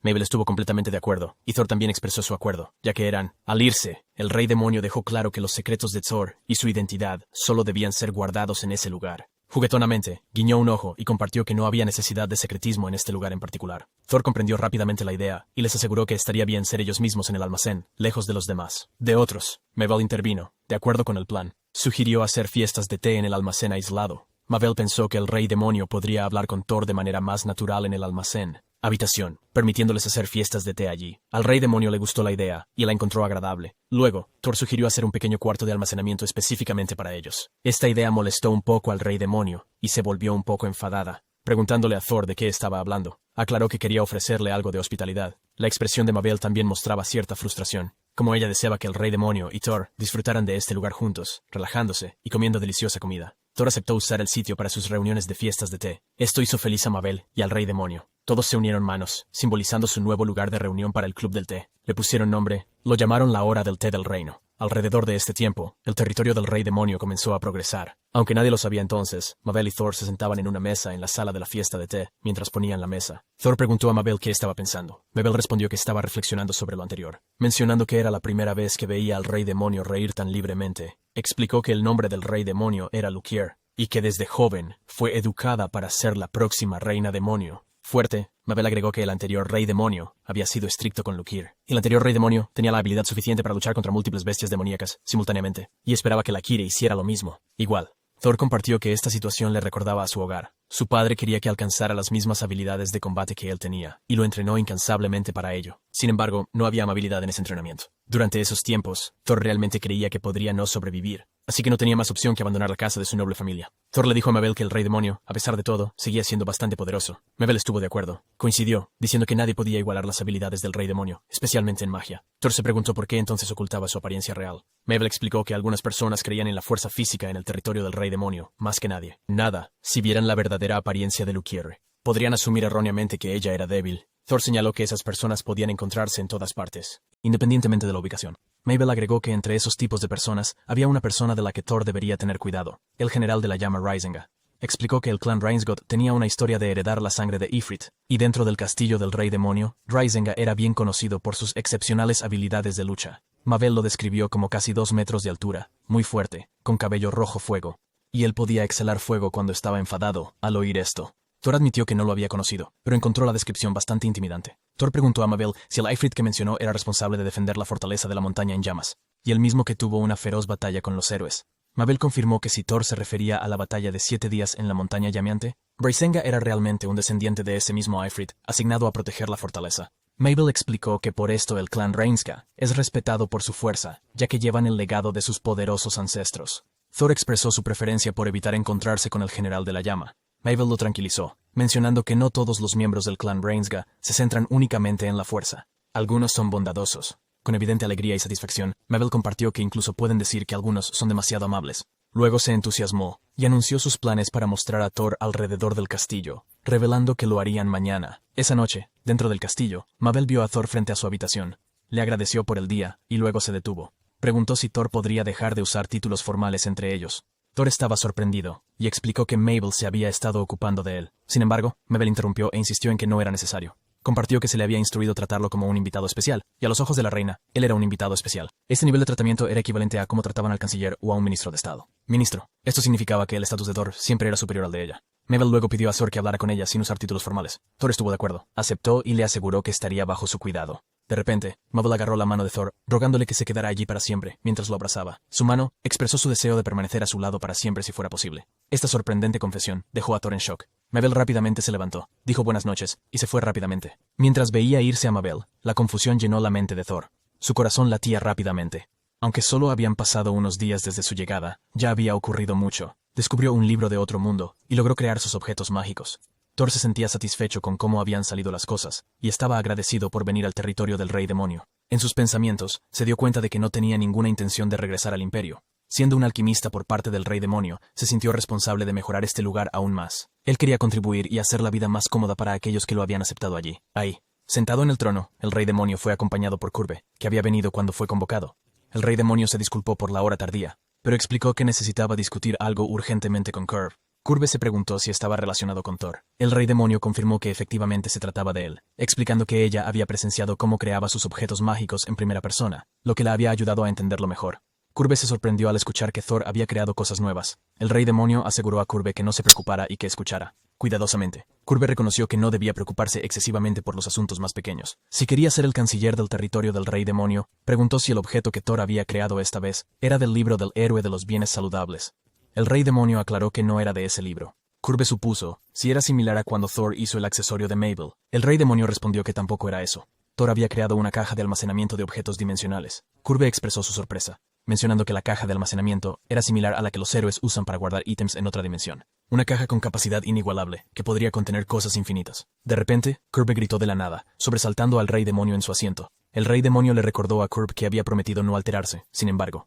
Mabel estuvo completamente de acuerdo, y Thor también expresó su acuerdo, ya que eran. Al irse, el rey demonio dejó claro que los secretos de Thor y su identidad solo debían ser guardados en ese lugar. Juguetonamente, guiñó un ojo y compartió que no había necesidad de secretismo en este lugar en particular. Thor comprendió rápidamente la idea, y les aseguró que estaría bien ser ellos mismos en el almacén, lejos de los demás. De otros, Mabel intervino, de acuerdo con el plan. Sugirió hacer fiestas de té en el almacén aislado. Mabel pensó que el rey demonio podría hablar con Thor de manera más natural en el almacén. Habitación, permitiéndoles hacer fiestas de té allí. Al rey demonio le gustó la idea, y la encontró agradable. Luego, Thor sugirió hacer un pequeño cuarto de almacenamiento específicamente para ellos. Esta idea molestó un poco al rey demonio, y se volvió un poco enfadada. Preguntándole a Thor de qué estaba hablando, aclaró que quería ofrecerle algo de hospitalidad. La expresión de Mabel también mostraba cierta frustración, como ella deseaba que el rey demonio y Thor disfrutaran de este lugar juntos, relajándose y comiendo deliciosa comida. Thor aceptó usar el sitio para sus reuniones de fiestas de té. Esto hizo feliz a Mabel y al rey demonio. Todos se unieron manos, simbolizando su nuevo lugar de reunión para el club del té. Le pusieron nombre, lo llamaron la hora del té del reino. Alrededor de este tiempo, el territorio del rey demonio comenzó a progresar. Aunque nadie lo sabía entonces, Mabel y Thor se sentaban en una mesa en la sala de la fiesta de té, mientras ponían la mesa. Thor preguntó a Mabel qué estaba pensando. Mabel respondió que estaba reflexionando sobre lo anterior, mencionando que era la primera vez que veía al rey demonio reír tan libremente. Explicó que el nombre del rey demonio era Lukier, y que desde joven fue educada para ser la próxima reina demonio. Fuerte, Mabel agregó que el anterior rey demonio había sido estricto con Lukier. El anterior rey demonio tenía la habilidad suficiente para luchar contra múltiples bestias demoníacas simultáneamente, y esperaba que la Kire hiciera lo mismo. Igual. Thor compartió que esta situación le recordaba a su hogar. Su padre quería que alcanzara las mismas habilidades de combate que él tenía, y lo entrenó incansablemente para ello. Sin embargo, no había amabilidad en ese entrenamiento. Durante esos tiempos, Thor realmente creía que podría no sobrevivir, así que no tenía más opción que abandonar la casa de su noble familia. Thor le dijo a Mabel que el rey demonio, a pesar de todo, seguía siendo bastante poderoso. Mabel estuvo de acuerdo. Coincidió, diciendo que nadie podía igualar las habilidades del rey demonio, especialmente en magia. Thor se preguntó por qué entonces ocultaba su apariencia real. Mabel explicó que algunas personas creían en la fuerza física en el territorio del rey demonio, más que nadie. Nada, si vieran la verdadera apariencia de Lukier. Podrían asumir erróneamente que ella era débil. Thor señaló que esas personas podían encontrarse en todas partes, independientemente de la ubicación. Mabel agregó que entre esos tipos de personas había una persona de la que Thor debería tener cuidado, el general de la llama Risinga. Explicó que el clan Rainsgod tenía una historia de heredar la sangre de Ifrit, y dentro del castillo del rey demonio, Risinga era bien conocido por sus excepcionales habilidades de lucha. Mabel lo describió como casi 2 metros de altura, muy fuerte, con cabello rojo fuego, y él podía exhalar fuego cuando estaba enfadado. Al oír esto, Thor admitió que no lo había conocido, pero encontró la descripción bastante intimidante. Thor preguntó a Mabel si el Ifrit que mencionó era responsable de defender la fortaleza de la montaña en llamas, y el mismo que tuvo una feroz batalla con los héroes. Mabel confirmó que si Thor se refería a la batalla de 7 días en la montaña llameante, Brisenga era realmente un descendiente de ese mismo Ifrit, asignado a proteger la fortaleza. Mabel explicó que por esto el clan Rhaenska es respetado por su fuerza, ya que llevan el legado de sus poderosos ancestros. Thor expresó su preferencia por evitar encontrarse con el general de la llama. Mabel lo tranquilizó, mencionando que no todos los miembros del clan Rhaenska se centran únicamente en la fuerza. Algunos son bondadosos. Con evidente alegría y satisfacción, Mabel compartió que incluso pueden decir que algunos son demasiado amables. Luego se entusiasmó y anunció sus planes para mostrar a Thor alrededor del castillo, revelando que lo harían mañana. Esa noche, dentro del castillo, Mabel vio a Thor frente a su habitación. Le agradeció por el día y luego se detuvo. Preguntó si Thor podría dejar de usar títulos formales entre ellos. Thor estaba sorprendido y explicó que Mabel se había estado ocupando de él. Sin embargo, Mabel interrumpió e insistió en que no era necesario. Compartió que se le había instruido tratarlo como un invitado especial, y a los ojos de la reina, él era un invitado especial. Este nivel de tratamiento era equivalente a cómo trataban al canciller o a un ministro de Estado. Ministro. Esto significaba que el estatus de Thor siempre era superior al de ella. Mabel luego pidió a Thor que hablara con ella sin usar títulos formales. Thor estuvo de acuerdo, aceptó y le aseguró que estaría bajo su cuidado. De repente, Mabel agarró la mano de Thor, rogándole que se quedara allí para siempre, mientras lo abrazaba. Su mano expresó su deseo de permanecer a su lado para siempre si fuera posible. Esta sorprendente confesión dejó a Thor en shock. Mabel rápidamente se levantó, dijo buenas noches, y se fue rápidamente. Mientras veía irse a Mabel, la confusión llenó la mente de Thor. Su corazón latía rápidamente. Aunque solo habían pasado unos días desde su llegada, ya había ocurrido mucho. Descubrió un libro de otro mundo, y logró crear sus objetos mágicos. Thor se sentía satisfecho con cómo habían salido las cosas, y estaba agradecido por venir al territorio del Rey Demonio. En sus pensamientos, se dio cuenta de que no tenía ninguna intención de regresar al Imperio. Siendo un alquimista por parte del Rey Demonio, se sintió responsable de mejorar este lugar aún más. Él quería contribuir y hacer la vida más cómoda para aquellos que lo habían aceptado allí. Ahí, sentado en el trono, el Rey Demonio fue acompañado por Curve, que había venido cuando fue convocado. El Rey Demonio se disculpó por la hora tardía, pero explicó que necesitaba discutir algo urgentemente con Curve. Curve se preguntó si estaba relacionado con Thor. El Rey Demonio confirmó que efectivamente se trataba de él, explicando que ella había presenciado cómo creaba sus objetos mágicos en primera persona, lo que la había ayudado a entenderlo mejor. Curve se sorprendió al escuchar que Thor había creado cosas nuevas. El Rey Demonio aseguró a Curve que no se preocupara y que escuchara cuidadosamente. Curve reconoció que no debía preocuparse excesivamente por los asuntos más pequeños. Si quería ser el canciller del territorio del Rey Demonio, preguntó si el objeto que Thor había creado esta vez era del libro del héroe de los bienes saludables. El Rey Demonio aclaró que no era de ese libro. Curve supuso si era similar a cuando Thor hizo el accesorio de Mabel. El Rey Demonio respondió que tampoco era eso. Thor había creado una caja de almacenamiento de objetos dimensionales. Curve expresó su sorpresa, mencionando que la caja de almacenamiento era similar a la que los héroes usan para guardar ítems en otra dimensión. Una caja con capacidad inigualable, que podría contener cosas infinitas. De repente, Curve gritó de la nada, sobresaltando al Rey Demonio en su asiento. El Rey Demonio le recordó a Curve que había prometido no alterarse. Sin embargo,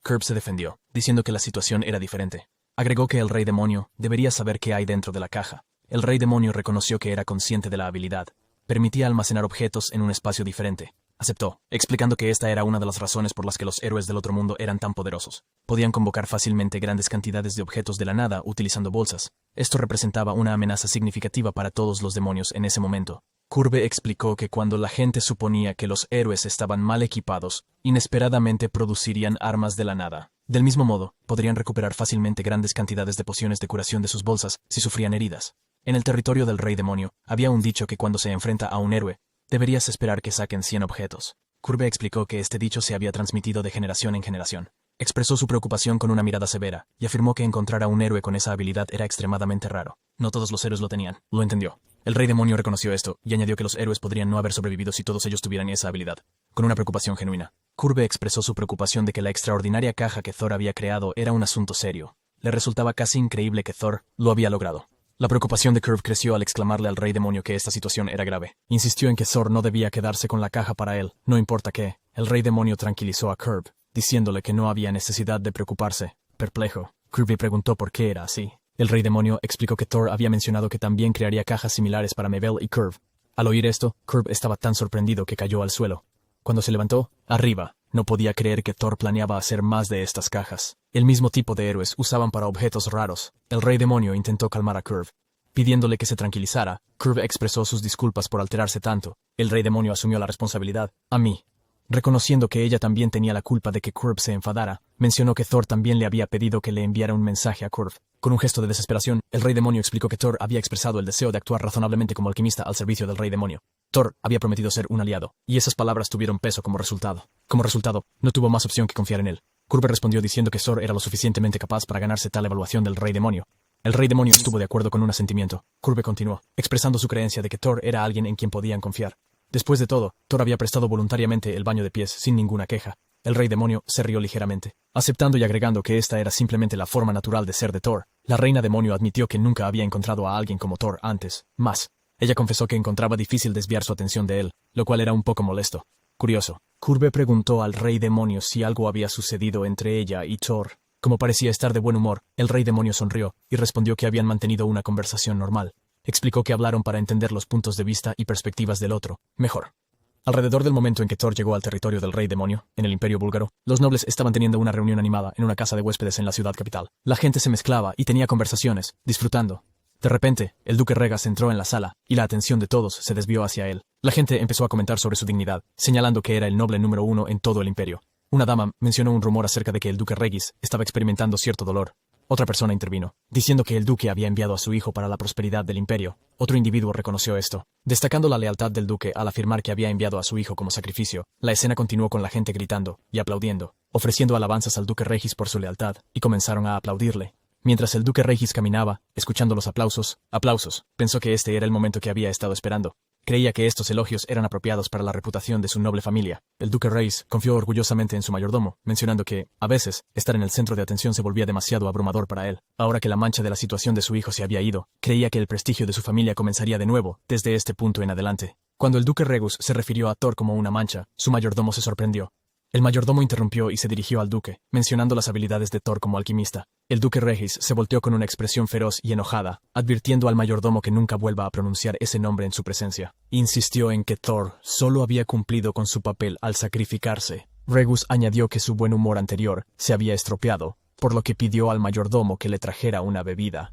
Curve se defendió, diciendo que la situación era diferente. Agregó que el Rey Demonio debería saber qué hay dentro de la caja. El Rey Demonio reconoció que era consciente de la habilidad. Permitía almacenar objetos en un espacio diferente. Aceptó, explicando que esta era una de las razones por las que los héroes del otro mundo eran tan poderosos. Podían convocar fácilmente grandes cantidades de objetos de la nada utilizando bolsas. Esto representaba una amenaza significativa para todos los demonios en ese momento. Curve explicó que cuando la gente suponía que los héroes estaban mal equipados, inesperadamente producirían armas de la nada. Del mismo modo, podrían recuperar fácilmente grandes cantidades de pociones de curación de sus bolsas si sufrían heridas. En el territorio del Rey Demonio, había un dicho que cuando se enfrenta a un héroe, deberías esperar que saquen 100 objetos. Curve explicó que este dicho se había transmitido de generación en generación. Expresó su preocupación con una mirada severa, y afirmó que encontrar a un héroe con esa habilidad era extremadamente raro. No todos los héroes lo tenían. Lo entendió. El Rey Demonio reconoció esto, y añadió que los héroes podrían no haber sobrevivido si todos ellos tuvieran esa habilidad. Con una preocupación genuina. Curve expresó su preocupación de que la extraordinaria caja que Thor había creado era un asunto serio. Le resultaba casi increíble que Thor lo había logrado. La preocupación de Curve creció al exclamarle al Rey Demonio que esta situación era grave. Insistió en que Thor no debía quedarse con la caja para él, no importa qué. El Rey Demonio tranquilizó a Curve, diciéndole que no había necesidad de preocuparse. Perplejo, Curve preguntó por qué era así. El Rey Demonio explicó que Thor había mencionado que también crearía cajas similares para Mabel y Curve. Al oír esto, Curve estaba tan sorprendido que cayó al suelo. Cuando se levantó, arriba, no podía creer que Thor planeaba hacer más de estas cajas. El mismo tipo de héroes usaban para objetos raros. El Rey Demonio intentó calmar a Curve. Pidiéndole que se tranquilizara, Curve expresó sus disculpas por alterarse tanto. El Rey Demonio asumió la responsabilidad. A mí. Reconociendo que ella también tenía la culpa de que Curve se enfadara, mencionó que Thor también le había pedido que le enviara un mensaje a Curve. Con un gesto de desesperación, el Rey Demonio explicó que Thor había expresado el deseo de actuar razonablemente como alquimista al servicio del Rey Demonio. Thor había prometido ser un aliado, y esas palabras tuvieron peso como resultado. Como resultado, no tuvo más opción que confiar en él. Curve respondió diciendo que Thor era lo suficientemente capaz para ganarse tal evaluación del Rey Demonio. El Rey Demonio estuvo de acuerdo con un asentimiento. Curve continuó, expresando su creencia de que Thor era alguien en quien podían confiar. Después de todo, Thor había prestado voluntariamente el baño de pies sin ninguna queja. El Rey Demonio se rió ligeramente, aceptando y agregando que esta era simplemente la forma natural de ser de Thor. La Reina Demonio admitió que nunca había encontrado a alguien como Thor antes. Más, ella confesó que encontraba difícil desviar su atención de él, lo cual era un poco molesto. Curioso. Curve preguntó al Rey Demonio si algo había sucedido entre ella y Thor. Como parecía estar de buen humor, el Rey Demonio sonrió y respondió que habían mantenido una conversación normal. Explicó que hablaron para entender los puntos de vista y perspectivas del otro mejor. Alrededor del momento en que Thor llegó al territorio del Rey Demonio, en el Imperio Búlgaro, los nobles estaban teniendo una reunión animada en una casa de huéspedes en la ciudad capital. La gente se mezclaba y tenía conversaciones, disfrutando. De repente, el duque Regas entró en la sala, y la atención de todos se desvió hacia él. La gente empezó a comentar sobre su dignidad, señalando que era el noble número 1 en todo el imperio. Una dama mencionó un rumor acerca de que el duque Regis estaba experimentando cierto dolor. Otra persona intervino, diciendo que el duque había enviado a su hijo para la prosperidad del imperio. Otro individuo reconoció esto, destacando la lealtad del duque al afirmar que había enviado a su hijo como sacrificio. La escena continuó con la gente gritando y aplaudiendo, ofreciendo alabanzas al duque Regis por su lealtad, y comenzaron a aplaudirle. Mientras el duque Regis caminaba, escuchando los aplausos, pensó que este era el momento que había estado esperando. Creía que estos elogios eran apropiados para la reputación de su noble familia. El duque Regis confió orgullosamente en su mayordomo, mencionando que, a veces, estar en el centro de atención se volvía demasiado abrumador para él. Ahora que la mancha de la situación de su hijo se había ido, creía que el prestigio de su familia comenzaría de nuevo, desde este punto en adelante. Cuando el duque Regus se refirió a Thor como una mancha, su mayordomo se sorprendió. El mayordomo interrumpió y se dirigió al duque, mencionando las habilidades de Thor como alquimista. El duque Regis se volteó con una expresión feroz y enojada, advirtiendo al mayordomo que nunca vuelva a pronunciar ese nombre en su presencia. Insistió en que Thor solo había cumplido con su papel al sacrificarse. Regus añadió que su buen humor anterior se había estropeado, por lo que pidió al mayordomo que le trajera una bebida.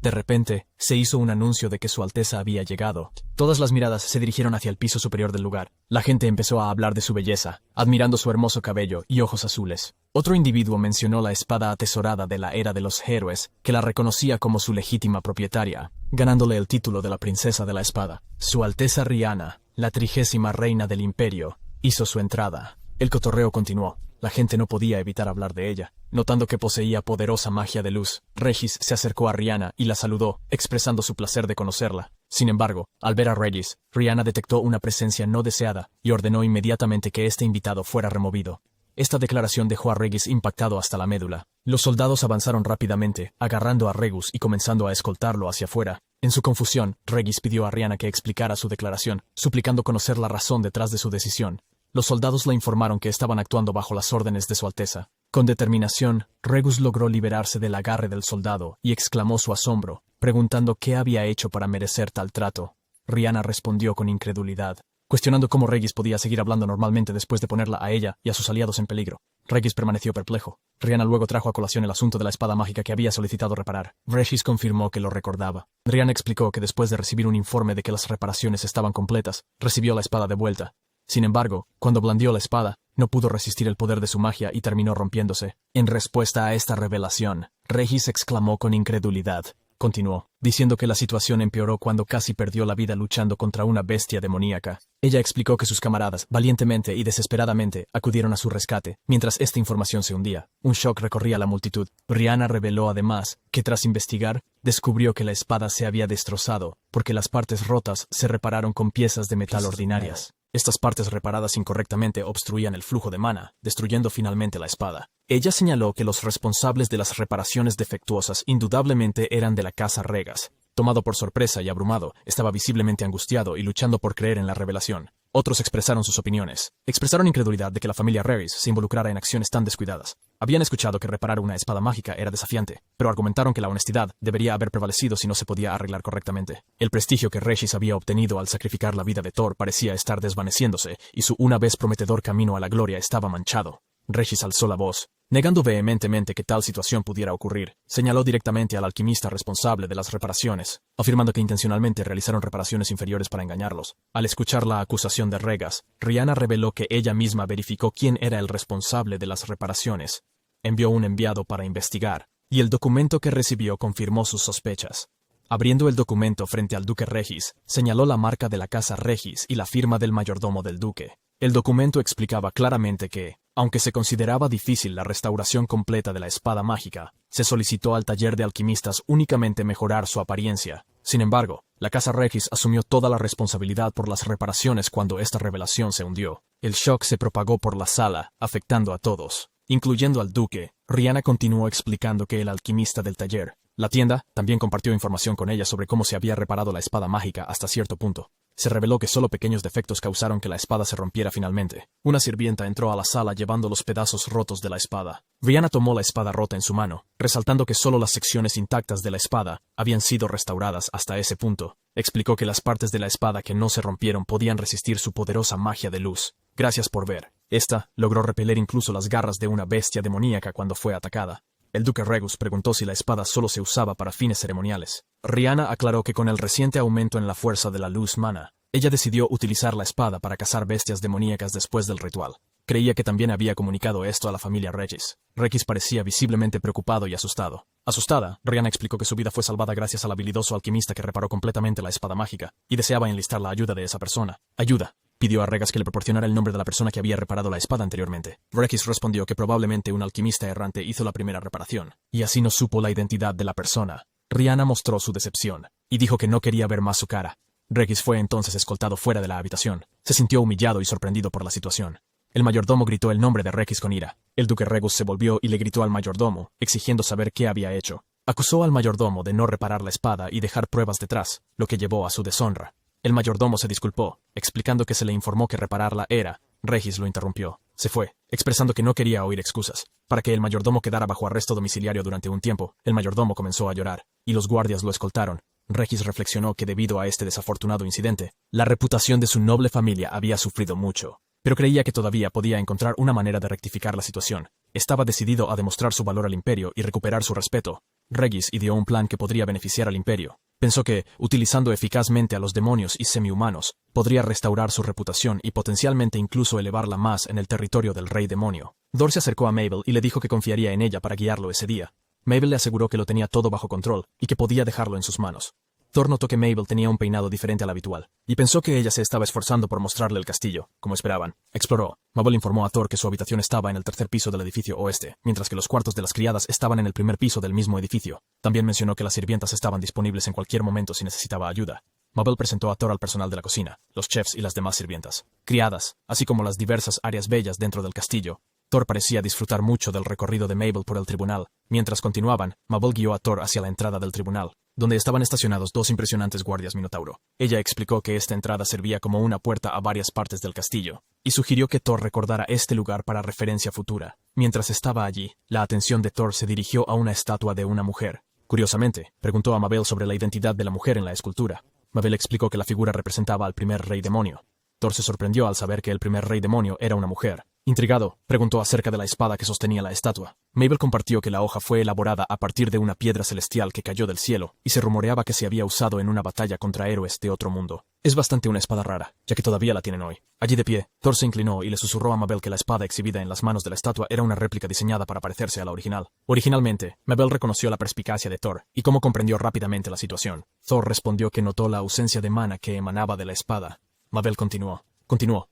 De repente, se hizo un anuncio de que Su Alteza había llegado. Todas las miradas se dirigieron hacia el piso superior del lugar. La gente empezó a hablar de su belleza, admirando su hermoso cabello y ojos azules. Otro individuo mencionó la espada atesorada de la era de los héroes, que la reconocía como su legítima propietaria, ganándole el título de la princesa de la espada. Su Alteza Rihanna, la 30ª reina del imperio, hizo su entrada. El cotorreo continuó. La gente no podía evitar hablar de ella. Notando que poseía poderosa magia de luz, Regis se acercó a Rihanna y la saludó, expresando su placer de conocerla. Sin embargo, al ver a Regis, Rihanna detectó una presencia no deseada y ordenó inmediatamente que este invitado fuera removido. Esta declaración dejó a Regis impactado hasta la médula. Los soldados avanzaron rápidamente, agarrando a Regus y comenzando a escoltarlo hacia afuera. En su confusión, Regis pidió a Rihanna que explicara su declaración, suplicando conocer la razón detrás de su decisión. Los soldados le informaron que estaban actuando bajo las órdenes de Su Alteza. Con determinación, Regus logró liberarse del agarre del soldado y exclamó su asombro, preguntando qué había hecho para merecer tal trato. Rihanna respondió con incredulidad, cuestionando cómo Regis podía seguir hablando normalmente después de ponerla a ella y a sus aliados en peligro. Regis permaneció perplejo. Rihanna luego trajo a colación el asunto de la espada mágica que había solicitado reparar. Regis confirmó que lo recordaba. Rihanna explicó que después de recibir un informe de que las reparaciones estaban completas, recibió la espada de vuelta. Sin embargo, cuando blandió la espada, no pudo resistir el poder de su magia y terminó rompiéndose. En respuesta a esta revelación, Regis exclamó con incredulidad. Continuó, diciendo que la situación empeoró cuando casi perdió la vida luchando contra una bestia demoníaca. Ella explicó que sus camaradas, valientemente y desesperadamente, acudieron a su rescate, mientras esta información se hundía. Un shock recorría la multitud. Rihanna reveló además que tras investigar, descubrió que la espada se había destrozado, porque las partes rotas se repararon con piezas de metal ordinarias. Estas partes reparadas incorrectamente obstruían el flujo de mana, destruyendo finalmente la espada. Ella señaló que los responsables de las reparaciones defectuosas indudablemente eran de la casa Regas. Tomado por sorpresa y abrumado, estaba visiblemente angustiado y luchando por creer en la revelación. Otros expresaron sus opiniones. Expresaron incredulidad de que la familia Regis se involucrara en acciones tan descuidadas. Habían escuchado que reparar una espada mágica era desafiante, pero argumentaron que la honestidad debería haber prevalecido si no se podía arreglar correctamente. El prestigio que Regis había obtenido al sacrificar la vida de Thor parecía estar desvaneciéndose, y su una vez prometedor camino a la gloria estaba manchado. Regis alzó la voz, negando vehementemente que tal situación pudiera ocurrir. Señaló directamente al alquimista responsable de las reparaciones, afirmando que intencionalmente realizaron reparaciones inferiores para engañarlos. Al escuchar la acusación de Regas, Rihanna reveló que ella misma verificó quién era el responsable de las reparaciones. Envió un enviado para investigar, y el documento que recibió confirmó sus sospechas. Abriendo el documento frente al duque Regis, señaló la marca de la casa Regis y la firma del mayordomo del duque. El documento explicaba claramente que, aunque se consideraba difícil la restauración completa de la espada mágica, se solicitó al taller de alquimistas únicamente mejorar su apariencia. Sin embargo, la casa Regis asumió toda la responsabilidad por las reparaciones cuando esta revelación se hundió. El shock se propagó por la sala, afectando a todos, incluyendo al duque. Rihanna continuó explicando que el alquimista del taller, la tienda, también compartió información con ella sobre cómo se había reparado la espada mágica hasta cierto punto. Se reveló que solo pequeños defectos causaron que la espada se rompiera finalmente. Una sirvienta entró a la sala llevando los pedazos rotos de la espada. Rihanna tomó la espada rota en su mano, resaltando que solo las secciones intactas de la espada habían sido restauradas hasta ese punto. Explicó que las partes de la espada que no se rompieron podían resistir su poderosa magia de luz. Gracias por ver. Esta logró repeler incluso las garras de una bestia demoníaca cuando fue atacada. El duque Regus preguntó si la espada solo se usaba para fines ceremoniales. Rihanna aclaró que con el reciente aumento en la fuerza de la luz mana, ella decidió utilizar la espada para cazar bestias demoníacas después del ritual. Creía que también había comunicado esto a la familia Regis. Regis parecía visiblemente preocupado y asustado. Asustada, Rihanna explicó que su vida fue salvada gracias al habilidoso alquimista que reparó completamente la espada mágica, y deseaba enlistar la ayuda de esa persona. Ayuda. Pidió a Regis que le proporcionara el nombre de la persona que había reparado la espada anteriormente. Regis respondió que probablemente un alquimista errante hizo la primera reparación, y así no supo la identidad de la persona. Rihanna mostró su decepción, y dijo que no quería ver más su cara. Regis fue entonces escoltado fuera de la habitación. Se sintió humillado y sorprendido por la situación. El mayordomo gritó el nombre de Regis con ira. El duque Regus se volvió y le gritó al mayordomo, exigiendo saber qué había hecho. Acusó al mayordomo de no reparar la espada y dejar pruebas detrás, lo que llevó a su deshonra. El mayordomo se disculpó, explicando que se le informó que repararla era. Regis lo interrumpió. Se fue, expresando que no quería oír excusas. Para que el mayordomo quedara bajo arresto domiciliario durante un tiempo, el mayordomo comenzó a llorar, y los guardias lo escoltaron. Regis reflexionó que debido a este desafortunado incidente, la reputación de su noble familia había sufrido mucho. Pero creía que todavía podía encontrar una manera de rectificar la situación. Estaba decidido a demostrar su valor al imperio y recuperar su respeto. Regis ideó un plan que podría beneficiar al imperio. Pensó que, utilizando eficazmente a los demonios y semihumanos, podría restaurar su reputación y potencialmente incluso elevarla más en el territorio del rey demonio. Thor se acercó a Mabel y le dijo que confiaría en ella para guiarlo ese día. Mabel le aseguró que lo tenía todo bajo control y que podía dejarlo en sus manos. Thor notó que Mabel tenía un peinado diferente al habitual, y pensó que ella se estaba esforzando por mostrarle el castillo, como esperaban. Exploró. Mabel informó a Thor que su habitación estaba en el tercer piso del edificio oeste, mientras que los cuartos de las criadas estaban en el primer piso del mismo edificio. También mencionó que las sirvientas estaban disponibles en cualquier momento si necesitaba ayuda. Mabel presentó a Thor al personal de la cocina, los chefs y las demás sirvientas, criadas, así como las diversas áreas bellas dentro del castillo. Thor parecía disfrutar mucho del recorrido de Mabel por el tribunal. Mientras continuaban, Mabel guió a Thor hacia la entrada del tribunal, donde estaban estacionados dos impresionantes guardias minotauro. Ella explicó que esta entrada servía como una puerta a varias partes del castillo, y sugirió que Thor recordara este lugar para referencia futura. Mientras estaba allí, la atención de Thor se dirigió a una estatua de una mujer. Curiosamente, preguntó a Mabel sobre la identidad de la mujer en la escultura. Mabel explicó que la figura representaba al primer rey demonio. Thor se sorprendió al saber que el primer rey demonio era una mujer. Intrigado, preguntó acerca de la espada que sostenía la estatua. Mabel compartió que la hoja fue elaborada a partir de una piedra celestial que cayó del cielo, y se rumoreaba que se había usado en una batalla contra héroes de otro mundo. Es bastante una espada rara, ya que todavía la tienen hoy. Allí de pie, Thor se inclinó y le susurró a Mabel que la espada exhibida en las manos de la estatua era una réplica diseñada para parecerse a la original. Originalmente, Mabel reconoció la perspicacia de Thor, y cómo comprendió rápidamente la situación. Thor respondió que notó la ausencia de mana que emanaba de la espada. Mabel continuó,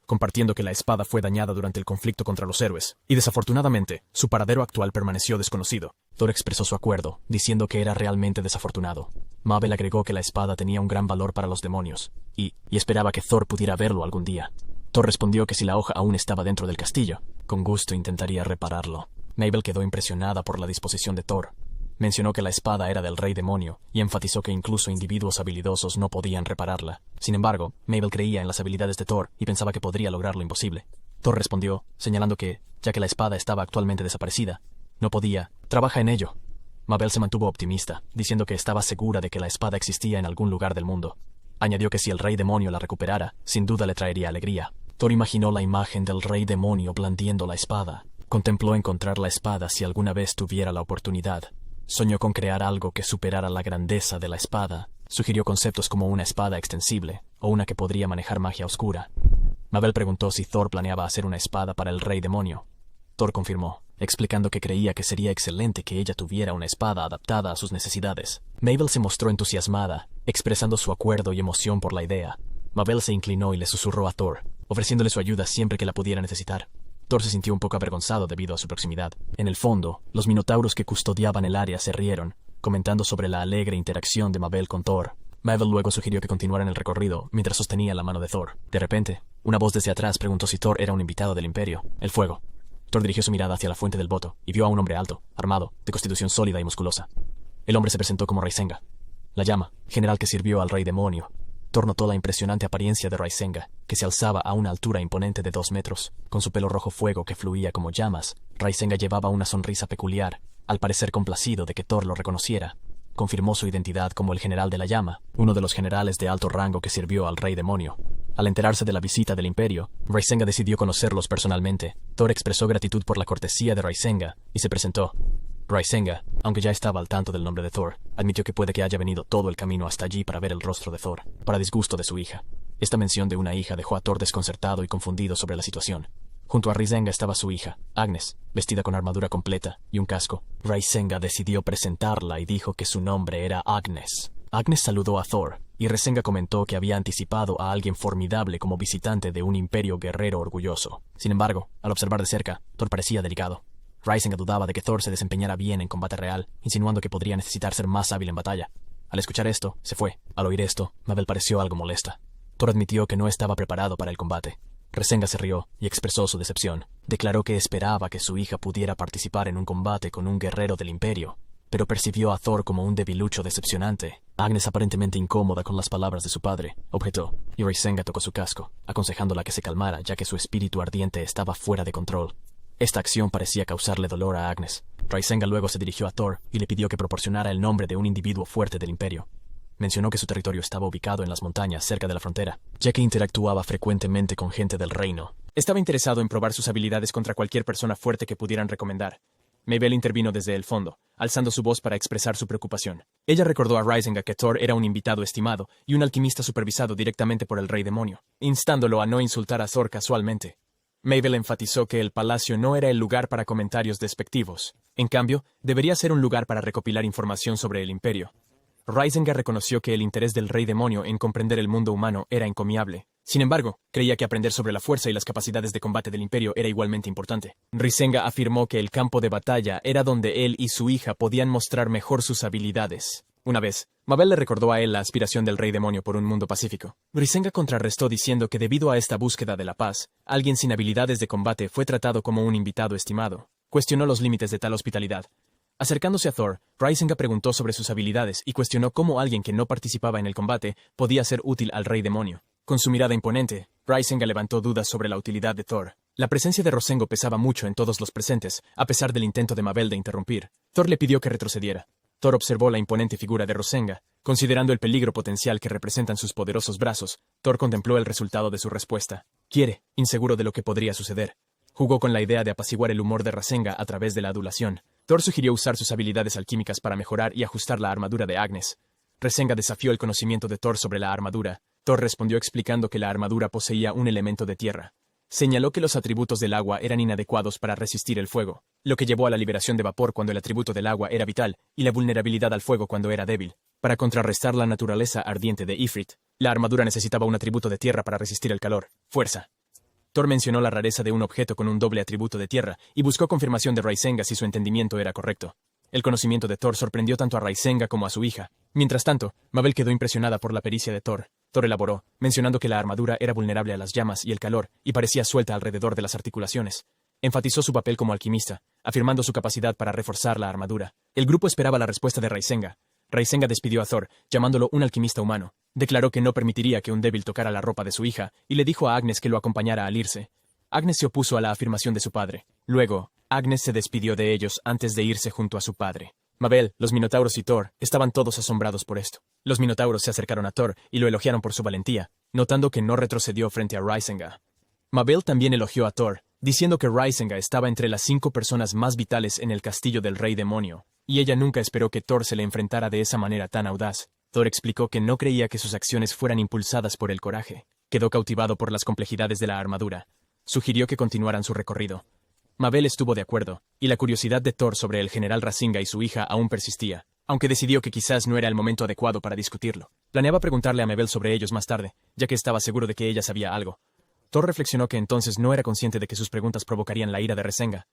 compartiendo que la espada fue dañada durante el conflicto contra los héroes, y desafortunadamente, su paradero actual permaneció desconocido. Thor expresó su acuerdo, diciendo que era realmente desafortunado. Mabel agregó que la espada tenía un gran valor para los demonios, y esperaba que Thor pudiera verlo algún día. Thor respondió que si la hoja aún estaba dentro del castillo, con gusto intentaría repararlo. Mabel quedó impresionada por la disposición de Thor. Mencionó que la espada era del rey demonio, y enfatizó que incluso individuos habilidosos no podían repararla. Sin embargo, Mabel creía en las habilidades de Thor y pensaba que podría lograr lo imposible. Thor respondió, señalando que, ya que la espada estaba actualmente desaparecida, no podía. Trabaja en ello. Mabel se mantuvo optimista, diciendo que estaba segura de que la espada existía en algún lugar del mundo. Añadió que si el rey demonio la recuperara, sin duda le traería alegría. Thor imaginó la imagen del rey demonio blandiendo la espada. Contempló encontrar la espada si alguna vez tuviera la oportunidad. Soñó con crear algo que superara la grandeza de la espada. Sugirió conceptos como una espada extensible, o una que podría manejar magia oscura. Mabel preguntó si Thor planeaba hacer una espada para el rey demonio. Thor confirmó, explicando que creía que sería excelente que ella tuviera una espada adaptada a sus necesidades. Mabel se mostró entusiasmada, expresando su acuerdo y emoción por la idea. Mabel se inclinó y le susurró a Thor, ofreciéndole su ayuda siempre que la pudiera necesitar. Thor se sintió un poco avergonzado debido a su proximidad. En el fondo, los minotauros que custodiaban el área se rieron, comentando sobre la alegre interacción de Mabel con Thor. Mabel luego sugirió que continuaran el recorrido mientras sostenía la mano de Thor. De repente, una voz desde atrás preguntó si Thor era un invitado del Imperio. El fuego. Thor dirigió su mirada hacia la fuente del voto y vio a un hombre alto, armado, de constitución sólida y musculosa. El hombre se presentó como Raisenga, la llama, general que sirvió al rey demonio. Thor notó la impresionante apariencia de Raisenga, que se alzaba a una altura imponente de 2 metros. Con su pelo rojo fuego que fluía como llamas, Raisenga llevaba una sonrisa peculiar, al parecer complacido de que Thor lo reconociera. Confirmó su identidad como el general de la llama, uno de los generales de alto rango que sirvió al rey demonio. Al enterarse de la visita del imperio, Raisenga decidió conocerlos personalmente. Thor expresó gratitud por la cortesía de Raisenga y se presentó. Raisenga, aunque ya estaba al tanto del nombre de Thor, admitió que puede que haya venido todo el camino hasta allí para ver el rostro de Thor, para disgusto de su hija. Esta mención de una hija dejó a Thor desconcertado y confundido sobre la situación. Junto a Risenga estaba su hija, Agnes, vestida con armadura completa y un casco. Risenga decidió presentarla y dijo que su nombre era Agnes. Agnes saludó a Thor, y Risenga comentó que había anticipado a alguien formidable como visitante de un imperio guerrero orgulloso. Sin embargo, al observar de cerca, Thor parecía delicado. Risenga dudaba de que Thor se desempeñara bien en combate real, insinuando que podría necesitar ser más hábil en batalla. Al escuchar esto, se fue. Al oír esto, Mabel pareció algo molesta. Thor admitió que no estaba preparado para el combate. Risenga se rió y expresó su decepción. Declaró que esperaba que su hija pudiera participar en un combate con un guerrero del imperio, pero percibió a Thor como un debilucho decepcionante. Agnes, aparentemente incómoda con las palabras de su padre, objetó, y Risenga tocó su casco, aconsejándola que se calmara ya que su espíritu ardiente estaba fuera de control. Esta acción parecía causarle dolor a Agnes. Risenga luego se dirigió a Thor y le pidió que proporcionara el nombre de un individuo fuerte del imperio. Mencionó que su territorio estaba ubicado en las montañas cerca de la frontera, ya que interactuaba frecuentemente con gente del reino. Estaba interesado en probar sus habilidades contra cualquier persona fuerte que pudieran recomendar. Mabel intervino desde el fondo, alzando su voz para expresar su preocupación. Ella recordó a Risenga que Thor era un invitado estimado y un alquimista supervisado directamente por el Rey Demonio, instándolo a no insultar a Thor casualmente. Mabel enfatizó que el palacio no era el lugar para comentarios despectivos. En cambio, debería ser un lugar para recopilar información sobre el imperio. Risenga reconoció que el interés del Rey Demonio en comprender el mundo humano era encomiable. Sin embargo, creía que aprender sobre la fuerza y las capacidades de combate del imperio era igualmente importante. Risenga afirmó que el campo de batalla era donde él y su hija podían mostrar mejor sus habilidades. Una vez, Mabel le recordó a él la aspiración del Rey Demonio por un mundo pacífico. Risenga contrarrestó diciendo que debido a esta búsqueda de la paz, alguien sin habilidades de combate fue tratado como un invitado estimado. Cuestionó los límites de tal hospitalidad. Acercándose a Thor, Risenga preguntó sobre sus habilidades y cuestionó cómo alguien que no participaba en el combate podía ser útil al Rey Demonio. Con su mirada imponente, Risenga levantó dudas sobre la utilidad de Thor. La presencia de Rosengo pesaba mucho en todos los presentes, a pesar del intento de Mabel de interrumpir. Thor le pidió que retrocediera. Thor observó la imponente figura de Rosenga. Considerando el peligro potencial que representan sus poderosos brazos, Thor contempló el resultado de su respuesta. Quiere, inseguro de lo que podría suceder. Jugó con la idea de apaciguar el humor de Risenga a través de la adulación. Thor sugirió usar sus habilidades alquímicas para mejorar y ajustar la armadura de Agnes. Risenga desafió el conocimiento de Thor sobre la armadura. Thor respondió explicando que la armadura poseía un elemento de tierra. Señaló que los atributos del agua eran inadecuados para resistir el fuego, lo que llevó a la liberación de vapor cuando el atributo del agua era vital y la vulnerabilidad al fuego cuando era débil. Para contrarrestar la naturaleza ardiente de Ifrit, la armadura necesitaba un atributo de tierra para resistir el calor, fuerza. Thor mencionó la rareza de un objeto con un doble atributo de tierra y buscó confirmación de Risenga si su entendimiento era correcto. El conocimiento de Thor sorprendió tanto a Risenga como a su hija. Mientras tanto, Mabel quedó impresionada por la pericia de Thor. Thor elaboró, mencionando que la armadura era vulnerable a las llamas y el calor y parecía suelta alrededor de las articulaciones. Enfatizó su papel como alquimista, afirmando su capacidad para reforzar la armadura. El grupo esperaba la respuesta de Risenga. Risenga despidió a Thor, llamándolo un alquimista humano. Declaró que no permitiría que un débil tocara la ropa de su hija y le dijo a Agnes que lo acompañara al irse. Agnes se opuso a la afirmación de su padre. Luego, Agnes se despidió de ellos antes de irse junto a su padre. Mabel, los minotauros y Thor estaban todos asombrados por esto. Los minotauros se acercaron a Thor y lo elogiaron por su valentía, notando que no retrocedió frente a Risenga. Mabel también elogió a Thor, diciendo que Risenga estaba entre las 5 personas más vitales en el castillo del Rey Demonio, y ella nunca esperó que Thor se le enfrentara de esa manera tan audaz. Thor explicó que no creía que sus acciones fueran impulsadas por el coraje. Quedó cautivado por las complejidades de la armadura. Sugirió que continuaran su recorrido. Mabel estuvo de acuerdo, y la curiosidad de Thor sobre el general Risenga y su hija aún persistía, aunque decidió que quizás no era el momento adecuado para discutirlo. Planeaba preguntarle a Mabel sobre ellos más tarde, ya que estaba seguro de que ella sabía algo. Thor reflexionó que entonces no era consciente de que sus preguntas provocarían la ira de Risenga.